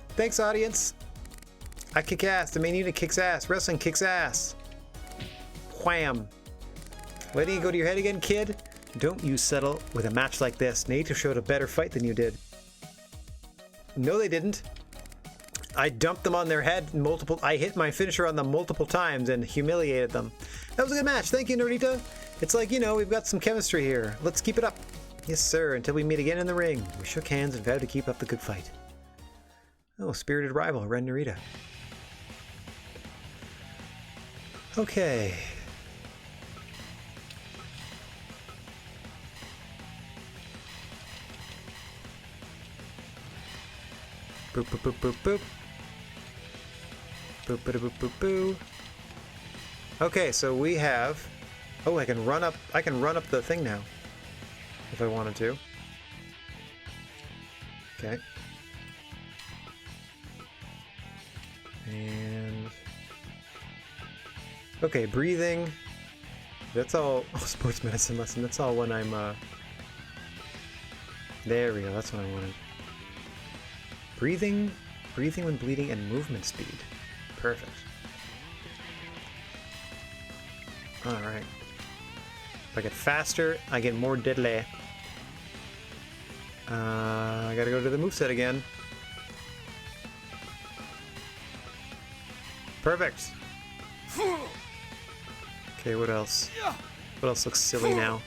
Thanks, audience. I kick ass. The main unit kicks ass. Wrestling kicks ass. Wham. Letting it go to your head again, kid? Don't you settle with a match like this. Naito showed a better fight than you did. No, they didn't. I dumped them on their head multiple. I hit my finisher on them multiple times and humiliated them. That was a good match. Thank you, Nerdita. It's like, you know, we've got some chemistry here. Let's keep it up. Yes, sir. Until we meet again in the ring. We shook hands and vowed to keep up the good fight. Oh, spirited rival, Red Narita. Okay. Boop, boop, boop, boop, boop. Boop, boop, boop, boop, boop. Okay, so we have... Oh, I can run up the thing now. If I wanted to. Okay. And... Okay, breathing. That's all... Oh, sports medicine lesson. That's all when I'm, There we go, that's what I wanted. Breathing when bleeding, and movement speed. Perfect. Alright. If I get faster, I get more deadly. I gotta go to the moveset again. Perfect. Okay, what else? What else looks silly now?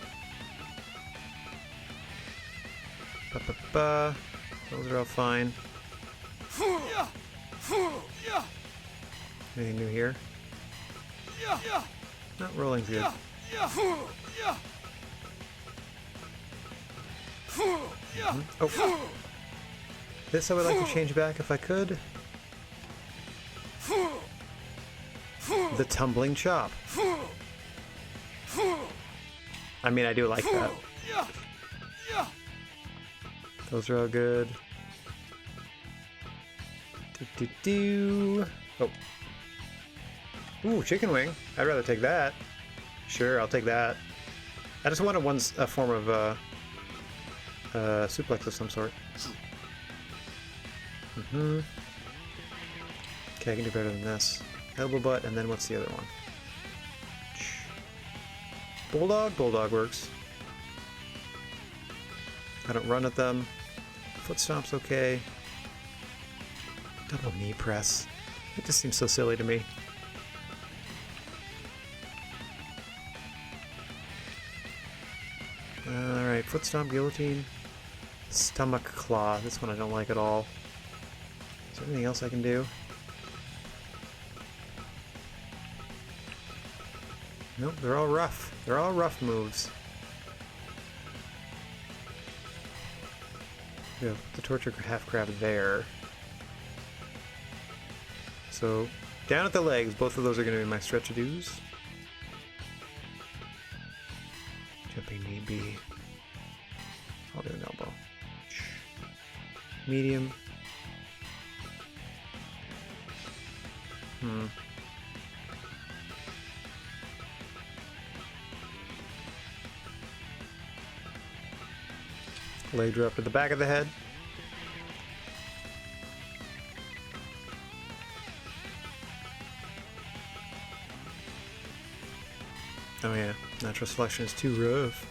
Ba-ba-ba. Those are all fine. Anything new here? Not rolling's good. Oh. This I would like to change back if I could. The tumbling chop. I mean, I do like that. Those are all good. Do. Oh. Ooh, chicken wing. I'd rather take that. Sure, I'll take that. I just wanted a form of suplex of some sort. Okay, I can do better than this. Elbow butt, and then what's the other one? Bulldog? Bulldog works. I don't run at them. Foot stomp's okay. Double knee press. It just seems so silly to me. Alright, foot stomp, guillotine. Stomach claw. This one I don't like at all. Is there anything else I can do? Nope, they're all rough. They're all rough moves. We have the torture half crab there. So, down at the legs, both of those are going to be my stretch-a-doos. Jumping knee B. I'll do an elbow. Medium. Leg drop to the back of the head. Oh yeah, natural selection is too rough.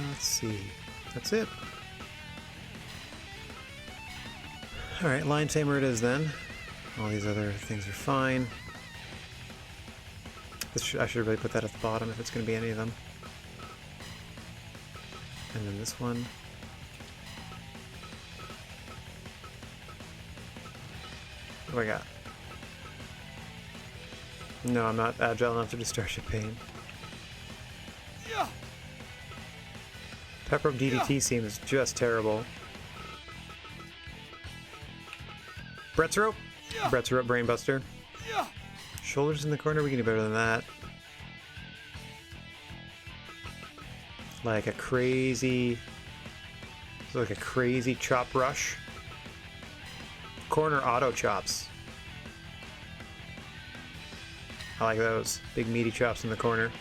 Let's see. That's it. Alright, line tamer it is then. All these other things are fine. I should really put that at the bottom if it's going to be any of them. And then this one. What do I got? No, I'm not agile enough to do Starship Pain. Pepper DDT seems just terrible. Brett's Rope. Brett's Rope Brainbuster. Shoulders in the corner, we can do better than that. Like a crazy chop rush. Corner auto chops. I like those. Big meaty chops in the corner.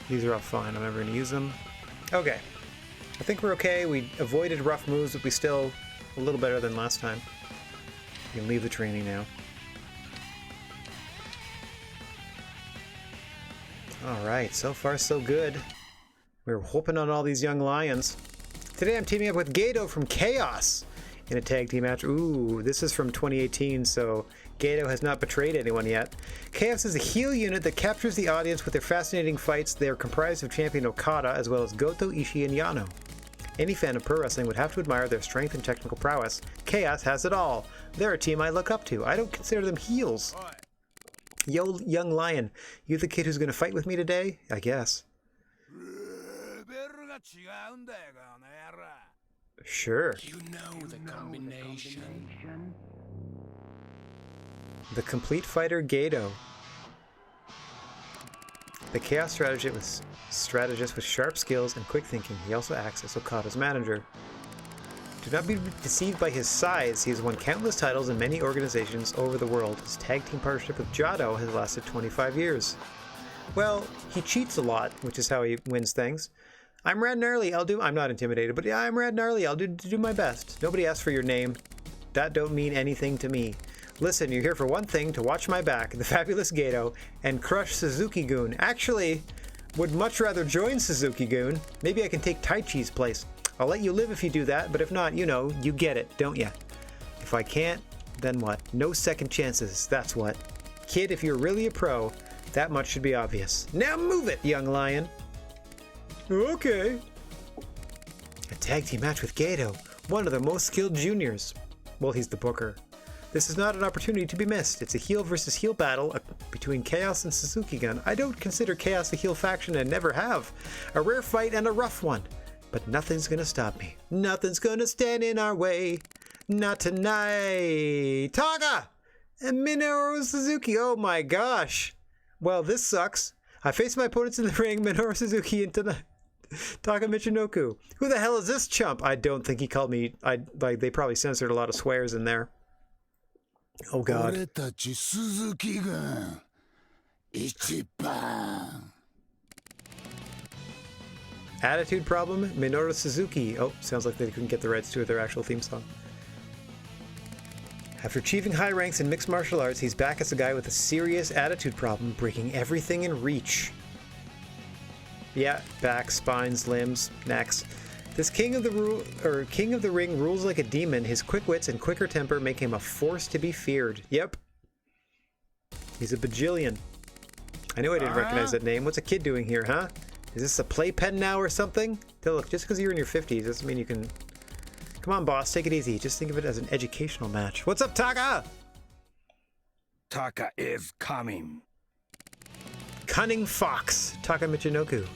These are all fine, I'm never going to use them. Okay. I think we're okay. We avoided rough moves, but we still a little better than last time. You can leave the training now. Alright, so far so good. We're whooping on all these young lions. Today I'm teaming up with Gato from Chaos in a tag team match. Ooh, this is from 2018, so Gato has not betrayed anyone yet. Chaos is a heel unit that captures the audience with their fascinating fights. They are comprised of champion Okada as well as Goto, Ishii, and Yano. Any fan of pro wrestling would have to admire their strength and technical prowess. Chaos has it all. They're a team I look up to. I don't consider them heels. Yo, young lion, you the kid who's gonna fight with me today? I guess. Sure. You know the combination. The complete fighter Gato. The chaos strategist with sharp skills and quick thinking. He also acts as Okada's manager. Do not be deceived by his size. He has won countless titles in many organizations over the world. His tag team partnership with Jado has lasted 25 years. Well, he cheats a lot, which is how he wins things. I'm Rad Gnarly. I'm not intimidated, but yeah, I'm Rad Gnarly. I'll do my best. Nobody asked for your name. That don't mean anything to me. Listen, you're here for one thing, to watch my back, the fabulous Gato, and crush Suzuki-gun. Actually, would much rather join Suzuki-gun. Maybe I can take Taichi's place. I'll let you live if you do that, but if not, you know, you get it, don't ya? If I can't, then what? No second chances, that's what. Kid, if you're really a pro, that much should be obvious. Now move it, young lion! Okay. A tag team match with Gato, one of the most skilled juniors. Well, he's the booker. This is not an opportunity to be missed. It's a heel versus heel battle between Chaos and Suzuki-gun. I don't consider Chaos a heel faction and never have. A rare fight and a rough one. But nothing's gonna stop me. Nothing's gonna stand in our way. Not tonight. Taga! And Minoru Suzuki. Oh my gosh. Well, this sucks. I face my opponents in the ring, Minoru Suzuki and Taka Michinoku. Who the hell is this chump? I don't think he called me. They probably censored a lot of swears in there. Oh god. Attitude problem? Minoru Suzuki. Oh, sounds like they couldn't get the rights to their actual theme song. After achieving high ranks in mixed martial arts, he's back as a guy with a serious attitude problem, breaking everything in reach. Yeah, back, spines, limbs, necks. This king of the ring rules like a demon. His quick wits and quicker temper make him a force to be feared. Yep. He's a bajillion. I knew I didn't recognize that name. What's a kid doing here, huh? Is this a playpen now or something? Look, just because you're in your 50s doesn't mean you can... Come on, boss, take it easy. Just think of it as an educational match. What's up, Taka? Taka is coming. Cunning Fox, Taka Michinoku.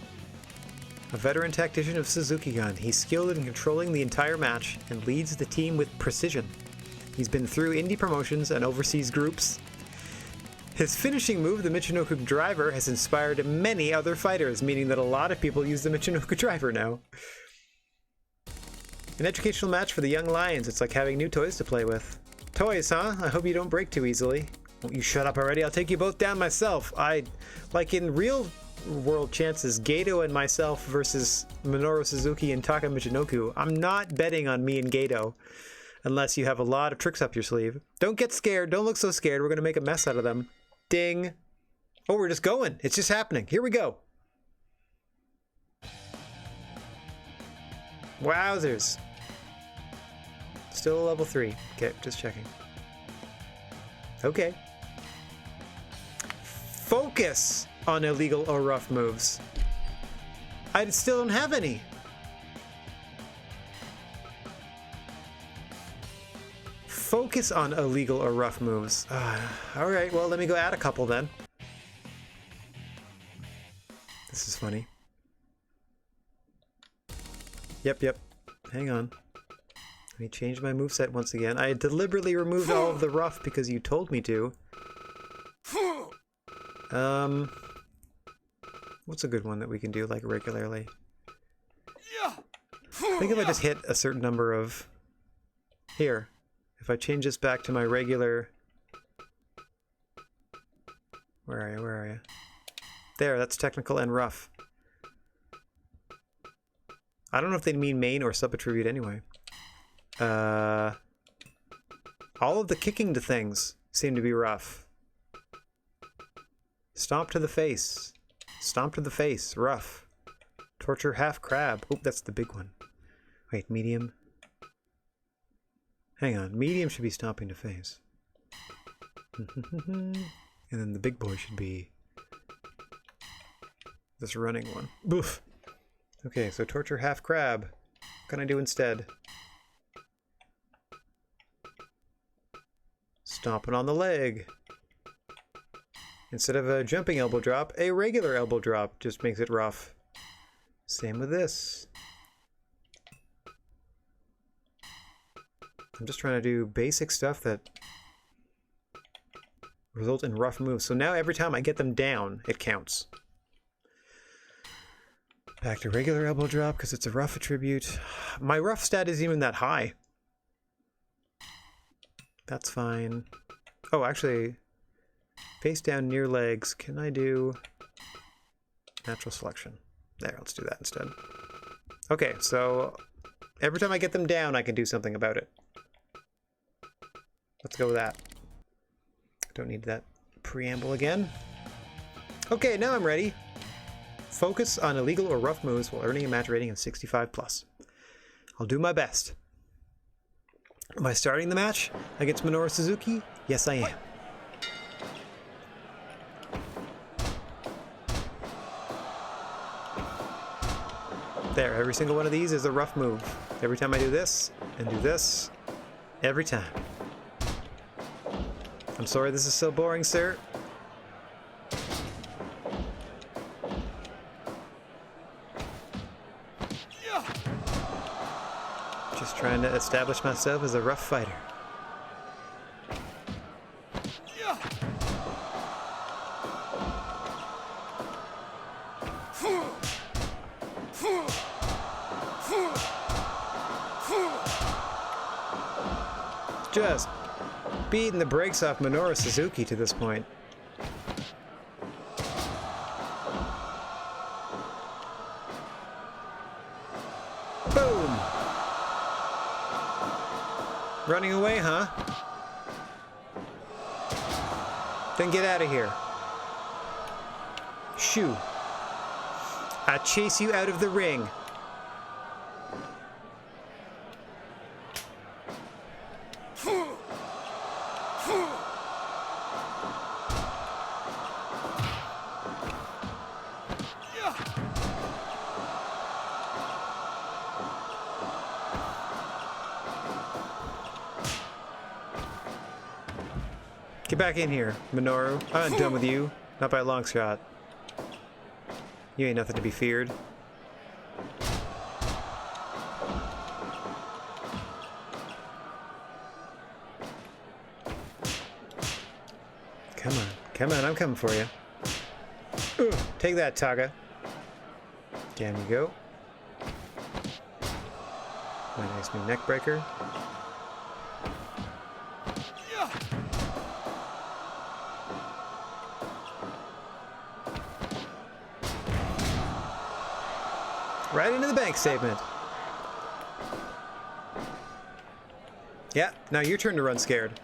A veteran tactician of Suzuki-gun. He's skilled in controlling the entire match and leads the team with precision. He's been through indie promotions and overseas groups. His finishing move, the Michinoku Driver, has inspired many other fighters, meaning that a lot of people use the Michinoku Driver now. An educational match for the young lions. It's like having new toys to play with. Toys, huh? I hope you don't break too easily. Won't you shut up already? I'll take you both down myself. Like in real world chances, Gato and myself versus Minoru Suzuki and Taka Michinoku. I'm not betting on me and Gato unless you have a lot of tricks up your sleeve. Don't get scared. Don't look so scared. We're going to make a mess out of them. Ding. Oh, we're just going. It's just happening. Here we go. Wowzers. Still a level 3. Okay, just checking. Okay. Focus on illegal or rough moves. I still don't have any. Focus on illegal or rough moves. Alright, well, let me go add a couple then. This is funny. Yep. Hang on. Let me change my moveset once again. I deliberately removed all of the rough because you told me to. What's a good one that we can do, like, regularly? I think if I just hit a certain number of... Here. If I change this back to my regular... Where are you? There, that's technical and rough. I don't know if they mean main or sub-attribute anyway. All of the kicking to things seem to be rough. Stomp to the face. Stomp to the face. Rough. Torture half crab. Oh, that's the big one. Wait, medium. Hang on. Medium should be stomping to face. And then the big boy should be this running one. Boof. Okay, so torture half crab. What can I do instead? Stomping on the leg. Instead of a jumping elbow drop, a regular elbow drop just makes it rough. Same with this. I'm just trying to do basic stuff that result in rough moves. So now every time I get them down, it counts. Back to regular elbow drop because it's a rough attribute. My rough stat isn't even that high. That's fine. Oh, actually, face down near legs. Can I do natural selection? There, let's do that instead. Okay, so every time I get them down, I can do something about it. Let's go with that. Don't need that preamble again. Okay, now I'm ready. Focus on illegal or rough moves while earning a match rating of 65 plus. I'll do my best. Am I starting the match against Minoru Suzuki? Yes, I am. There, every single one of these is a rough move. Every time I do this and do this, every time. I'm sorry this is so boring, sir. Just trying to establish myself as a rough fighter. Just beating the brakes off Minoru Suzuki to this point. Boom! Running away, huh? Then get out of here. Shoo. I chase you out of the ring. Get back in here, Minoru. I'm not done with you. Not by a long shot. You ain't nothing to be feared. Come on, I'm coming for you. Take that, Taga. Down you go. My nice new neck breaker. Right into the bank statement. Yeah, now your turn to run scared.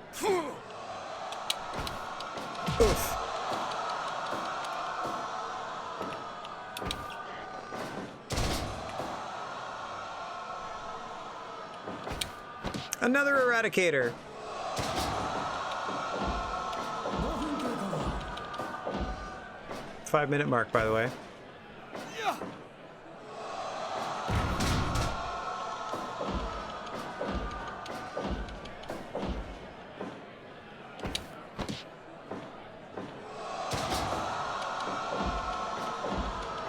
Oof. Another Eradicator. Five-minute mark, by the way.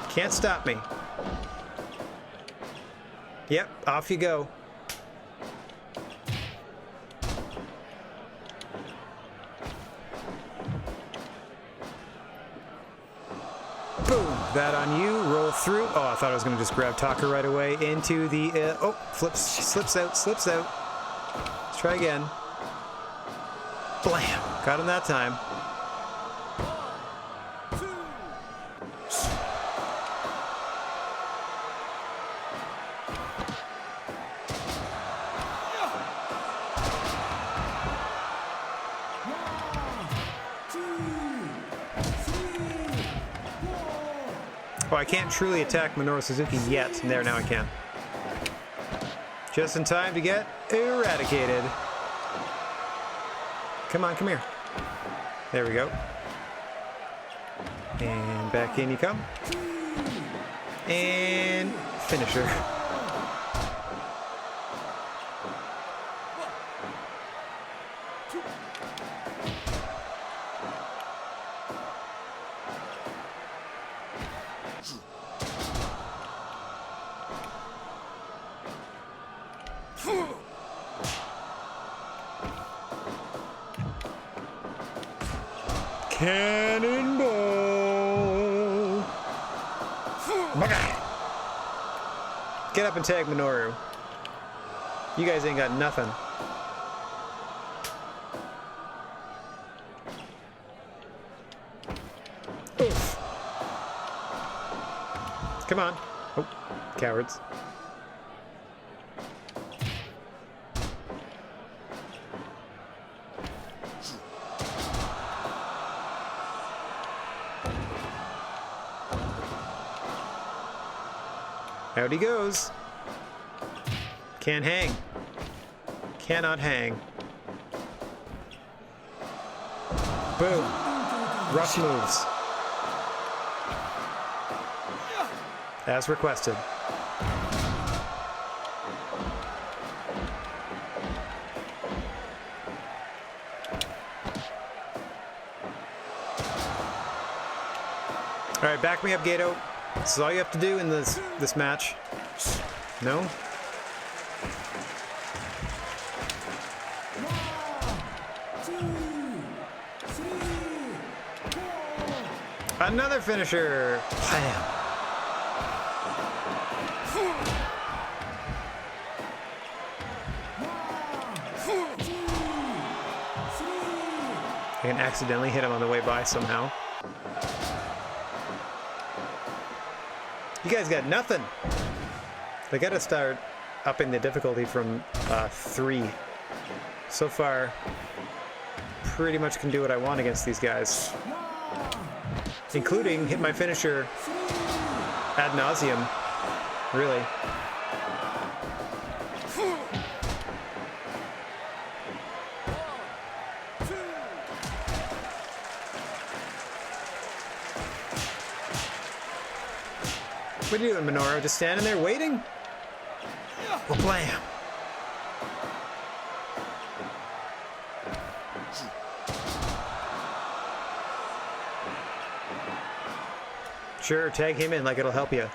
Can't stop me. Yep, off you go. Boom! That on you. Roll through. Oh, I thought I was going to just grab Taka right away into the... slips out. Let's try again. Blam! Got him that time. Oh, I can't truly attack Minoru Suzuki yet. There, now I can. Just in time to get eradicated. Come on, come here. There we go. And back in you come. And finisher. Cannonball! Get up and tag Minoru. You guys ain't got nothing. Oof. Come on. Oh, cowards. Out he goes. Can't hang. Cannot hang. Boom. Rush moves. As requested. All right, back me up, Gato. This is all you have to do in this match. No? Another finisher. Bam. I can accidentally hit him on the way by somehow. You guys got nothing. They gotta start upping the difficulty from 3. So far, pretty much can do what I want against these guys. Including hit my finisher ad nauseum. Really. What are you doing, Minoru? Just standing there waiting? Well, blam. Sure, tag him in like it'll help you.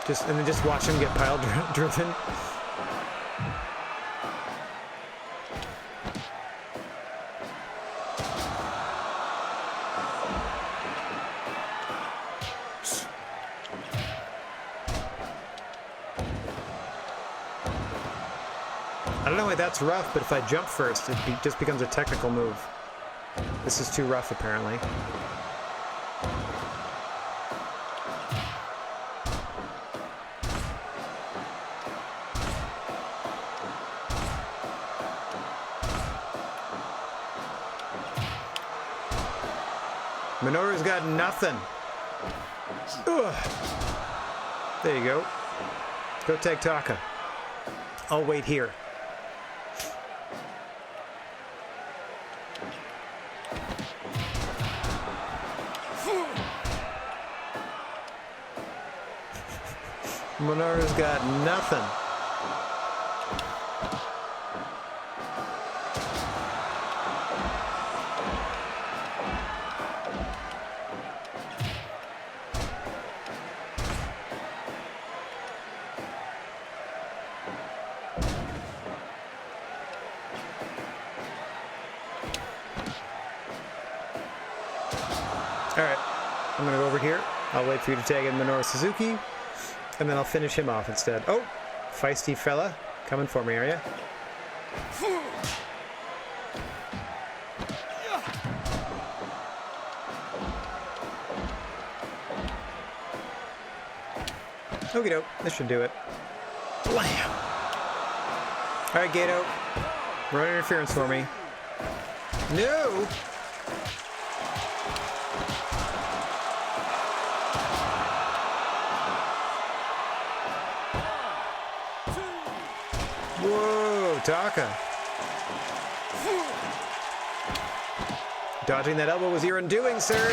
And then just watch him get pile driven. I don't know why that's rough, but if I jump first, it just becomes a technical move. This is too rough, apparently. Minoru's got nothing. Ugh. There you go. Go tag Taka. I'll wait here. Minoru's got nothing. Alright, I'm gonna go over here. I'll wait for you to tag in Minoru Suzuki, and then I'll finish him off instead. Oh, feisty fella. Coming for me, are ya? Okie doke, this should do it. Blam! Alright, Gato. Run interference for me. No! Whoa, Taka. Dodging that elbow was your undoing, sir.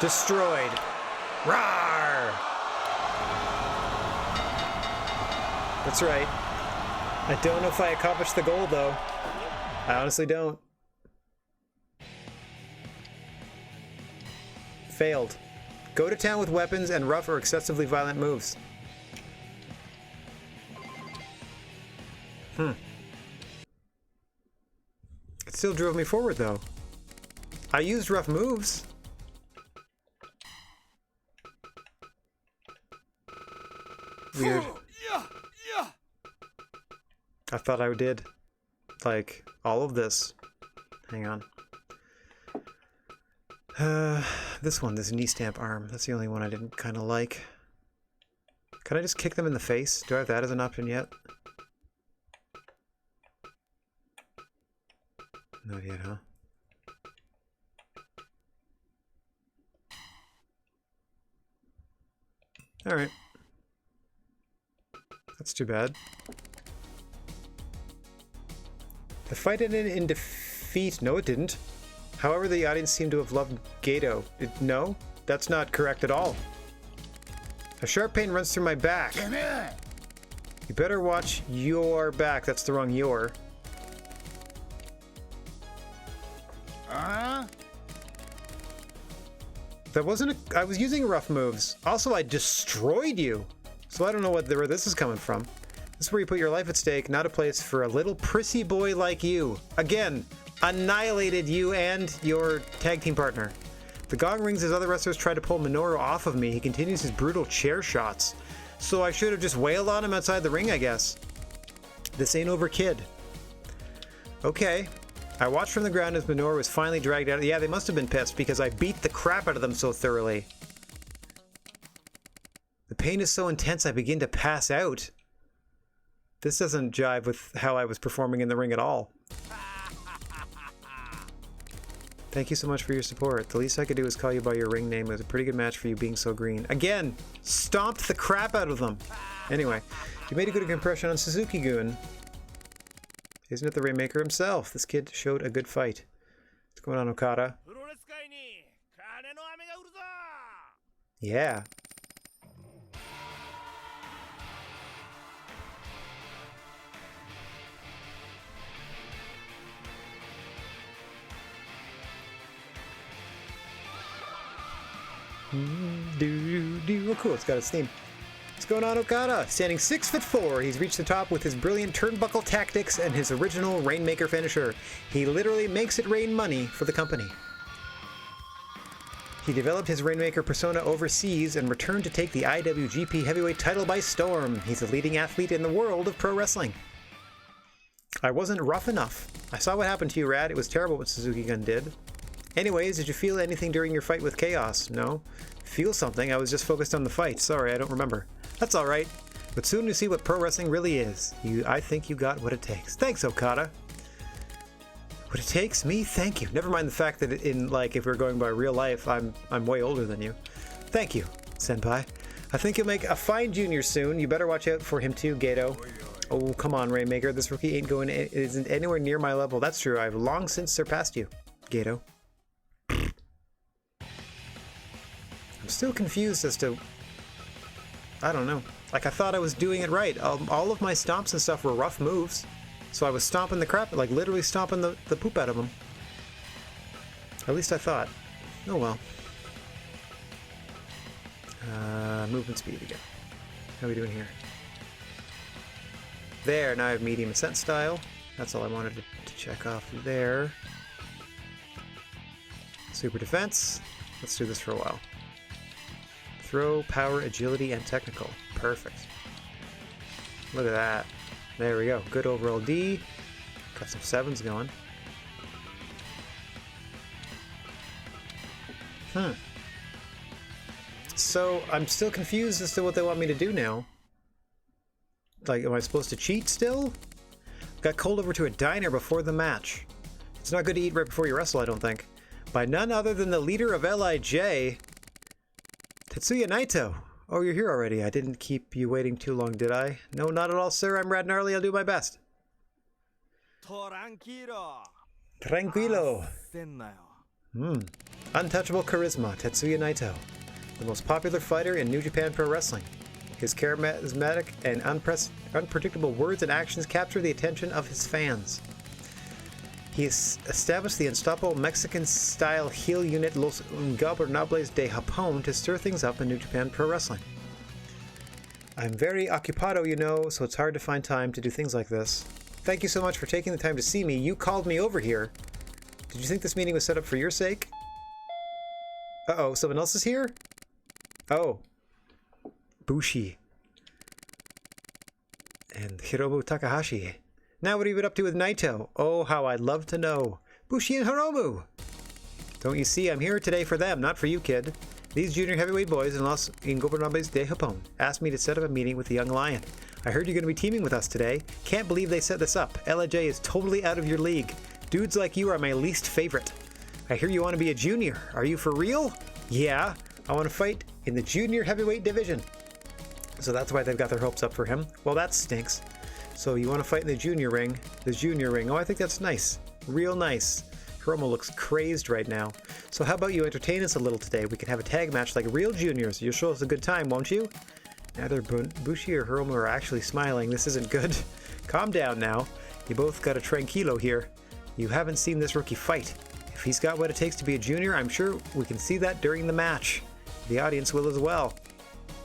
Destroyed. Rawr! That's right. I don't know if I accomplished the goal, though. I honestly don't. Failed. Go to town with weapons and rough or excessively violent moves. It still drove me forward, though. I used rough moves. Weird. I thought I did. Like, all of this. Hang on. This one, this knee stamp arm. That's the only one I didn't kind of like. Can I just kick them in the face? Do I have that as an option yet? Not yet, huh? Alright. That's too bad. The fight ended in defeat. No, it didn't. However, the audience seemed to have loved Gato. No, that's not correct at all. A sharp pain runs through my back. You better watch your back. That's the wrong your. That wasn't a... I was using rough moves. Also, I destroyed you. So I don't know where this is coming from. This is where you put your life at stake, not a place for a little prissy boy like you. Again, annihilated you and your tag team partner. The gong rings as other wrestlers try to pull Minoru off of me. He continues his brutal chair shots. So I should have just wailed on him outside the ring, I guess. This ain't over, kid. Okay. I watched from the ground as Minoru was finally dragged out. Yeah, they must have been pissed because I beat the crap out of them so thoroughly. The pain is so intense I begin to pass out. This doesn't jive with how I was performing in the ring at all. Thank you so much for your support. The least I could do is call you by your ring name. It was a pretty good match for you being so green. Again, stomped the crap out of them. Anyway, you made a good impression on Suzuki-gun. Isn't it the Rainmaker himself? This kid showed a good fight. What's going on, Okada? Yeah. Oh, cool. It's got its theme. What's going on, Okada? Standing 6'4", he's reached the top with his brilliant turnbuckle tactics and his original Rainmaker finisher. He literally makes it rain money for the company. He developed his Rainmaker persona overseas and returned to take the IWGP Heavyweight title by storm. He's a leading athlete in the world of pro wrestling. I wasn't rough enough. I saw what happened to you, Rad. It was terrible what Suzuki-gun did. Anyways, did you feel anything during your fight with Chaos? No? Feel something? I was just focused on the fight. Sorry, I don't remember. That's alright. But soon you see what pro wrestling really is. I think you got what it takes. Thanks, Okada. What it takes? Me? Thank you. Never mind the fact that if we're going by real life, I'm way older than you. Thank you, Senpai. I think you'll make a fine junior soon. You better watch out for him too, Gato. Oh, come on, Rainmaker. This rookie isn't anywhere near my level. That's true. I've long since surpassed you, Gato. I'm still confused as to... I don't know. Like, I thought I was doing it right. All of my stomps and stuff were rough moves. So I was stomping the crap, like literally stomping the poop out of them. At least I thought. Oh well. Movement speed again. How are we doing here? There, now I have medium ascent style. That's all I wanted to check off there. Super defense. Let's do this for a while. Throw, power, agility, and technical. Perfect. Look at that. There we go. Good overall D. Got some 7s going. So, I'm still confused as to what they want me to do now. Like, am I supposed to cheat still? Got called over to a diner before the match. It's not good to eat right before you wrestle, I don't think. By none other than the leader of LIJ, Tetsuya Naito. Oh, you're here already. I didn't keep you waiting too long, did I? No, not at all, sir. I'm Rad Gnarly. I'll do my best. Tranquilo. Untouchable charisma, Tetsuya Naito. The most popular fighter in New Japan Pro Wrestling. His charismatic and unpredictable words and actions capture the attention of his fans. He has established the unstoppable Mexican-style heel unit Los Ingobernables de Japón to stir things up in New Japan Pro Wrestling. I'm very occupado, you know, so it's hard to find time to do things like this. Thank you so much for taking the time to see me. You called me over here. Did you think this meeting was set up for your sake? Uh-oh, someone else is here? Oh. Bushi. And Hiromu Takahashi. Now what have you been up to with Naito? Oh, how I'd love to know. Bushi and Hiromu! Don't you see, I'm here today for them, not for you, kid. These junior heavyweight boys in Los Ingobernables de Japón asked me to set up a meeting with the young lion. I heard you're going to be teaming with us today. Can't believe they set this up. LIJ is totally out of your league. Dudes like you are my least favorite. I hear you want to be a junior. Are you for real? Yeah, I want to fight in the junior heavyweight division. So that's why they've got their hopes up for him. Well, that stinks. So you want to fight in the junior ring. The junior ring. Oh, I think that's nice. Real nice. Hiromu looks crazed right now. So how about you entertain us a little today? We can have a tag match like real juniors. You'll show us a good time, won't you? Neither Bushi or Hiromu are actually smiling. This isn't good. Calm down now. You both got a tranquilo here. You haven't seen this rookie fight. If he's got what it takes to be a junior, I'm sure we can see that during the match. The audience will as well.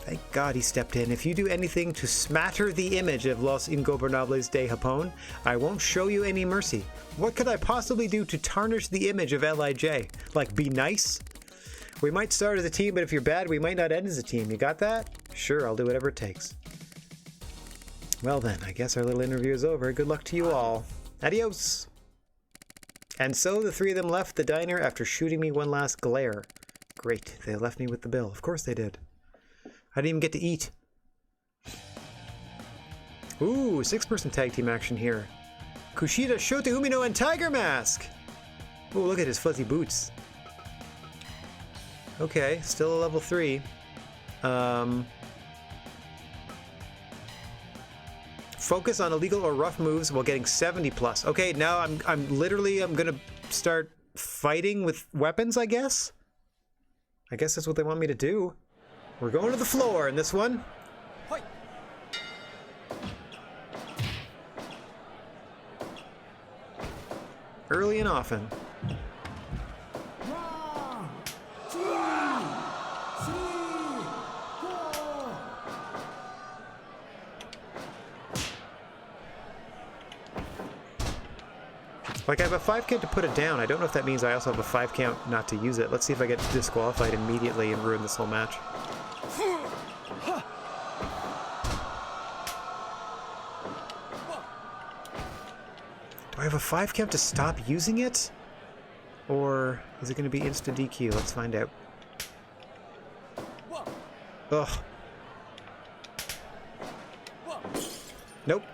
Thank God he stepped in. If you do anything to smatter the image of Los Ingobernables de Japón, I won't show you any mercy. What could I possibly do to tarnish the image of LIJ? Like, be nice? We might start as a team, but if you're bad, we might not end as a team. You got that? Sure, I'll do whatever it takes. Well then, I guess our little interview is over. Good luck to you all. Adios! And so the three of them left the diner after shooting me one last glare. Great, they left me with the bill. Of course they did. I didn't even get to eat. Ooh, 6-person tag team action here. Kushida, Shota Umino, and Tiger Mask! Ooh, look at his fuzzy boots. Okay, still a level 3. Focus on illegal or rough moves while getting 70 plus. Okay, now I'm gonna start fighting with weapons, I guess? I guess that's what they want me to do. We're going to the floor in this one. Early and often. 1, 2, 3, 4. Like, I have a 5 count to put it down. I don't know if that means I also have a 5 count not to use it. Let's see if I get disqualified immediately and ruin this whole match. Do I have a 5 count to stop using it? Or is it going to be instant DQ? Let's find out. Ugh. Nope.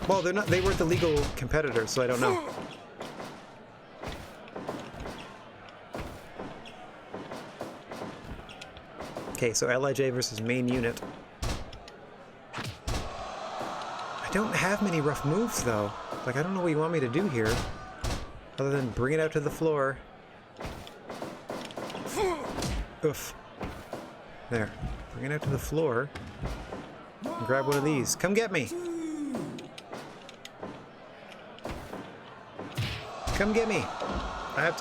Well, they weren't the legal competitors, so I don't know. Okay, so LIJ versus main unit. I don't have many rough moves, though. Like, I don't know what you want me to do here. Other than bring it out to the floor. Oof. There. Bring it out to the floor. And grab one of these. Come get me! Come get me! I have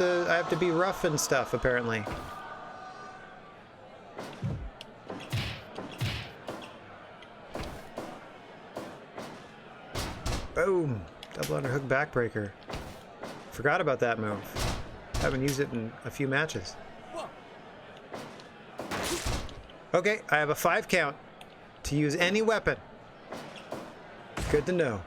to be rough and stuff, apparently. Boom! Double underhook backbreaker. Forgot about that move. Haven't used it in a few matches. Okay, I have a 5 count to use any weapon. Good to know.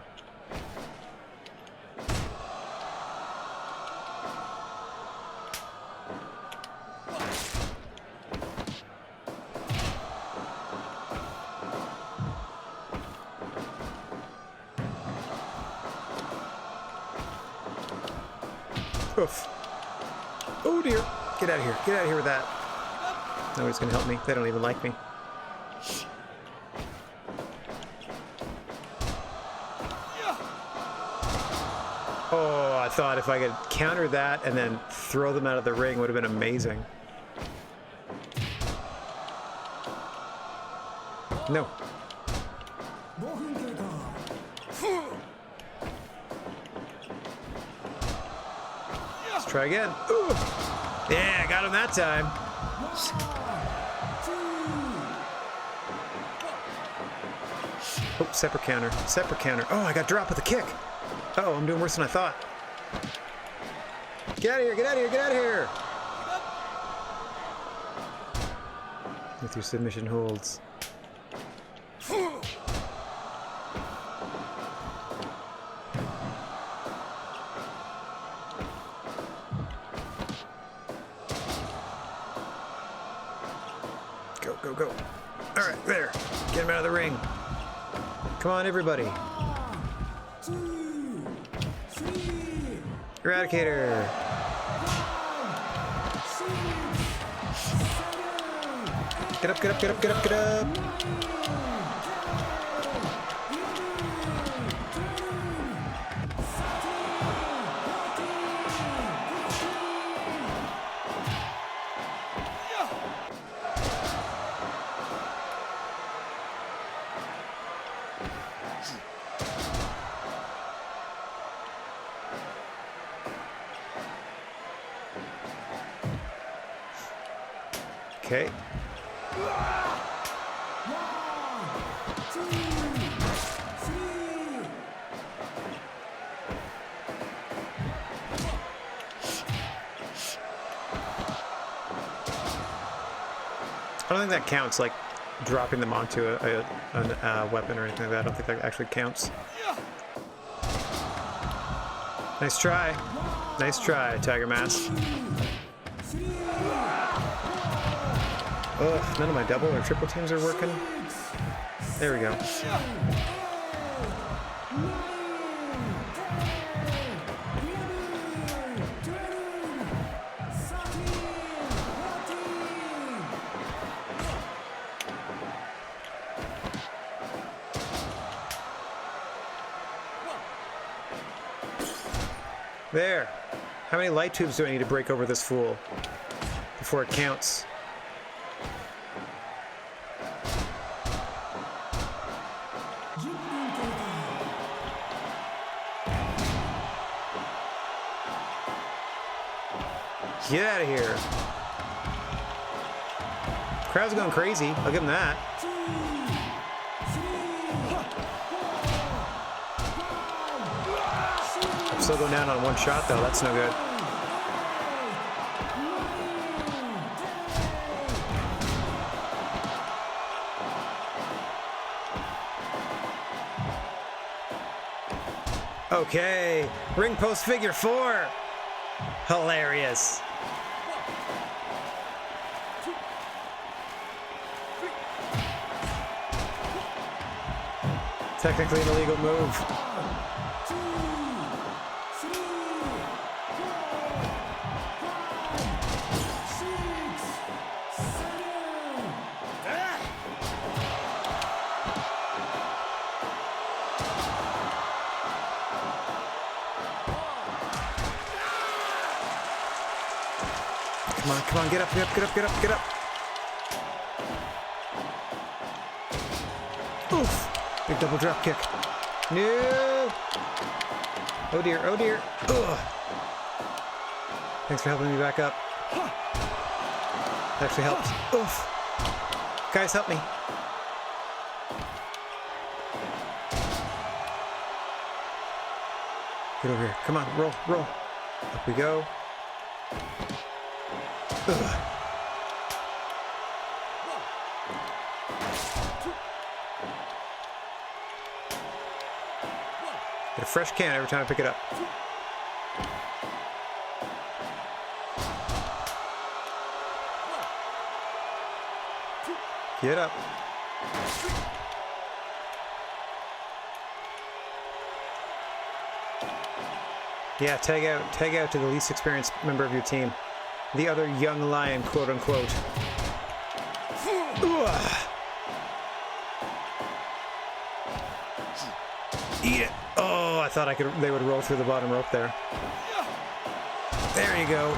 Oof. Oh dear. Get out of here. Get out of here with that. Nobody's gonna help me. They don't even like me. Oh, I thought if I could counter that and then throw them out of the ring, would have been amazing. No. 5分経過 Let's try again. Ooh. Yeah, I got him that time. Oh, separate counter. Separate counter. Oh, I got dropped with a kick. Oh, I'm doing worse than I thought. Get out of here, get out of here, get out of here! With your submission holds. Go, go, go. All right, there. Get him out of the ring. Come on, everybody. 1 2 3 Eradicator. 6 7 Get up, get up, get up, get up, get up. Okay. 1 2 3 I don't think that counts, like dropping them onto a weapon or anything like that. I don't think that actually counts. Nice try. Nice try, Tiger Mask. Ugh, none of my double or triple teams are working. There we go. There. How many light tubes do I need to break over this fool before it counts? Get out of here. Crowd's going crazy. I'll give him that. I'm still going down on one shot, though. That's no good. Okay. Ring post figure 4. Hilarious. Technically an illegal move. Come on, get up, get up, get up, get up, get up. Oof. Big double drop kick. No. Oh dear, oh dear. Ugh. Thanks for helping me back up. That actually helps. Oof. Guys, help me. Get over here. Come on, roll, roll. Up we go. Ugh. Get a fresh can every time I pick it up. Get up. Yeah, tag out to the least experienced member of your team. The other young lion, quote unquote. Eat it. Oh, I thought they would roll through the bottom rope there. There you go.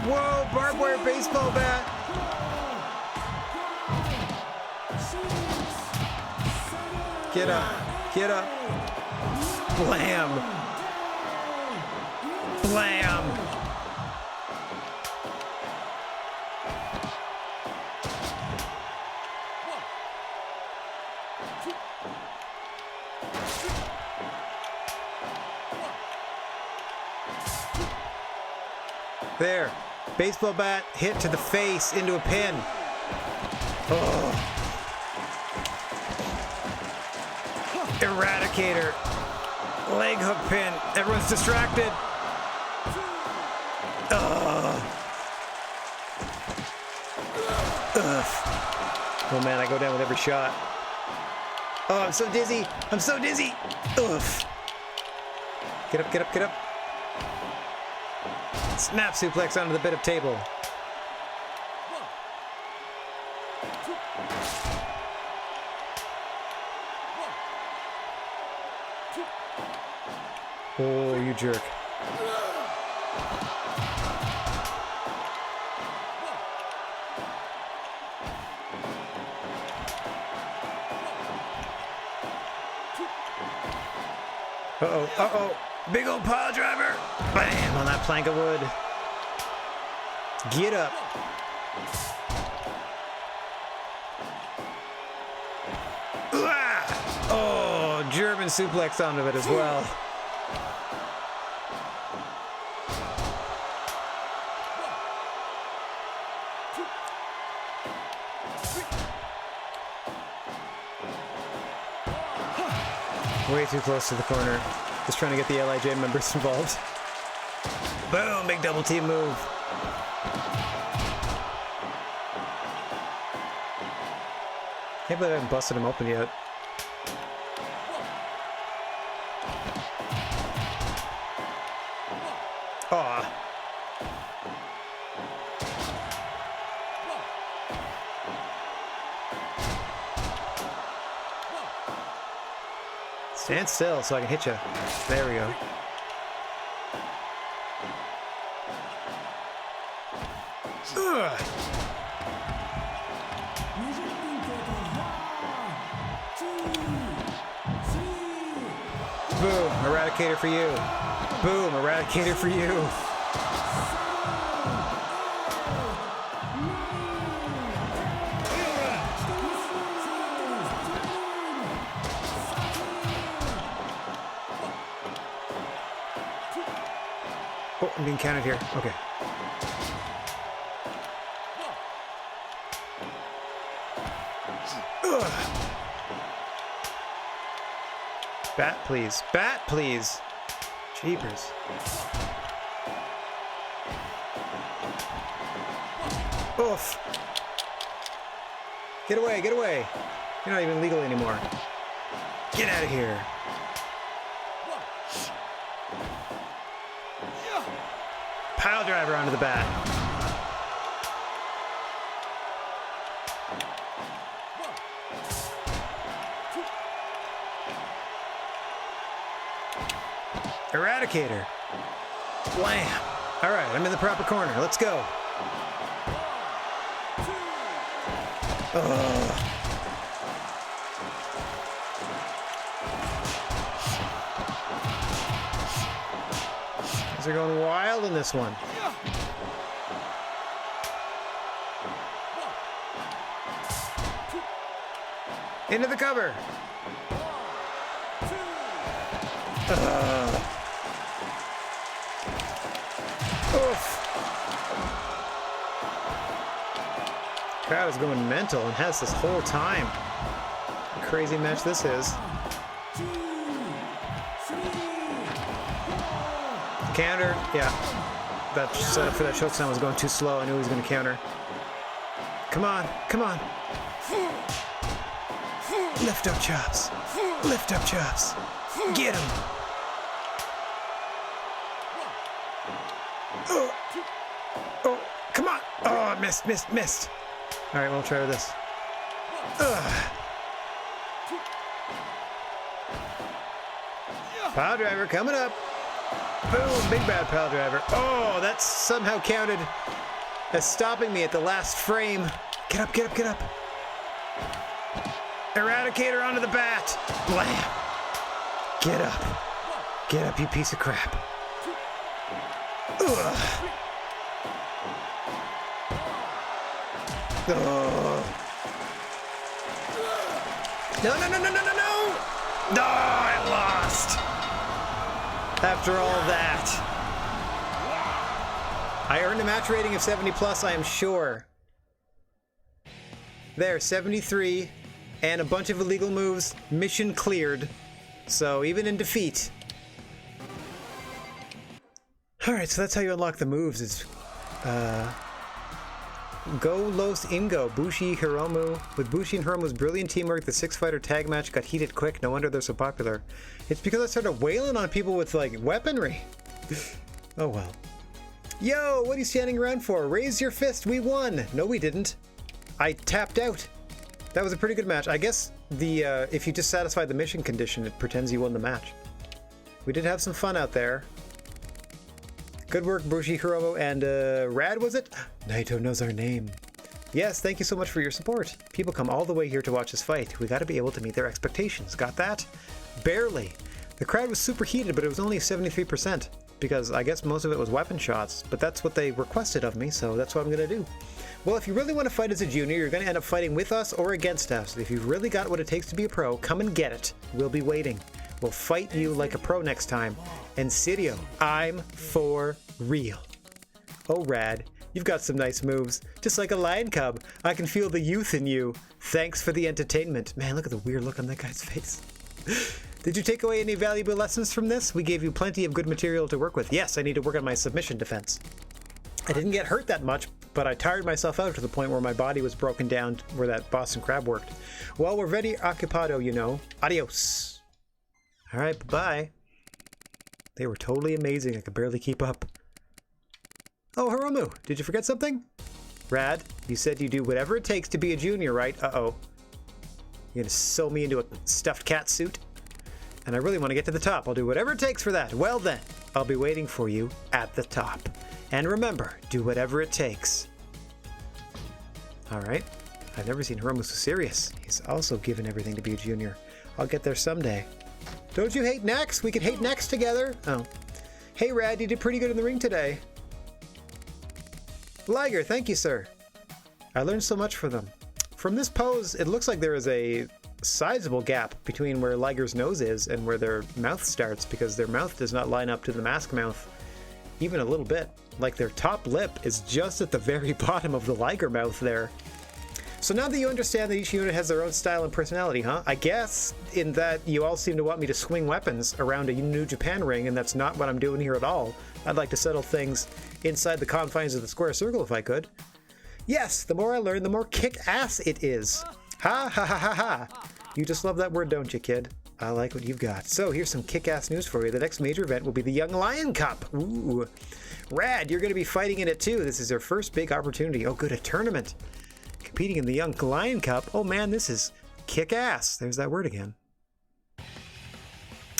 Whoa, barbed wire baseball bat. Get up. Get up. Blam. Blam. There. Baseball bat hit to the face into a pin. Oh. Eradicator. Leg hook pin. Everyone's distracted. Ugh. Oh man, I go down with every shot. Oh, I'm so dizzy. I'm so dizzy. Ugh. Get up, get up, get up. Snap suplex onto the bit of table. Oh, you jerk. Uh-oh, uh-oh. Big old pile driver. Bam, on that plank of wood. Get up. Ah! Oh, German suplex onto it as well. Way too close to the corner. Just trying to get the LIJ members involved. Boom, big double team move. Can't believe I haven't busted him open yet. Aw. Stand still so I can hit you. There we go. Ugh. Boom, Eradicator for you. Boom, Eradicator for you. Oh, I'm being counted here. Okay. Ugh. Bat, please. Bat, please. Jeepers. Oof. Get away, get away. You're not even legal anymore. Get out of here. Pile driver onto the bat. Eradicator. Blam. All right, I'm in the proper corner. Let's go. They're going wild in this one. Into the cover. Oof. Crowd is going mental and has this whole time. Crazy match this is. Counter, yeah. That setup for that chokeslam was going too slow. I knew he was going to counter. Come on, come on. Lift up chops. Lift up chops. Get him. Oh, oh, come on. Oh, missed. All right, we'll try with this. Pile driver coming up. Boom, big bad pile driver. Oh, that's somehow counted as stopping me at the last frame. Get up. Eradicator onto the bat. Blam. Get up, you piece of crap. Ugh. Oh. No. No, I lost. After all that. I earned a match rating of 70 plus, I am sure. There, 73, and a bunch of illegal moves. Mission cleared. So even in defeat. Alright, so that's how you unlock the moves. It's Go Los Ingo, Bushi Hiromu. With Bushi and Hiromu's brilliant teamwork, the 6-fighter tag match got heated quick. No wonder they're so popular. It's because I started wailing on people with, like, weaponry. Oh well. Yo, what are you standing around for? Raise your fist, we won! No, we didn't. I tapped out. That was a pretty good match. I guess the if you just satisfy the mission condition, it pretends you won the match. We did have some fun out there. Good work, Bushi, Hiromu, and Rad, was it? Naito knows our name. Yes, thank you so much for your support. People come all the way here to watch us fight. We gotta be able to meet their expectations. Got that? Barely. The crowd was super heated, but it was only 73%, because I guess most of it was weapon shots, but that's what they requested of me, so that's what I'm gonna do. Well, if you really want to fight as a junior, you're going to end up fighting with us or against us. If you've really got what it takes to be a pro, come and get it. We'll be waiting. We'll fight you like a pro next time. And Sirio, I'm for real. Oh, Rad, you've got some nice moves. Just like a lion cub, I can feel the youth in you. Thanks for the entertainment. Man, look at the weird look on that guy's face. Did you take away any valuable lessons from this? We gave you plenty of good material to work with. Yes, I need to work on my submission defense. I didn't get hurt that much, but I tired myself out to the point where my body was broken down where that Boston Crab worked. Well, we're very occupado, you know. Adios. All right, bye-bye. They were totally amazing. I could barely keep up. Oh, Hiromu, did you forget something? Rad, you said you do whatever it takes to be a junior, right? Uh-oh. You're gonna sew me into a stuffed cat suit? And I really want to get to the top. I'll do whatever it takes for that. Well then, I'll be waiting for you at the top. And remember, do whatever it takes. Alright. I've never seen Hiromu so serious. He's also given everything to be a junior. I'll get there someday. Don't you hate necks? We can hate necks together. Oh. Hey, Rad, you did pretty good in the ring today. Liger, thank you, sir. I learned so much from them. From this pose, it looks like there is a sizable gap between where Liger's nose is and where their mouth starts, because their mouth does not line up to the mask mouth even a little bit. Like their top lip is just at the very bottom of the Liger mouth there. So now that you understand that each unit has their own style and personality, huh? I guess in that you all seem to want me to swing weapons around a New Japan ring, and that's not what I'm doing here at all. I'd like to settle things inside the confines of the square circle if I could. Yes, the more I learn, the more kick-ass it is. Ha ha ha ha ha. You just love that word, don't you, kid? I like what you've got. So here's some kick-ass news for you. The next major event will be the Young Lion Cup. Ooh. Rad, you're going to be fighting in it too. This is their first big opportunity. Oh, good, a tournament. Competing in the Young Lion Cup. Oh man, this is kick-ass. There's that word again.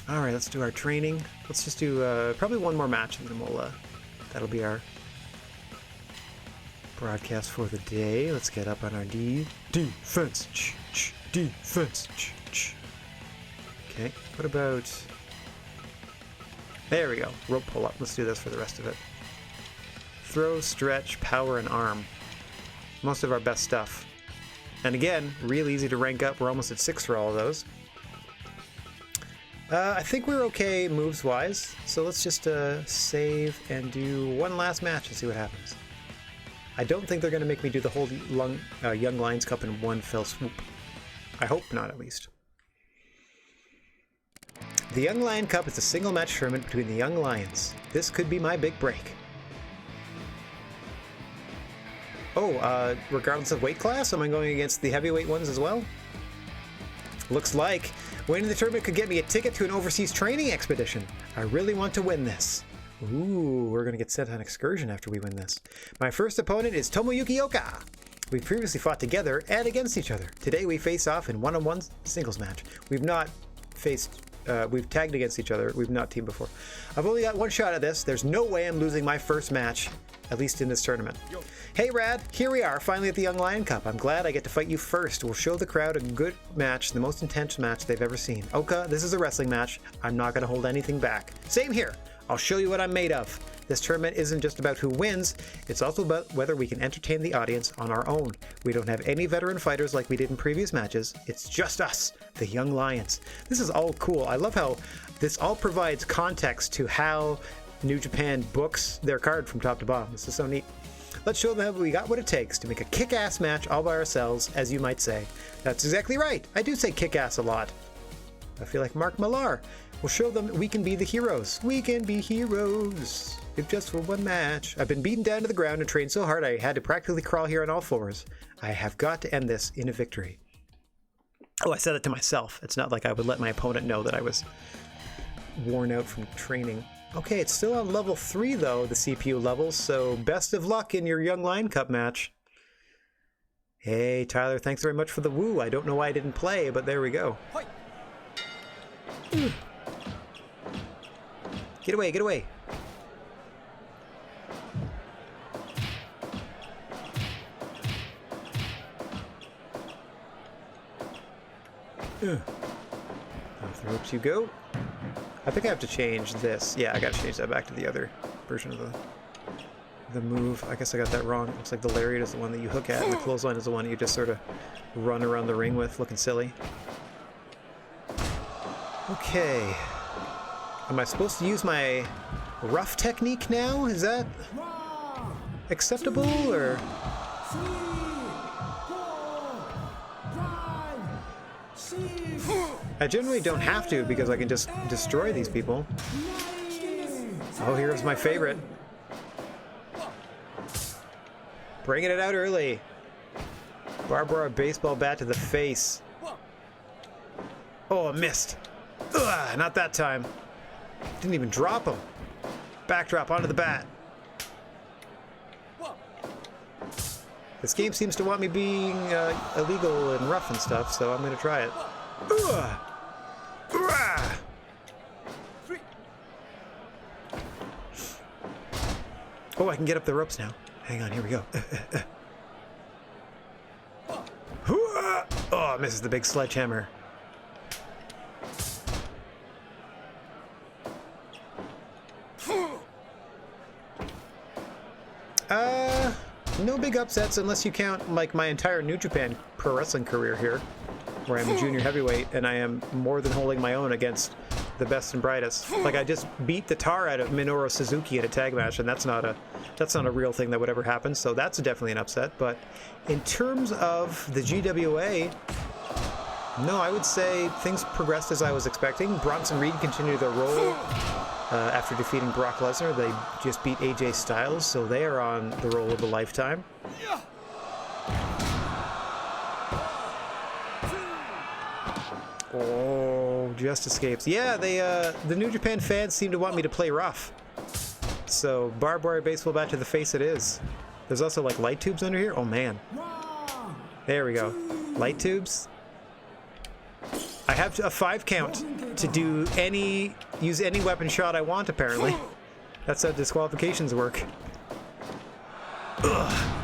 All right, let's do our training. Let's just do probably one more match, and then we'll that'll be our broadcast for the day. Let's get up on our defense. Defense. Okay, what about... There we go. Rope pull-up. Let's do this for the rest of it. Throw, stretch, power, and arm. Most of our best stuff. And again, real easy to rank up. We're almost at 6 for all of those. I think we're okay moves-wise. So let's just save and do one last match and see what happens. I don't think they're going to make me do the whole Young Lions Cup in one fell swoop. I hope not, at least. The Young Lion Cup is a single match tournament between the Young Lions. This could be my big break. Oh, regardless of weight class, am I going against the heavyweight ones as well? Looks like winning the tournament could get me a ticket to an overseas training expedition. I really want to win this. Ooh, we're going to get sent on an excursion after we win this. My first opponent is Tomoyuki Oka. We've previously fought together and against each other. Today we face off in one-on-one singles match. We've not faced, we've tagged against each other. We've not teamed before. I've only got one shot at this. There's no way I'm losing my first match, at least in this tournament. Hey Rad, here we are, finally at the Young Lion Cup. I'm glad I get to fight you first. We'll show the crowd a good match, the most intense match they've ever seen. Oka, this is a wrestling match. I'm not going to hold anything back. Same here. I'll show you what I'm made of. This tournament isn't just about who wins, it's also about whether we can entertain the audience on our own. We don't have any veteran fighters like we did in previous matches. It's just us, the Young Lions. This is all cool. I love how this all provides context to how New Japan books their card from top to bottom. This is so neat. Let's show them we got what it takes to make a kick-ass match all by ourselves, as you might say. That's exactly right. I do say kick-ass a lot. I feel like Mark Millar. We'll show them we can be the heroes. We can be heroes. If just for one match. I've been beaten down to the ground and trained so hard I had to practically crawl here on all fours. I have got to end this in a victory. Oh, I said it to myself. It's not like I would let my opponent know that I was worn out from training. Okay, it's still on level 3 though, the CPU levels, so best of luck in your Young Lion Cup match. Hey, Tyler, thanks very much for the woo. I don't know why I didn't play, but there we go. Get away, get away. Off the ropes you go. I think I have to change this. Yeah, I gotta change that back to the other version of the move. I guess I got that wrong. It looks like the lariat is the one that you hook at, and the clothesline is the one you just sort of run around the ring with, looking silly. Okay. Am I supposed to use my rough technique now? Is that acceptable, or? 3, 4, 5, 6, I generally don't have to because I can just destroy these people. 9, Oh, here's my favorite. Bringing it out early. Barbara baseball bat to the face. Oh, I missed. Ugh, not that time. Didn't even drop him. Backdrop onto the bat. This game seems to want me being illegal and rough and stuff, so I'm going to try it. Ugh. Ugh. Oh, I can get up the ropes now. Hang on, here we go. Oh, misses the big sledgehammer. No big upsets unless you count like my entire New Japan Pro Wrestling career here, where I'm a junior heavyweight and I am more than holding my own against the best and brightest. Like I just beat the tar out of Minoru Suzuki in a tag match, and that's not a real thing that would ever happen. So that's definitely an upset. But in terms of the GWA, no, I would say things progressed as I was expecting. Bronson Reed continued their role. After defeating Brock Lesnar, they just beat AJ Styles, so they are on the roll of a lifetime. Oh, just escapes. Yeah, the New Japan fans seem to want me to play rough. So, barbed wire baseball bat to the face it is. There's also like light tubes under here. Oh man. There we go. Light tubes. I have a 5 count to use any weapon shot I want, apparently. That's how disqualifications work. Ugh.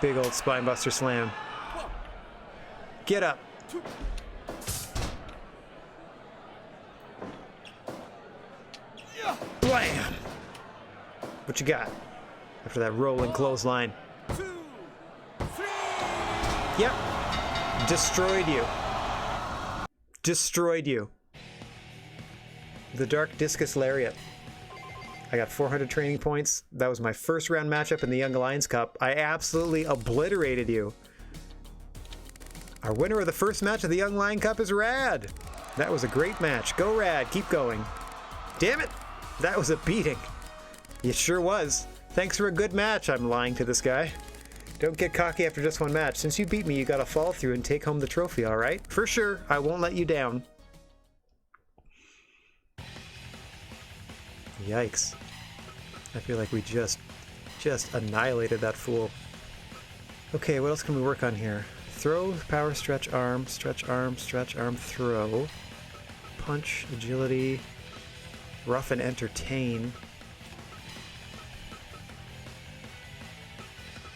Big old spinebuster slam. Get up. Blam! What you got? After that rolling clothesline. Yep. Destroyed you. Destroyed you. The Dark Discus Lariat. I got 400 training points. That was my first round matchup in the Young Lions Cup. I absolutely obliterated you. Our winner of the first match of the Young Lion Cup is Rad. That was a great match. Go Rad, keep going. Damn it, that was a beating. It sure was. Thanks for a good match. I'm lying to this guy. Don't get cocky after just one match. Since you beat me, you gotta fall through and take home the trophy, alright? For sure, I won't let you down. Yikes. I feel like we just annihilated that fool. Okay, what else can we work on here? Throw, power, stretch arm, throw. Punch, agility, rough and entertain.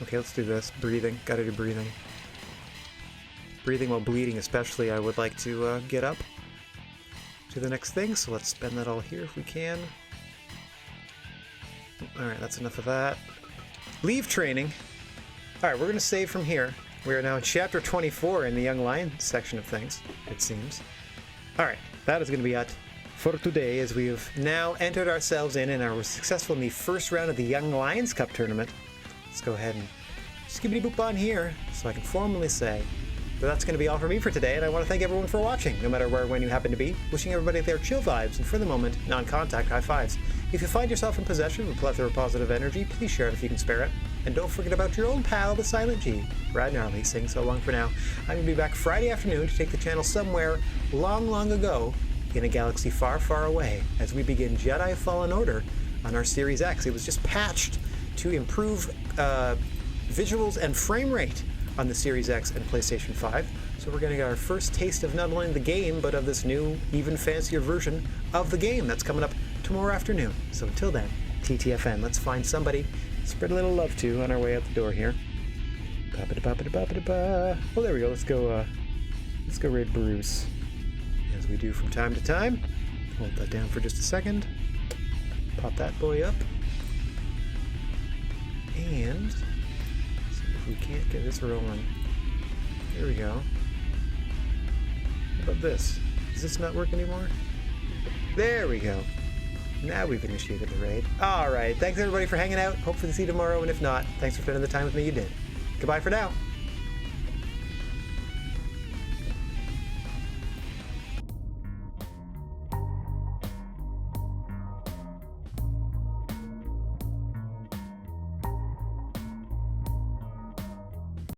Okay, let's do this. Breathing. Gotta do breathing. Breathing while bleeding especially, I would like to get up to the next thing, so let's spend that all here if we can. Alright, that's enough of that. Leave training. Alright, we're going to save from here. We are now in Chapter 24 in the Young Lion section of things, it seems. Alright, that is going to be it for today, as we have now entered ourselves in and are successful in the first round of the Young Lions Cup tournament. Let's go ahead and skibbity boop on here so I can formally say that that's going to be all for me for today, and I want to thank everyone for watching, no matter where or when you happen to be. Wishing everybody their chill vibes and, for the moment, non-contact high fives. If you find yourself in possession of a plethora of positive energy, please share it if you can spare it. And don't forget about your own pal, the Silent G, Rad Gnarly, saying so long for now. I'm going to be back Friday afternoon to take the channel somewhere long, long ago in a galaxy far, far away as we begin Jedi Fallen Order on our Series X. It was just patched to improve visuals and frame rate on the Series X and PlayStation 5. So we're going to get our first taste of not only the game, but of this new, even fancier version of the game that's coming up tomorrow afternoon. So until then, TTFN, let's find somebody to spread a little love to on our way out the door here. Ba-ba-da-ba-ba-da-ba-da-ba. Oh, there we go. Let's go raid Bruce. As we do from time to time. Hold that down for just a second. Pop that boy up. And see if we can't get this rolling. There we go. How about this? Does this not work anymore? There we go. Now we've initiated the raid. Alright, thanks everybody for hanging out. Hopefully to see you tomorrow, and if not, thanks for spending the time with me you did. Goodbye for now.